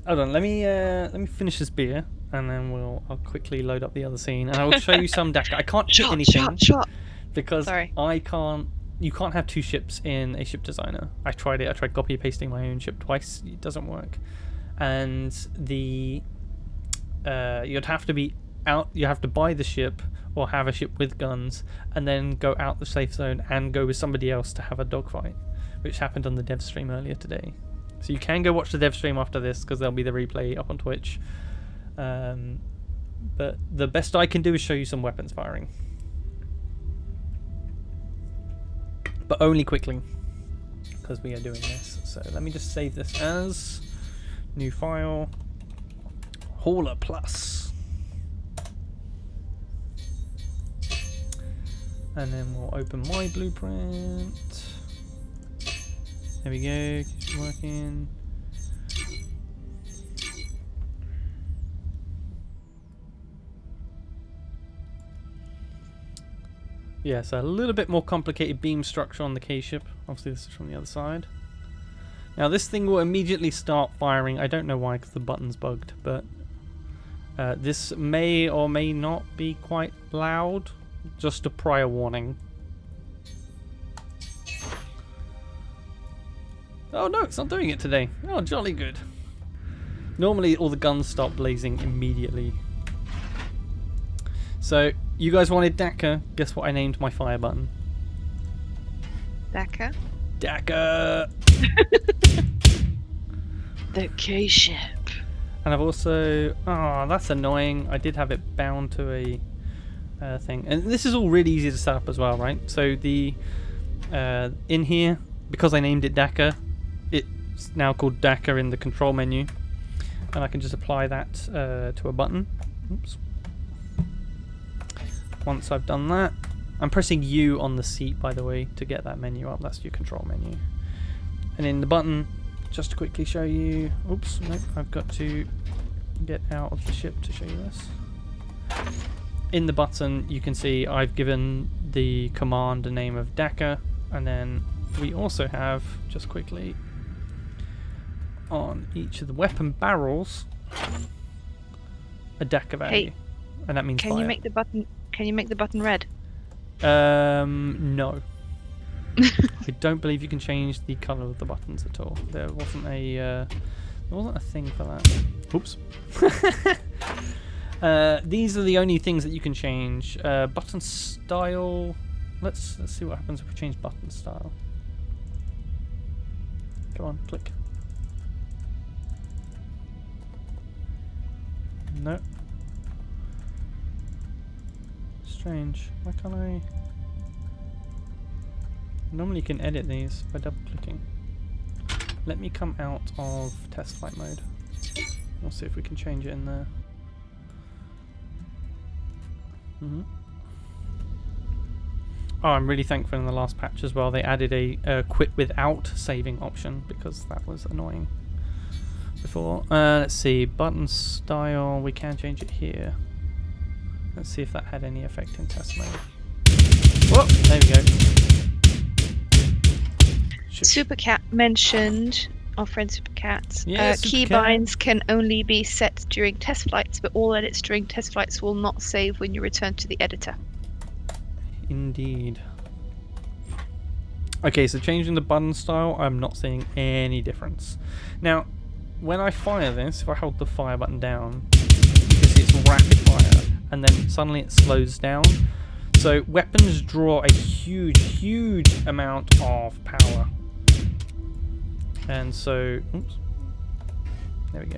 Hold on. Let me finish this beer, and then I'll quickly load up the other scene, and I will show you some DACA. I can't hit anything because I can't. You can't have two ships in a ship designer. I tried it. I tried copy pasting my own ship twice. It doesn't work. And you'd have to be out. You have to buy the ship or have a ship with guns, and then go out the safe zone and go with somebody else to have a dogfight, which happened on the dev stream earlier today. So you can go watch the dev stream after this because there'll be the replay up on Twitch. But the best I can do is show you some weapons firing, but only quickly because we are doing this. So let me just save this as new file, Hauler Plus, and then we'll open my blueprint. There we go, keeps working. Yeah, so a little bit more complicated beam structure on the K-ship. Obviously this is from the other side. Now this thing will immediately start firing. I don't know why, because the button's bugged, but this may or may not be quite loud. Just a prior warning. Oh no, it's not doing it today. Oh, jolly good. Normally all the guns start blazing immediately. So, you guys wanted DACA. Guess what I named my fire button? DACA? DACA! The K-ship. And I've also... Oh, that's annoying. I did have it bound to a thing. And this is all really easy to set up as well, right? So the... in here, because I named it DACA, it's now called DACA in the control menu. And I can just apply that to a button. Oops. Once I've done that, I'm pressing U on the seat, by the way, to get that menu up. That's your control menu. And in the button, just to quickly show you... Oops, nope, I've got to get out of the ship to show you this. In the button, you can see I've given the command a name of DACA, and then we also have, just quickly, on each of the weapon barrels, a DACA value. Hey, and that means can fire. you make the button? Can you make the button red? No. I don't believe you can change the color of the buttons at all. There wasn't a thing for that. Oops. These are the only things that you can change. Button style. Let's see what happens if we change button style. Go on, click. No. Strange. Why can't I? Normally you can edit these by double clicking. Let me come out of test flight mode. We'll see if we can change it in there. Oh, I'm really thankful in the last patch as well they added a quit without saving option, because that was annoying before. Let's see, button style, we can change it here. Let's see if that had any effect in test mode. Whoa, there we go. Supercat mentioned, our friend Supercat, keybinds can only be set during test flights, but all edits during test flights will not save when you return to the editor. Indeed. Okay, so changing the button style, I'm not seeing any difference. Now, when I fire this, if I hold the fire button down, you can see it's rapid fire, and then suddenly it slows down. So weapons draw a huge amount of power. And so, oops, there we go.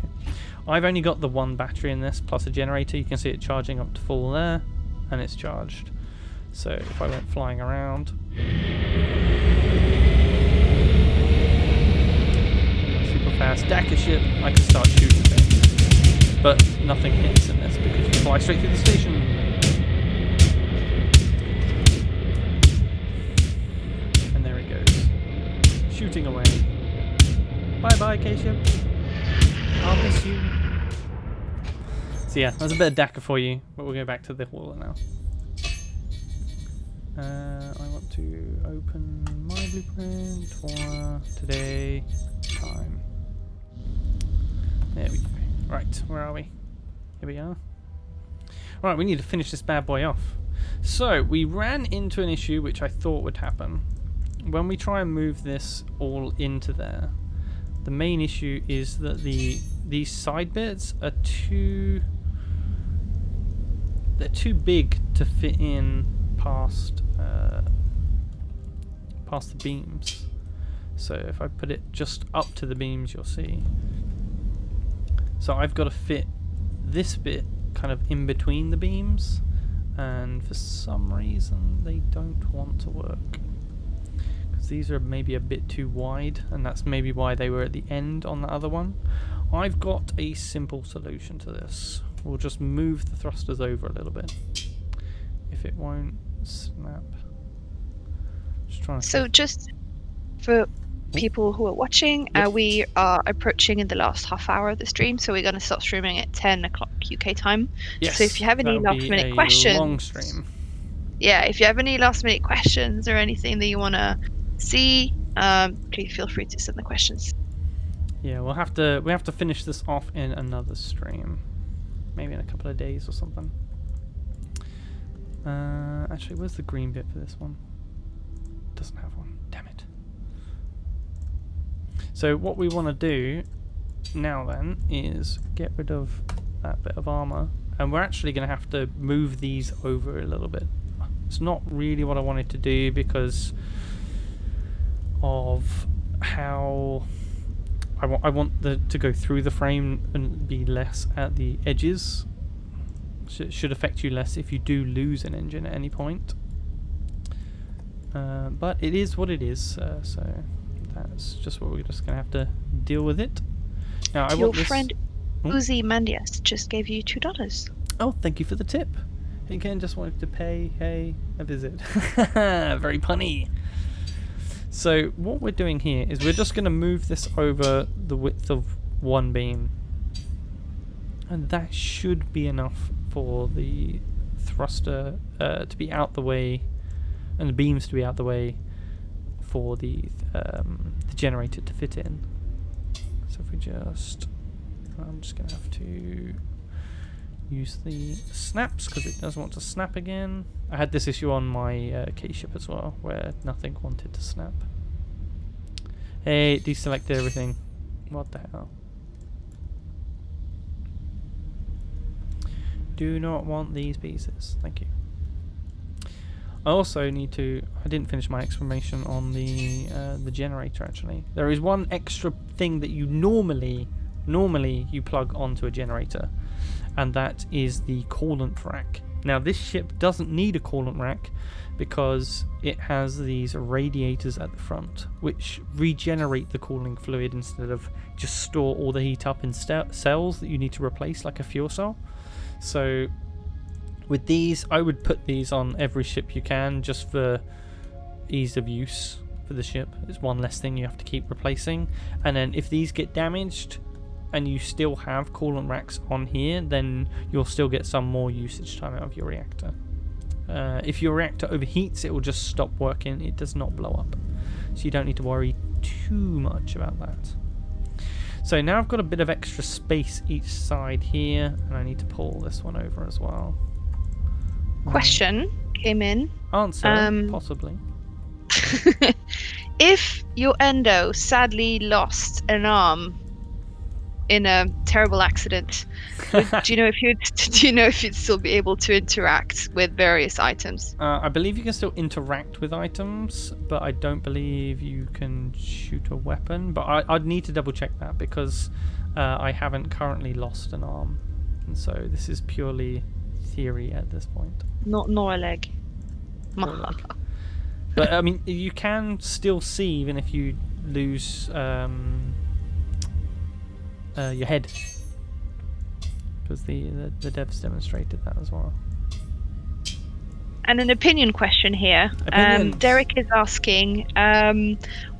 I've only got the one battery in this, plus a generator. You can see it charging up to full there, and it's charged. So if I went flying around, super fast DACA ship, I can start shooting things. But nothing hits in this because you fly straight through the station. shooting away. Bye-bye, K-ship. I'll miss you. So yeah, that's a bit of DACA for you, but we'll go back to the hauler now. I want to open my blueprint for today. Time. There we go. Right, where are we? Here we are. Right, we need to finish this bad boy off. So, we ran into an issue which I thought would happen. When we try and move this all into there, the main issue is that these side bits are they're too big to fit in past the beams. So if I put it just up to the beams, you'll see. So I've got to fit this bit kind of in between the beams, and for some reason they don't want to work. Because these are maybe a bit too wide, and that's maybe why they were at the end on the other one. I've got a simple solution to this. We'll just move the thrusters over a little bit. If it won't snap. Just trying to So just for people who are watching, Yep. we are approaching in the last half hour of the stream, so we're going to start streaming at 10 o'clock UK time. Yes, So if you have any that'll be last minute a questions, long stream. yeah, if you have any last minute questions or anything that you want to see, please feel free to send the questions. Yeah, we have to finish this off in another stream, maybe in a couple of days or something. Actually, where's the green bit for this one? Doesn't have one. Damn it. So what we want to do now then is get rid of that bit of armor, and we're actually going to have to move these over a little bit. It's not really what I wanted to do because of how I want to go through the frame and be less at the edges. Should affect you less if you do lose an engine at any point. But it is what it is, so that's just what we're just going to have to deal with it. Now, Your friend Uzi Mandias just gave you $2. Oh, thank you for the tip. He again just wanted to pay a visit. Very punny. So what we're doing here is we're just going to move this over the width of one beam. And that should be enough for the thruster to be out the way and the beams to be out the way for the generator to fit in. So if we just... I'm just going to have to use the snaps because it doesn't want to snap again. I had this issue on my K-ship as well where nothing wanted to snap. Hey, it deselected everything. What the hell? Do not want these pieces. Thank you. I also need to... I didn't finish my explanation on the generator actually. There is one extra thing that you normally you plug onto a generator, and that is the coolant rack. Now this ship doesn't need a coolant rack because it has these radiators at the front which regenerate the cooling fluid instead of just store all the heat up in cells that you need to replace like a fuel cell. So with these, I would put these on every ship you can just for ease of use for the ship. It's one less thing you have to keep replacing. And then if these get damaged and you still have coolant racks on here, then you'll still get some more usage time out of your reactor. If your reactor overheats, it will just stop working. It does not blow up. So you don't need to worry too much about that. So now I've got a bit of extra space each side here, and I need to pull this one over as well. Question came in. Answer, possibly. If your Endo sadly lost an arm in a terrible accident, do you know if you'd still be able to interact with various items? I believe you can still interact with items, but I don't believe you can shoot a weapon. But I'd need to double check that because I haven't currently lost an arm, and so this is purely theory at this point. Nor a leg. But I mean, you can still see even if you lose your head, because the devs demonstrated that as well. And an opinion question here. Opinions. Derek is asking,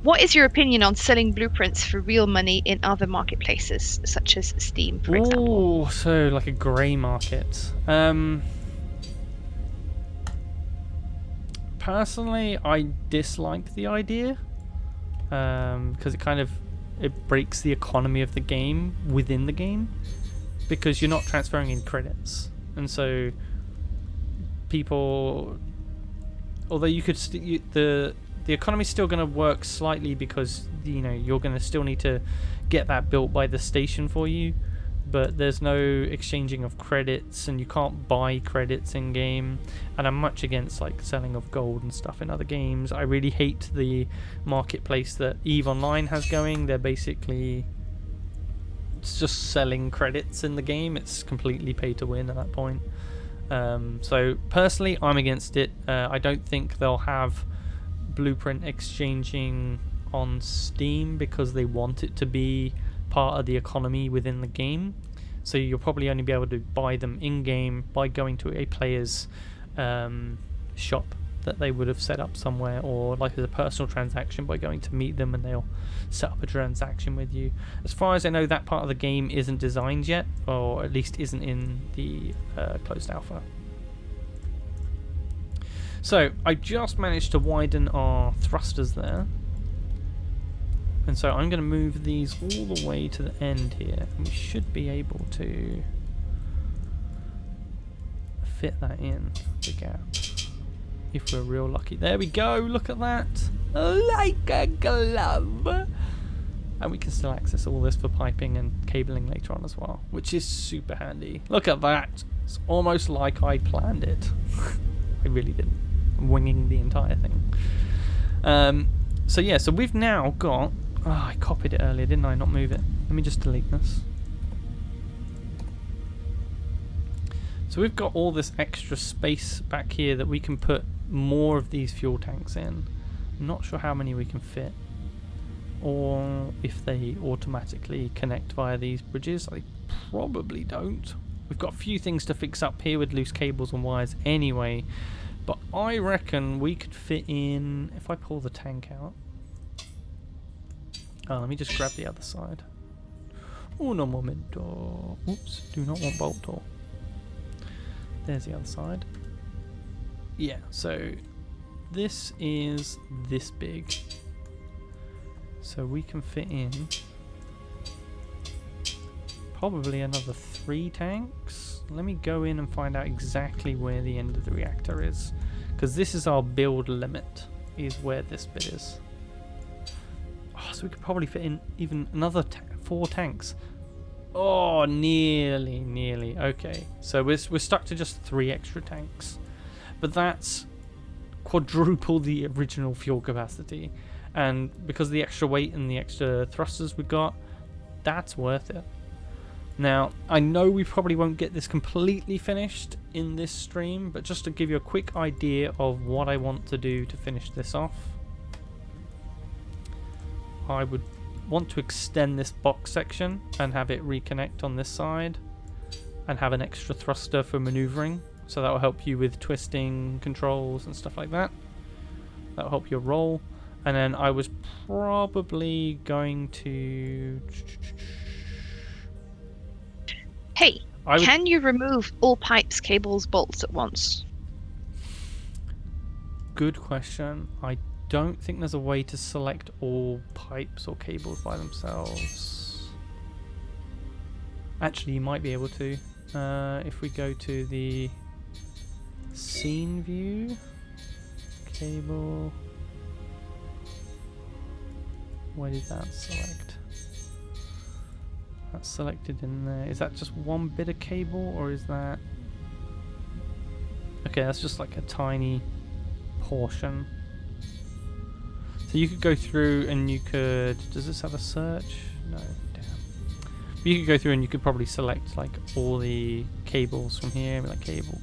what is your opinion on selling blueprints for real money in other marketplaces, such as Steam, for example? Ooh, so like a grey market. Personally, I dislike the idea because it breaks the economy of the game within the game, because you're not transferring in credits, and so people, although you could the economy's still going to work slightly, because you're going to still need to get that built by the station for you, but there's no exchanging of credits, and you can't buy credits in game. And I'm much against like selling of gold and stuff in other games. I really hate the marketplace that EVE Online has going. They're basically just selling credits in the game. It's completely pay to win at that point. So personally, I'm against it. I don't think they'll have blueprint exchanging on Steam because they want it to be part of the economy within the game. So you'll probably only be able to buy them in-game by going to a player's shop that they would have set up somewhere, or like as a personal transaction by going to meet them and they'll set up a transaction with you. As far as I know, that part of the game isn't designed yet, or at least isn't in the closed alpha. So I just managed to widen our thrusters there, and so I'm going to move these all the way to the end here, and we should be able to fit that in the gap if we're real lucky. There we go, look at that, like a glove. And we can still access all this for piping and cabling later on as well, which is super handy. Look at that, it's almost like I planned it. I really didn't. I'm winging the entire thing. So yeah, so we've now got, I copied it earlier, didn't I? Not move it. Let me just delete this. So we've got all this extra space back here that we can put more of these fuel tanks in. I'm not sure how many we can fit, or if they automatically connect via these bridges. I probably don't. We've got a few things to fix up here with loose cables and wires anyway, but I reckon we could fit in, if I pull the tank out. Oh, let me just grab the other side. Uno momento. Oops, do not want bolt door. There's the other side. Yeah, so this is this big. So we can fit in probably another 3 tanks. Let me go in and find out exactly where the end of the reactor is, because this is our build limit, is where this bit is. Oh, so we could probably fit in even another 4 tanks. Oh, nearly. Okay, so we're stuck to just 3 extra tanks, but that's quadruple the original fuel capacity, and because of the extra weight and the extra thrusters we got, that's worth it. Now, I know we probably won't get this completely finished in this stream, but just to give you a quick idea of what I want to do to finish this off, I would want to extend this box section and have it reconnect on this side, and have an extra thruster for maneuvering, so that will help you with twisting controls and stuff like that. That will help your roll. And then I was probably going to... Hey, can you remove all pipes, cables, bolts at once? Good question. I don't think there's a way to select all pipes or cables by themselves. Actually, you might be able to. If we go to the scene view, cable, where did that select? That's selected in there. Is that just one bit of cable, or is that... Okay, that's just like a tiny portion. So you could go through and you could... Does this have a search? No, damn. But you could go through and you could probably select like all the cables from here, like cable.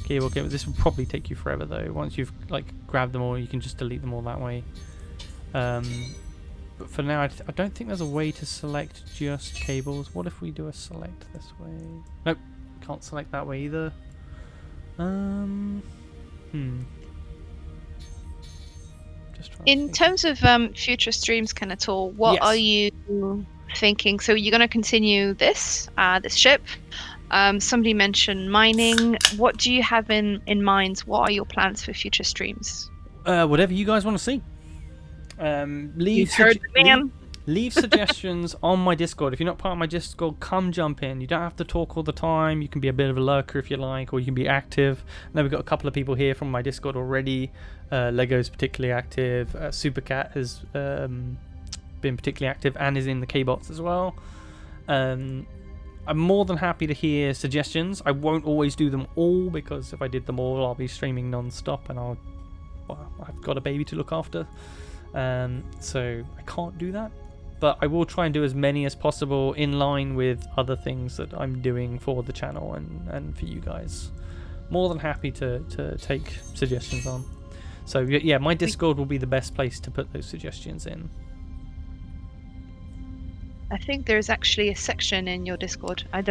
This will probably take you forever though. Once you've like grabbed them all, you can just delete them all that way. But for now, I don't think there's a way to select just cables. What if we do a select this way? Nope, can't select that way either. Hmm. Just trying to In think. terms of future streams, Kenetor, what Yes. are you thinking? So you're going to continue this ship. Somebody mentioned mining. What do you have in mind? What are your plans for future streams? Whatever you guys want to see. You heard the man. Leave suggestions on my Discord. If you're not part of my Discord, come jump in. You don't have to talk all the time. You can be a bit of a lurker if you like, or you can be active. Now we've got a couple of people here from my Discord already. Lego's particularly active. Supercat has been particularly active and is in the K-bots as well. I'm more than happy to hear suggestions. I won't always do them all, because if I did them all, I'll be streaming non-stop and I've got a baby to look after. So I can't do that. But I will try and do as many as possible in line with other things that I'm doing for the channel and for you guys. More than happy to take suggestions on. So yeah, my Discord will be the best place to put those suggestions in. I think there's actually a section in your Discord. I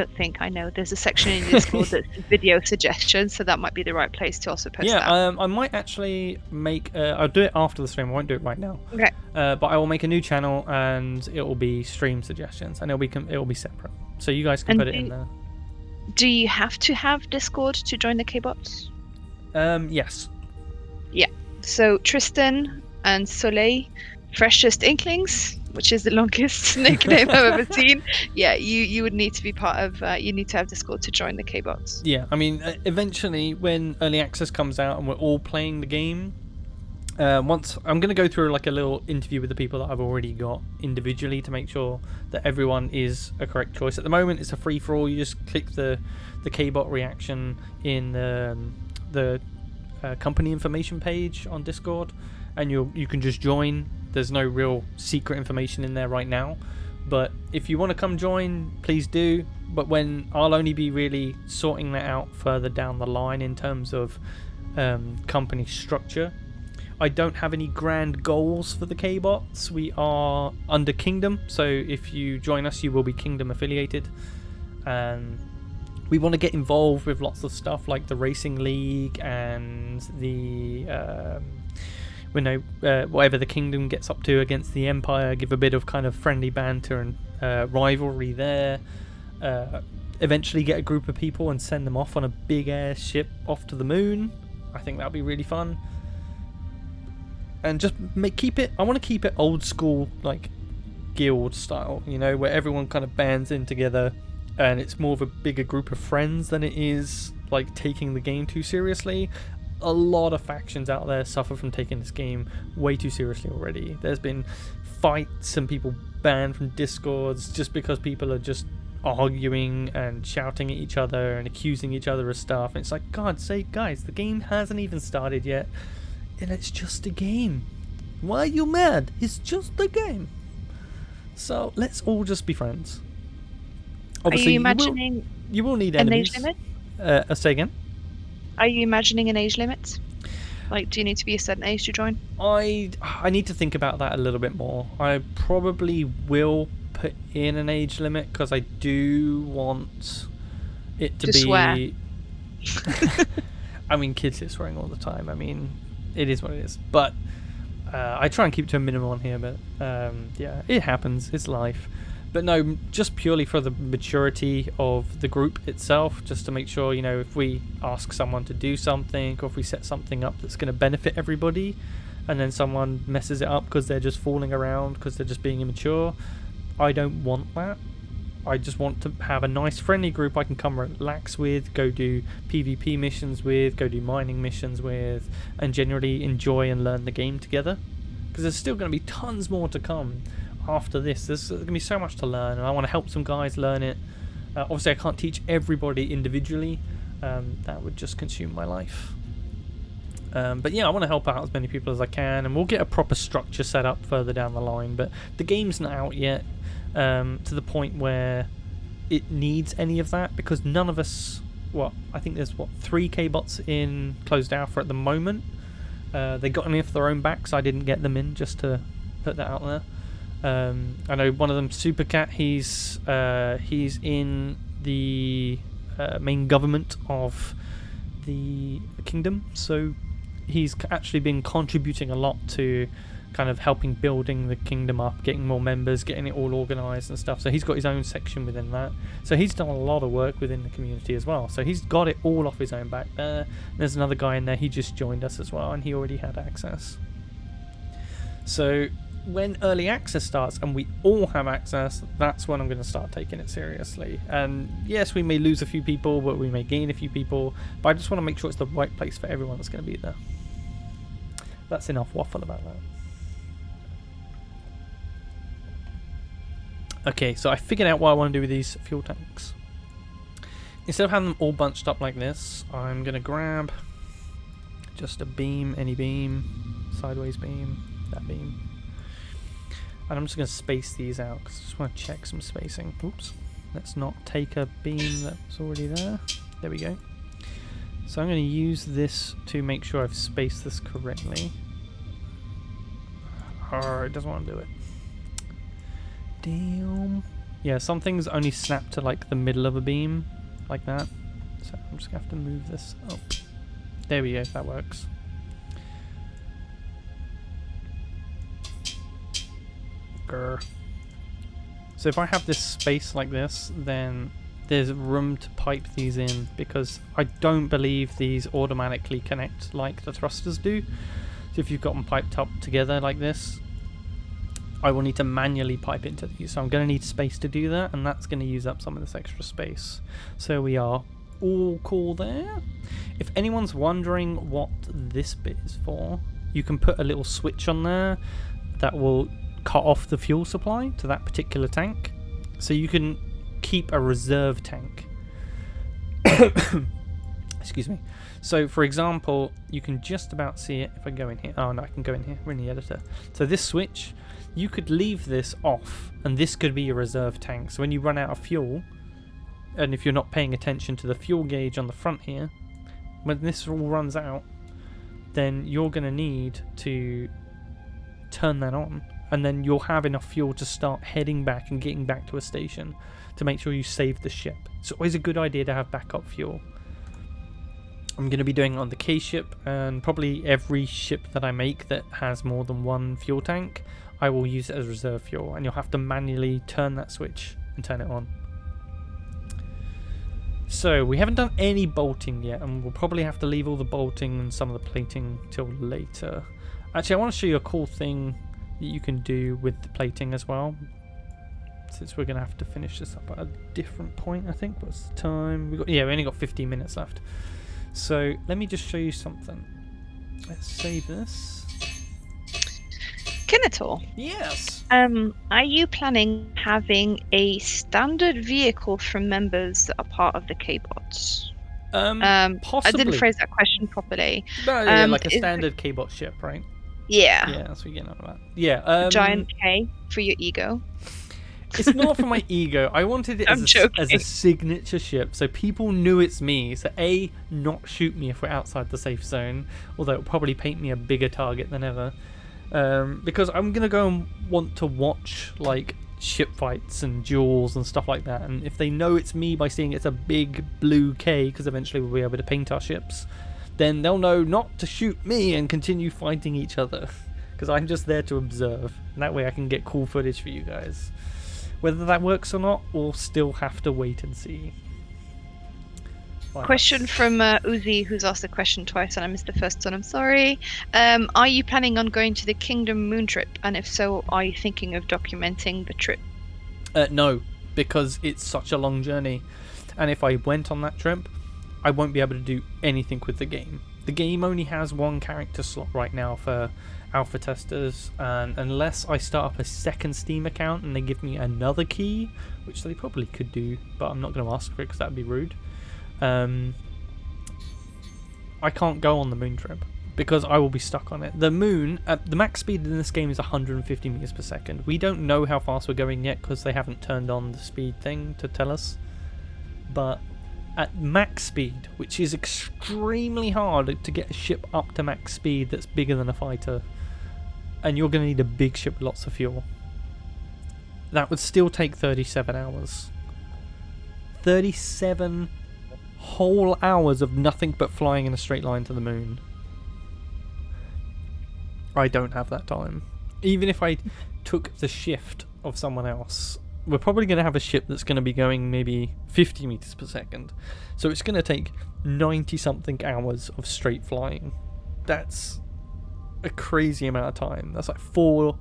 know. There's a section in your Discord that's video suggestions, so that might be the right place to also post that. I might actually make... I'll do it after the stream. I won't do it right now. Okay. But I will make a new channel, and it will be stream suggestions, and it will be separate. So you guys can put it in there. Do you have to have Discord to join the K-bots? Yes. Yeah. So Tristan and Soleil, Freshest Inklings, which is the longest nickname I've ever seen. Yeah, you would need to be part of. You need to have Discord to join the K-bots. Yeah, I mean, eventually when early access comes out and we're all playing the game, once I'm going to go through like a little interview with the people that I've already got individually to make sure that everyone is a correct choice. At the moment, it's a free for all. You just click the K-bot reaction in the company information page on Discord, and you can just join. There's no real secret information in there right now, but if you want to come join, please do. But when I'll only be really sorting that out further down the line in terms of company structure. I don't have any grand goals for the K-bots. We are under Kingdom, so if you join us, you will be Kingdom affiliated. We want to get involved with lots of stuff like the Racing League and the whatever the Kingdom gets up to against the Empire. Give a bit of kind of friendly banter and rivalry there. Eventually get a group of people and send them off on a big airship off to the moon. I think that'll be really fun. And just I want to keep it old school, like guild style, where everyone kind of bands in together, and it's more of a bigger group of friends than it is like taking the game too seriously. A lot of factions out there suffer from taking this game way too seriously already. There's been fights and people banned from Discords just because people are just arguing and shouting at each other and accusing each other of stuff. And it's like, God's sake, guys, the game hasn't even started yet, and it's just a game. Why are you mad? It's just a game. So let's all just be friends. Obviously, are you imagining you will need an enemies. age limit? Say again? Are you imagining an age limit? Like, do you need to be a certain age to join? I need to think about that a little bit more. I probably will put in an age limit because I do want it to be... swear. I mean, kids are swearing all the time. I mean, it is what it is. But I try and keep to a minimum on here. But yeah, it happens. It's life. But no, just purely for the maturity of the group itself, just to make sure, if we ask someone to do something, or if we set something up that's going to benefit everybody, and then someone messes it up because they're just fooling around, because they're just being immature, I don't want that. I just want to have a nice friendly group I can come relax with, go do PvP missions with, go do mining missions with, and generally enjoy and learn the game together. Because there's still going to be tons more to come after this. There's going to be so much to learn, and I want to help some guys learn it. Obviously I can't teach everybody individually. That would just consume my life. But yeah, I want to help out as many people as I can, and we'll get a proper structure set up further down the line. But the game's not out yet to the point where it needs any of that, because none of us... I think there's 3 K-bots in closed alpha at the moment. They got me off their own back, so I didn't get them in, just to put that out there. I know one of them, Supercat, he's in the main government of the kingdom, so he's actually been contributing a lot to kind of helping building the kingdom up, getting more members, getting it all organized and stuff. So he's got his own section within that. So he's done a lot of work within the community as well. So he's got it all off his own back there. There's another guy in there, he just joined us as well, and he already had access. So when early access starts and we all have access, that's when I'm going to start taking it seriously. And yes, we may lose a few people, but we may gain a few people, but I just want to make sure it's the right place for everyone that's going to be there. That's enough waffle about that. Okay, so I figured out what I want to do with these fuel tanks. Instead of having them all bunched up like this, I'm going to grab just a beam, any beam, sideways beam, that beam. And I'm just going to space these out because I just want to check some spacing. Oops, let's not take a beam that's already there. There we go. So I'm going to use this to make sure I've spaced this correctly. Oh, it doesn't want to do it. Damn. Yeah, some things only snap to like the middle of a beam, like that. So I'm just gonna have to move this up. There we go, that works. Grr. So if I have this space like this, then there's room to pipe these in, because I don't believe these automatically connect like the thrusters do. So if you've got them piped up together like this, I will need to manually pipe into these, so I'm going to need space to do that, and that's going to use up some of this extra space. So we are all cool there. If anyone's wondering what this bit is for, you can put a little switch on there that will cut off the fuel supply to that particular tank, so you can keep a reserve tank. Excuse me. So for example, you can just about see it if I go in here. Oh no, I can go in here, we're in the editor. So this switch, you could leave this off, and this could be your reserve tank. So when you run out of fuel, and if you're not paying attention to the fuel gauge on the front here, when this all runs out, then you're going to need to turn that on, and then you'll have enough fuel to start heading back and getting back to a station to make sure you save the ship. It's always a good idea to have backup fuel. I'm going to be doing it on the K ship, and probably every ship that I make that has more than one fuel tank, I will use it as reserve fuel, and you'll have to manually turn that switch and turn it on. So we haven't done any bolting yet, and we'll probably have to leave all the bolting and some of the plating till later. Actually, I want to show you a cool thing that you can do with the plating as well, since we're going to have to finish this up at a different point, I think. What's the time? We only got 15 minutes left. So let me just show you something. Let's save this. Kenetor. Yes. Are you planning having a standard vehicle for members that are part of the K-bots? Possibly. I didn't phrase that question properly. No, yeah, like a standard K-bot ship, right? Yeah. Yeah, that's what you're getting at that. Yeah. Giant K for your ego. It's not for my ego. I wanted it as a signature ship, so people knew it's me. So A, not shoot me if we're outside the safe zone, although it'll probably paint me a bigger target than ever. Because I'm gonna go and want to watch like ship fights and duels and stuff like that, and if they know it's me by seeing it's a big blue K, because eventually we'll be able to paint our ships, then they'll know not to shoot me and continue fighting each other, because I'm just there to observe, and that way I can get cool footage for you guys. Whether that works or not, we'll still have to wait and see. Question from Uzi, who's asked the question twice, and I missed the first one. I'm sorry. Are you planning on going to the Kingdom Moon trip? And if so, are you thinking of documenting the trip? No, because it's such a long journey. And if I went on that trip, I won't be able to do anything with the game. The game only has one character slot right now for alpha testers, and unless I start up a second Steam account and they give me another key, which they probably could do, but I'm not going to ask for it because that would be rude. I can't go on the moon trip because I will be stuck on it. The moon, the max speed in this game is 150 meters per second. We don't know how fast we're going yet because they haven't turned on the speed thing to tell us. But at max speed, which is extremely hard to get a ship up to max speed that's bigger than a fighter, and you're going to need a big ship with lots of fuel, that would still take 37 hours. 37 whole hours of nothing but flying in a straight line to the moon. I don't have that time. Even if I took the shift of someone else, we're probably going to have a ship that's going to be going maybe 50 meters per second. So it's going to take 90 something hours of straight flying. That's a crazy amount of time. That's like 4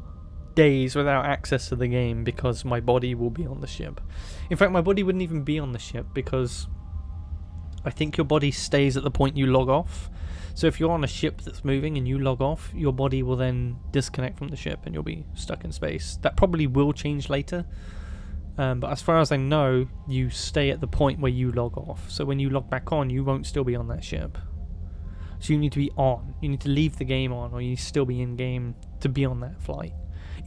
days without access to the game because my body will be on the ship. In fact, my body wouldn't even be on the ship because I think your body stays at the point you log off. So if you're on a ship that's moving and you log off, your body will then disconnect from the ship and you'll be stuck in space. That probably will change later. But as far as I know, you stay at the point where you log off. So when you log back on, you won't still be on that ship. So you need to be on. You need to leave the game on, or you need to still be in game to be on that flight.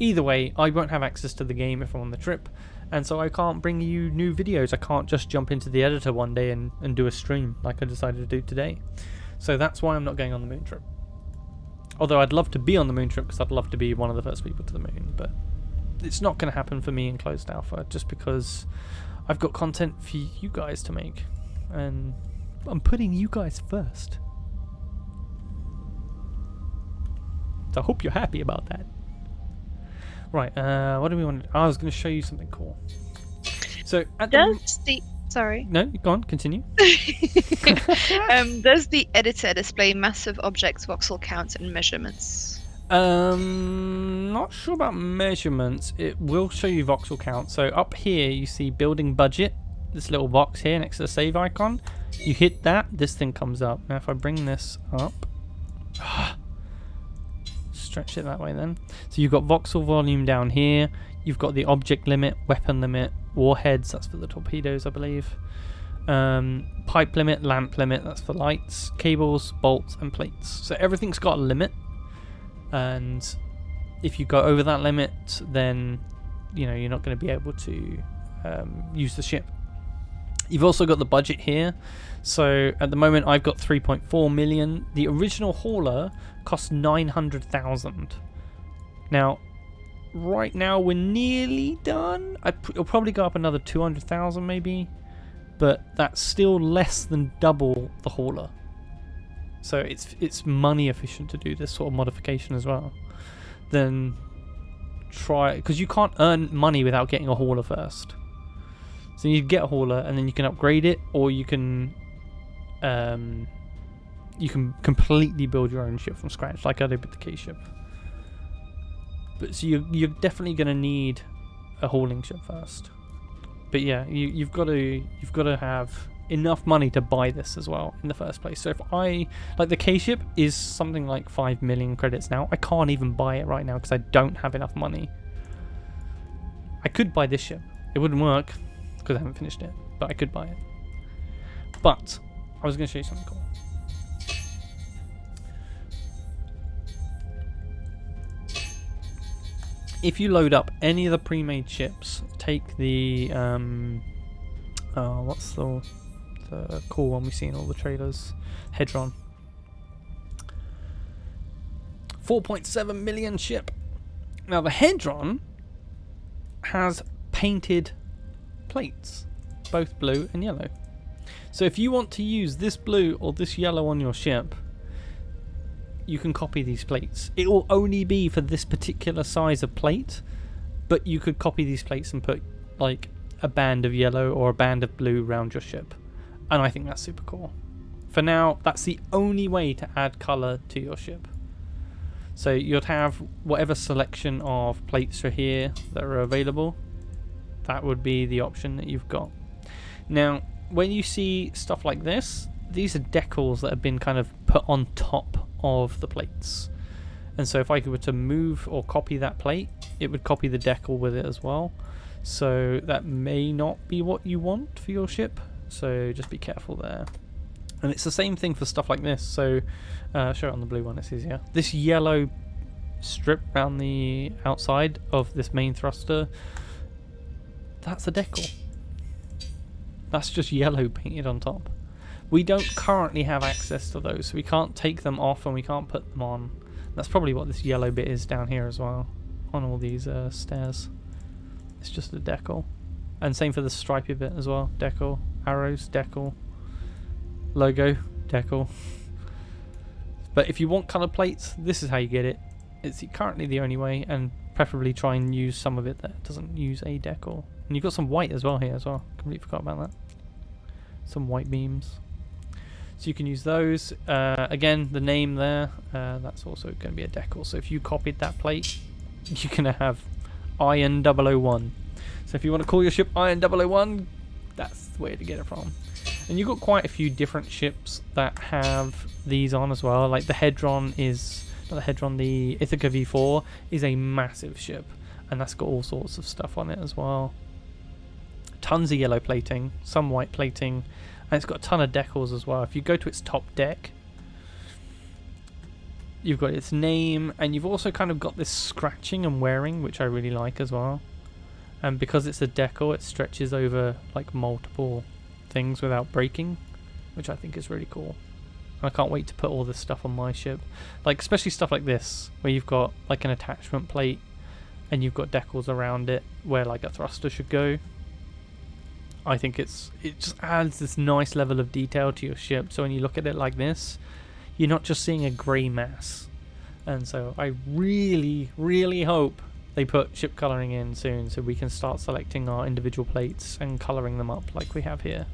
Either way, I won't have access to the game if I'm on the trip, and so I can't bring you new videos. I can't just jump into the editor one day and do a stream like I decided to do today. So that's why I'm not going on the moon trip. Although I'd love to be on the moon trip because I'd love to be one of the first people to the moon, but it's not going to happen for me in closed alpha just because I've got content for you guys to make, and I'm putting you guys first. So I hope you're happy about that. Right, what do we want to do? I was going to show you something cool. So at Sorry. No, go on, continue. Does the editor display massive objects, voxel counts, and measurements? Not sure about measurements. It will show you voxel count. So up here you see building budget, this little box here next to the save icon. You hit that, this thing comes up. Now if I bring this up, stretch it that way then. So you've got voxel volume down here. You've got the object limit, weapon limit, warheads, that's for the torpedoes I believe. Pipe limit, lamp limit, that's for lights, cables, bolts and plates. So everything's got a limit, and if you go over that limit then you're not going to be able to use the ship. You've also got the budget here. So at the moment I've got 3.4 million. The original hauler cost 900,000. Now right now we're nearly done. It'll probably go up another 200,000 maybe, but that's still less than double the hauler. So it's money efficient to do this sort of modification as well. Then try, because you can't earn money without getting a hauler first. So you get a hauler and then you can upgrade it, or you can completely build your own ship from scratch, like I did with the K ship. But so you're definitely going to need a hauling ship first. But yeah, you've got to have enough money to buy this as well in the first place. So if the K ship is something like 5 million credits now. I can't even buy it right now because I don't have enough money. I could buy this ship. It wouldn't work because I haven't finished it, but I could buy it. But I was going to show you something cool. If you load up any of the pre-made ships, take the what's the cool one we see in all the trailers, Hedron. 4.7 million ship. Now the Hedron has painted plates, both blue and yellow. So if you want to use this blue or this yellow on your ship, you can copy these plates. It will only be for this particular size of plate, but you could copy these plates and put like a band of yellow or a band of blue around your ship. And I think that's super cool. For now, that's the only way to add colour to your ship. So you'd have whatever selection of plates are here that are available. That would be the option that you've got. Now, when you see stuff like this, these are decals that have been kind of put on top of the plates. And so if I were to move or copy that plate, it would copy the decal with it as well. So that may not be what you want for your ship. So just be careful there. And it's the same thing for stuff like this. So show it on the blue one, it's easier. This yellow strip around the outside of this main thruster, that's a decal. That's just yellow painted on top. We don't currently have access to those, so we can't take them off and we can't put them on. That's probably what this yellow bit is down here as well, on all these stairs. It's just a decal. And same for the stripy bit as well. Decal, arrows, decal. logo, decal. But if you want color plates, this is how you get it. It's currently the only way, and preferably try and use some of it that doesn't use a decal. And you've got some white as well here as well. Completely forgot about that. Some white beams. So you can use those. Again, the name there, that's also going to be a decal. So if you copied that plate, you're going to have Iron 001. So if you want to call your ship Iron 001, that's the way to get it from. And you've got quite a few different ships that have these on as well. Like the Hedron is, not the Hedron, the Ithaca V4 is a massive ship. And that's got all sorts of stuff on it as well. Tons of yellow plating, some white plating, and it's got a ton of decals as well. If you go to its top deck, you've got its name, and you've also kind of got this scratching and wearing, which I really like as well. And because it's a decal, it stretches over like multiple things without breaking, which I think is really cool. I can't wait to put all this stuff on my ship, like especially stuff like this where you've got like an attachment plate and you've got decals around it where like a thruster should go. I think it just adds this nice level of detail to your ship, so when you look at it like this, you're not just seeing a grey mass. And so I really hope they put ship colouring in soon so we can start selecting our individual plates and colouring them up like we have here.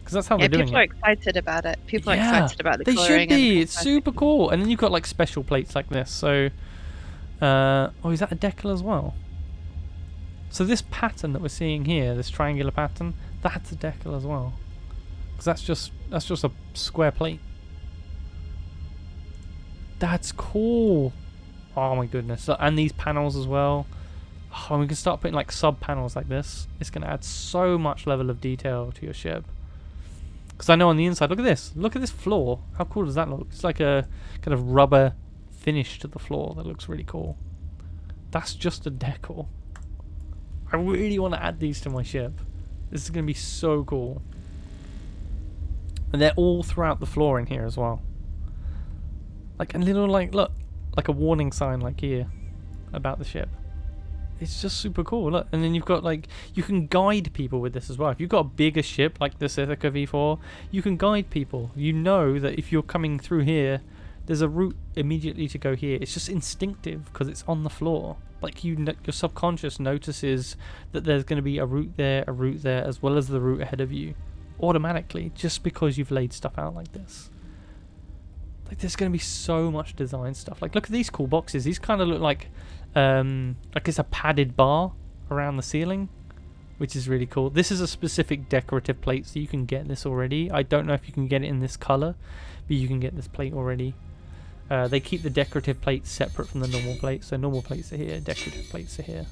Because that's how they're doing it. People are excited about it. People are excited about the they colouring. They should be. It's super cool. And then you've got like special plates like this. So, oh, is that a decal as well? So this pattern that we're seeing here, this triangular pattern, that's a decal as well. Because that's just a square plate. That's cool. Oh my goodness. So, and these panels as well. Oh, and we can start putting like sub panels like this. It's going to add so much level of detail to your ship. Because I know on the inside, look at this. Look at this floor. How cool does that look? It's like a kind of rubber finish to the floor that looks really cool. That's just a decal. I really want to add these to my ship. This is going to be so cool. And they're all throughout the floor in here as well. Like a little, like, look, like a warning sign like here about the ship. It's just super cool, look. And then you've got like, you can guide people with this as well. If you've got a bigger ship like this Ithaca V4, you can guide people. You know that if you're coming through here, there's a route immediately to go here. It's just instinctive because it's on the floor. Like your subconscious notices that there's going to be a route there, as well as the route ahead of you, automatically, just because you've laid stuff out like this. Like there's going to be so much design stuff. Like look at these cool boxes. These kind of look like it's a padded bar around the ceiling, which is really cool. This is a specific decorative plate, so you can get this already. I don't know if you can get it in this color, but you can get this plate already. They keep the decorative plates separate from the normal plates, so normal plates are here, decorative plates are here.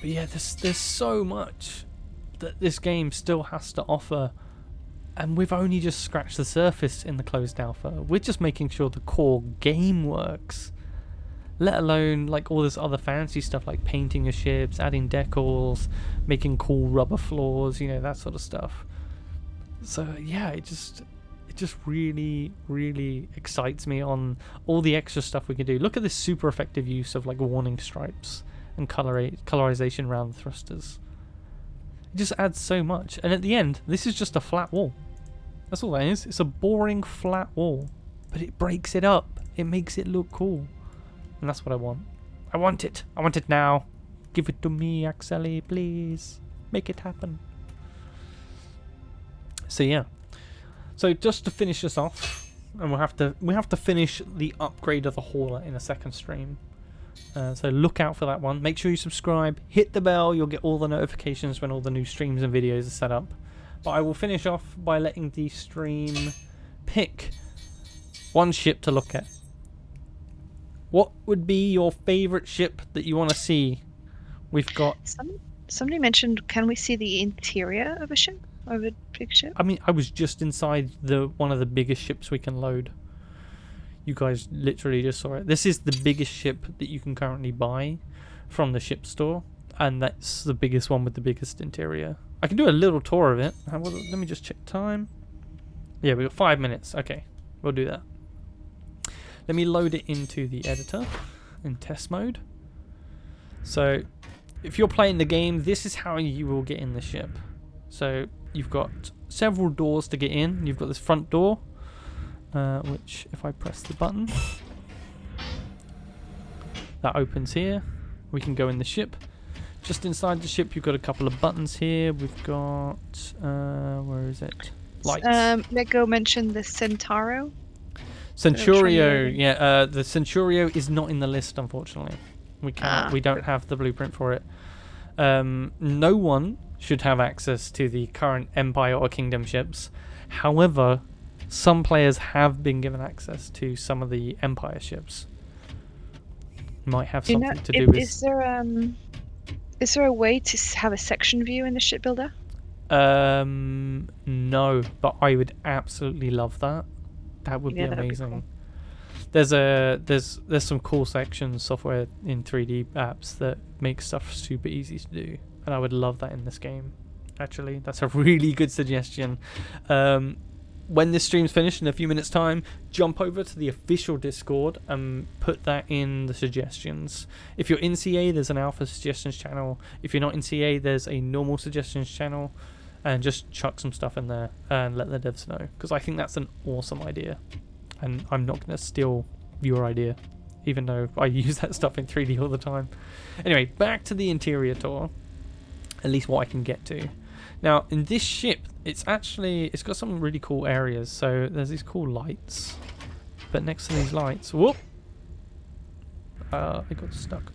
But yeah, there's so much that this game still has to offer, and we've only just scratched the surface in the closed alpha. We're just making sure the core game works, let alone like all this other fancy stuff like painting your ships, adding decals, making cool rubber floors, you know, that sort of stuff. So yeah, it just really excites me on all the extra stuff we can do. Look at this super effective use of like warning stripes and colorization around the thrusters. It just adds so much. And at the end, this is just a flat wall. That's all that is. It's a boring flat wall, but it breaks it up. It makes it look cool. And that's what I want. I want it. I want it now. Give it to me, Axeli, please. Make it happen. So yeah. So just to finish this off, and we have to finish the upgrade of the hauler in a second stream. So look out for that one. Make sure you subscribe, hit the bell. You'll get all the notifications when all the new streams and videos are set up. But I will finish off by letting the stream pick one ship to look at. What would be your favourite ship that you want to see? We've got. Somebody mentioned, can we see the interior of a ship? Of a big ship? I mean, I was just inside one of the biggest ships we can load. You guys literally just saw it. This is the biggest ship that you can currently buy from the ship store, and that's the biggest one with the biggest interior. I can do a little tour of it. Let me just check time. Yeah, we got 5 minutes. Okay, we'll do that. Let me load it into the editor in test mode. So if you're playing the game, this is how you will get in the ship. So you've got several doors to get in. You've got this front door, which if I press the button, that opens here. We can go in the ship. Just inside the ship, you've got a couple of buttons here. We've got, where is it? Lights. Lego mentioned the Centauro. Centurio, yeah. The Centurio is not in the list, unfortunately. We can't. We don't have the blueprint for it. No one should have access to the current Empire or Kingdom ships. However, some players have been given access to some of the Empire ships. Might have something to do with. Is there a way to have a section view in the shipbuilder? No, but I would absolutely love that. That would be amazing. Be cool. There's some cool section software in 3D apps that make stuff super easy to do, and I would love that in this game. Actually, that's a really good suggestion. When this stream's finished in a few minutes' time, jump over to the official Discord and put that in the suggestions. If you're in CA, there's an alpha suggestions channel. If you're not in CA, there's a normal suggestions channel. And just chuck some stuff in there and let the devs know. Because I think that's an awesome idea. And I'm not going to steal your idea, even though I use that stuff in 3D all the time. Anyway, back to the interior tour. At least what I can get to. Now, in this ship, it's got some really cool areas. So there's these cool lights. But next to these lights, whoop! I got stuck.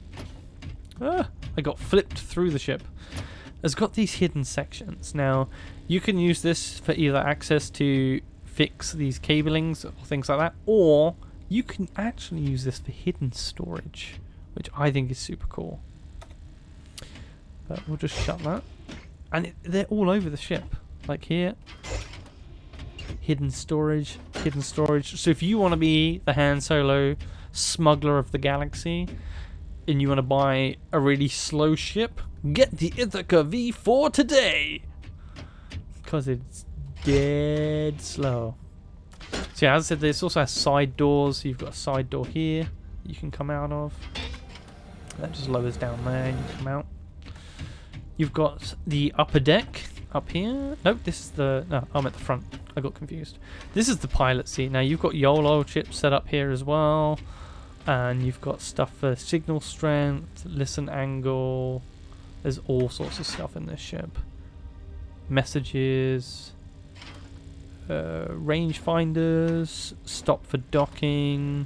I got flipped through the ship. It's got these hidden sections. Now, you can use this for either access to fix these cablings or things like that, or you can actually use this for hidden storage, which I think is super cool. But we'll just shut that. And they're all over the ship. Like here. Hidden storage, hidden storage. So if you want to be the Han Solo smuggler of the galaxy, and you want to buy a really slow ship, get the Ithaca V4 today! Because it's dead slow. So yeah, as I said, this also has side doors. So you've got a side door here you can come out of. That just lowers down there and you come out. You've got the upper deck up here. Nope, this is the... No, I'm at the front. I got confused. This is the pilot seat. Now you've got YOLO chips set up here as well. And you've got stuff for signal strength, listen angle. There's all sorts of stuff in this ship. Messages, range finders, stop for docking,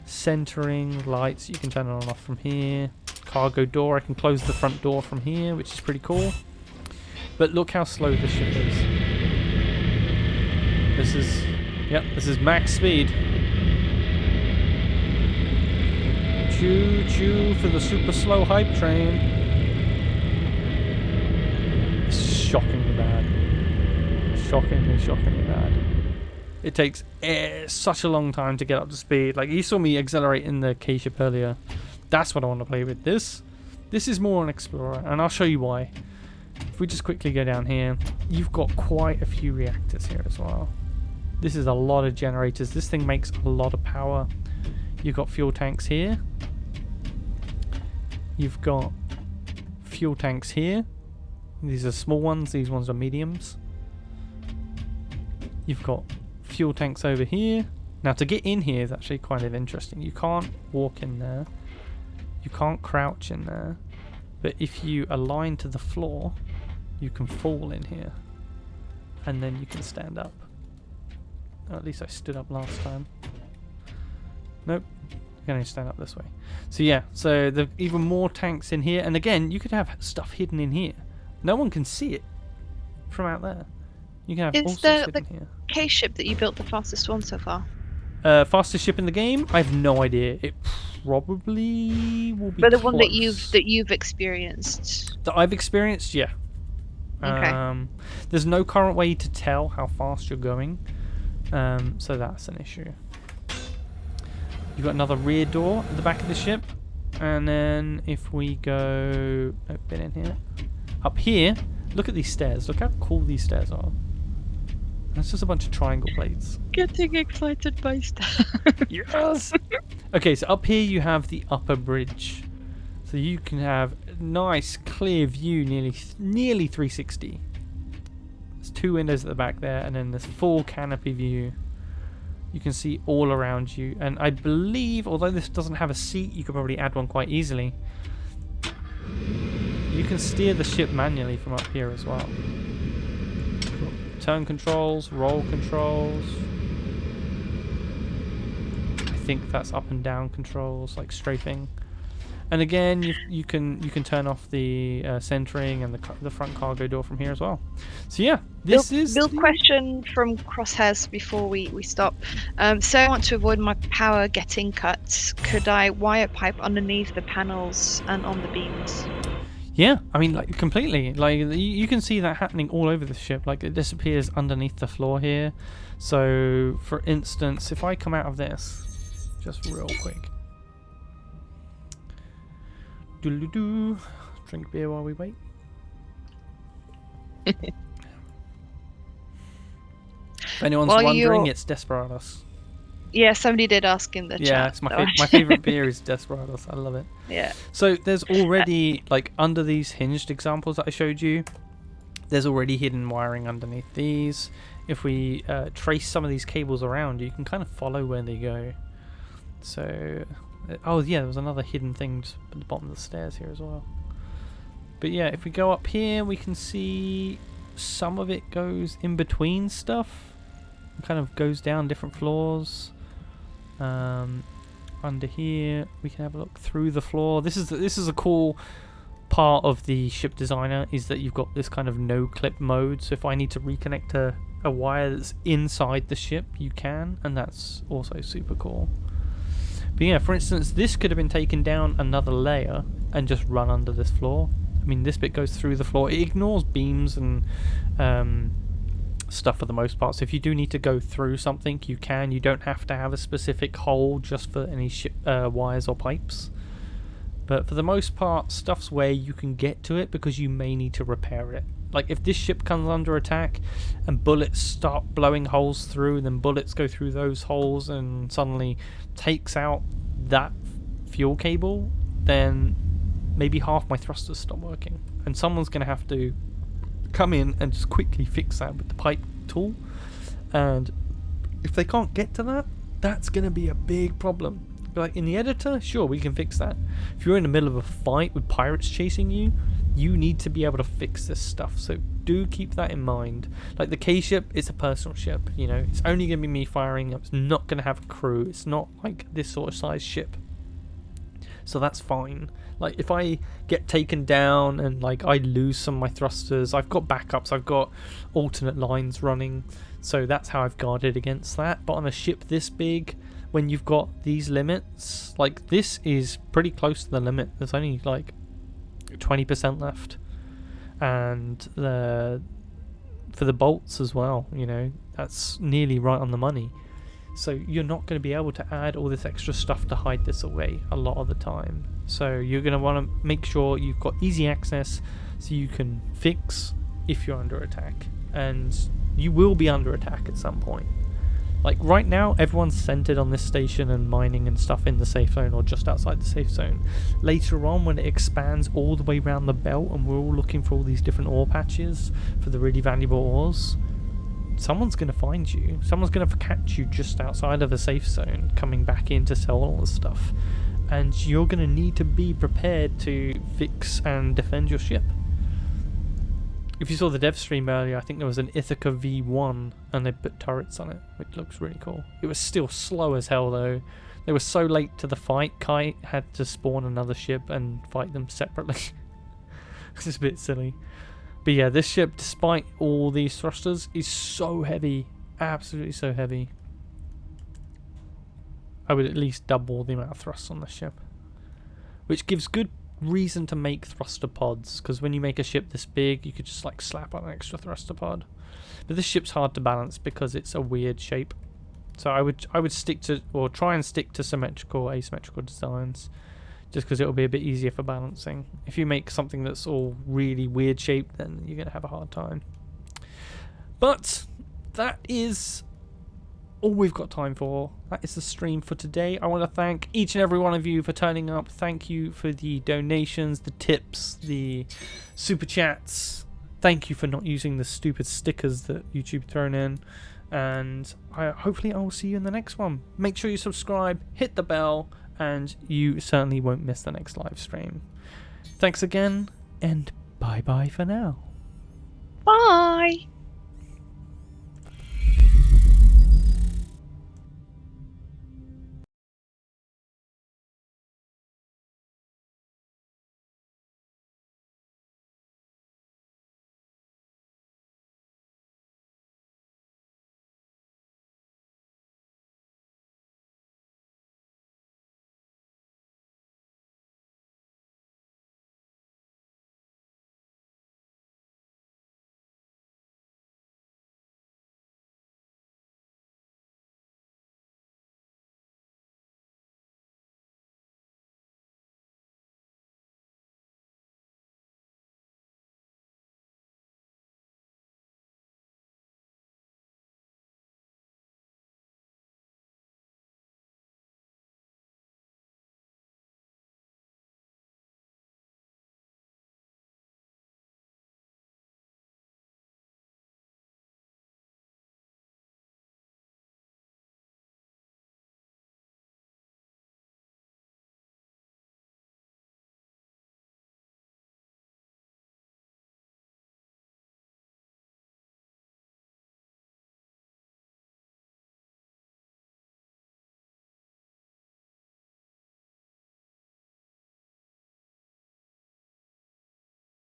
centering, lights you can turn on and off from here. Cargo door, I can close the front door from here, which is pretty cool. But look how slow this ship is. This is max speed. Choo choo for the super slow hype train. It's shockingly bad. Shockingly bad. It takes such a long time to get up to speed. Like, you saw me accelerate in the K ship earlier. That's what I want to play with. This is more an explorer, and I'll show you why. If we just quickly go down here, you've got quite a few reactors here as well. This is a lot of generators. This thing makes a lot of power. You've got fuel tanks here. You've got fuel tanks here. These are small ones. These ones are mediums. You've got fuel tanks over here. Now, to get in here is actually kind of interesting. You can't walk in there. You can't crouch in there. But if you align to the floor, you can fall in here. And then you can stand up. Or at least I stood up last time. Nope. You can only stand up this way. So yeah, so there's even more tanks in here. And again, you could have stuff hidden in here. No one can see it from out there. You can have all sorts hidden here. Is the K ship that you built the fastest one so far? Fastest ship in the game? I have no idea. It probably will be. But the one that you've experienced. That I've experienced, yeah. Okay. There's no current way to tell how fast you're going, so that's an issue. You've got another rear door at the back of the ship, and then if we go a bit in here, up here, look at these stairs. Look how cool these stairs are. That's just a bunch of triangle plates. Getting excited by stuff. Yes. Okay, so up here you have the upper bridge, so you can have a nice clear view, nearly 360. there's 2 windows at the back there, and then this full canopy view. You can see all around you, and I believe, although this doesn't have a seat, you could probably add one quite easily. You can steer the ship manually from up here as well. Turn controls, roll controls. I think that's up and down controls, like strafing. And again, you can turn off the centering and the front cargo door from here as well. So yeah, this is build question from Crosshairs before we stop. So I want to avoid my power getting cut. Could I wire pipe underneath the panels and on the beams? Yeah, I mean, like, completely. Like, you can see that happening all over the ship. Like, it disappears underneath the floor here. So, for instance, if I come out of this, just real quick. Doodle-doo. Drink beer while we wait. If anyone's wondering, it's Desperados. Yeah, somebody did ask in the chat. Yeah, it's my favorite beer is Desperados. I love it. Yeah. So there's already, like, under these hinged examples that I showed you, there's already hidden wiring underneath these. If we trace some of these cables around, you can kind of follow where they go. So, oh yeah, there was another hidden thing just at the bottom of the stairs here as well. But yeah, if we go up here, we can see some of it goes in between stuff. It kind of goes down different floors. Under here, we can have a look through the floor. This is a cool part of the ship designer, is that you've got this kind of Noclip mode. So if I need to reconnect a wire that's inside the ship, you can, and that's also super cool. But yeah, for instance, this could have been taken down another layer and just run under this floor. I mean, this bit goes through the floor. It ignores beams and stuff for the most part. So if you do need to go through something, you can. You don't have to have a specific hole just for any ship wires or pipes. But for the most part, stuff's where you can get to it because you may need to repair it. Like if this ship comes under attack and bullets start blowing holes through, and then bullets go through those holes and suddenly takes out that fuel cable, then maybe half my thrusters stop working. And someone's going to have to come in and just quickly fix that with the pipe tool. And if they can't get to that, that's going to be a big problem. Like in the editor, sure, we can fix that. If you're in the middle of a fight with pirates chasing you, you need to be able to fix this stuff. So do keep that in mind. Like the K ship, it's a personal ship, you know, it's only going to be me firing. It's not going to have a crew. It's not like this sort of size ship. So that's fine. Like if I get taken down and like I lose some of my thrusters, I've got backups, I've got alternate lines running, so that's how I've guarded against that. But on a ship this big, when you've got these limits, like this is pretty close to the limit. There's only like 20% left, and for the bolts as well, you know, that's nearly right on the money. So you're not going to be able to add all this extra stuff to hide this away a lot of the time. So you're going to want to make sure you've got easy access so you can fix if you're under attack. And you will be under attack at some point. Like right now, everyone's centered on this station and mining and stuff in the safe zone or just outside the safe zone. Later on, when it expands all the way around the belt and we're all looking for all these different ore patches for the really valuable ores, someone's going to find you. Someone's going to catch you just outside of the safe zone, coming back in to sell all the stuff. And you're going to need to be prepared to fix and defend your ship. If you saw the dev stream earlier, I think there was an Ithaca V1 and they put turrets on it, which looks really cool. It was still slow as hell though. They were so late to the fight, Kai had to spawn another ship and fight them separately. It's just a bit silly. But yeah, this ship, despite all these thrusters, is so heavy. Absolutely so heavy. I would at least double the amount of thrust on the ship. Which gives good reason to make thruster pods, because when you make a ship this big, you could just like slap on an extra thruster pod. But this ship's hard to balance because it's a weird shape. So I would stick to, or try and stick to symmetrical, asymmetrical designs, just because it'll be a bit easier for balancing. If you make something that's all really weird shaped, then you're going to have a hard time. But that is all we've got time for. That is the stream for today. I want to thank each and every one of you for turning up. Thank you for the donations, the tips, the super chats, Thank you for not using the stupid stickers that YouTube thrown in. And hopefully I will see you in the next one. Make sure you subscribe, hit the bell, and you certainly won't miss the next live stream. Thanks again, and bye bye for now. Bye.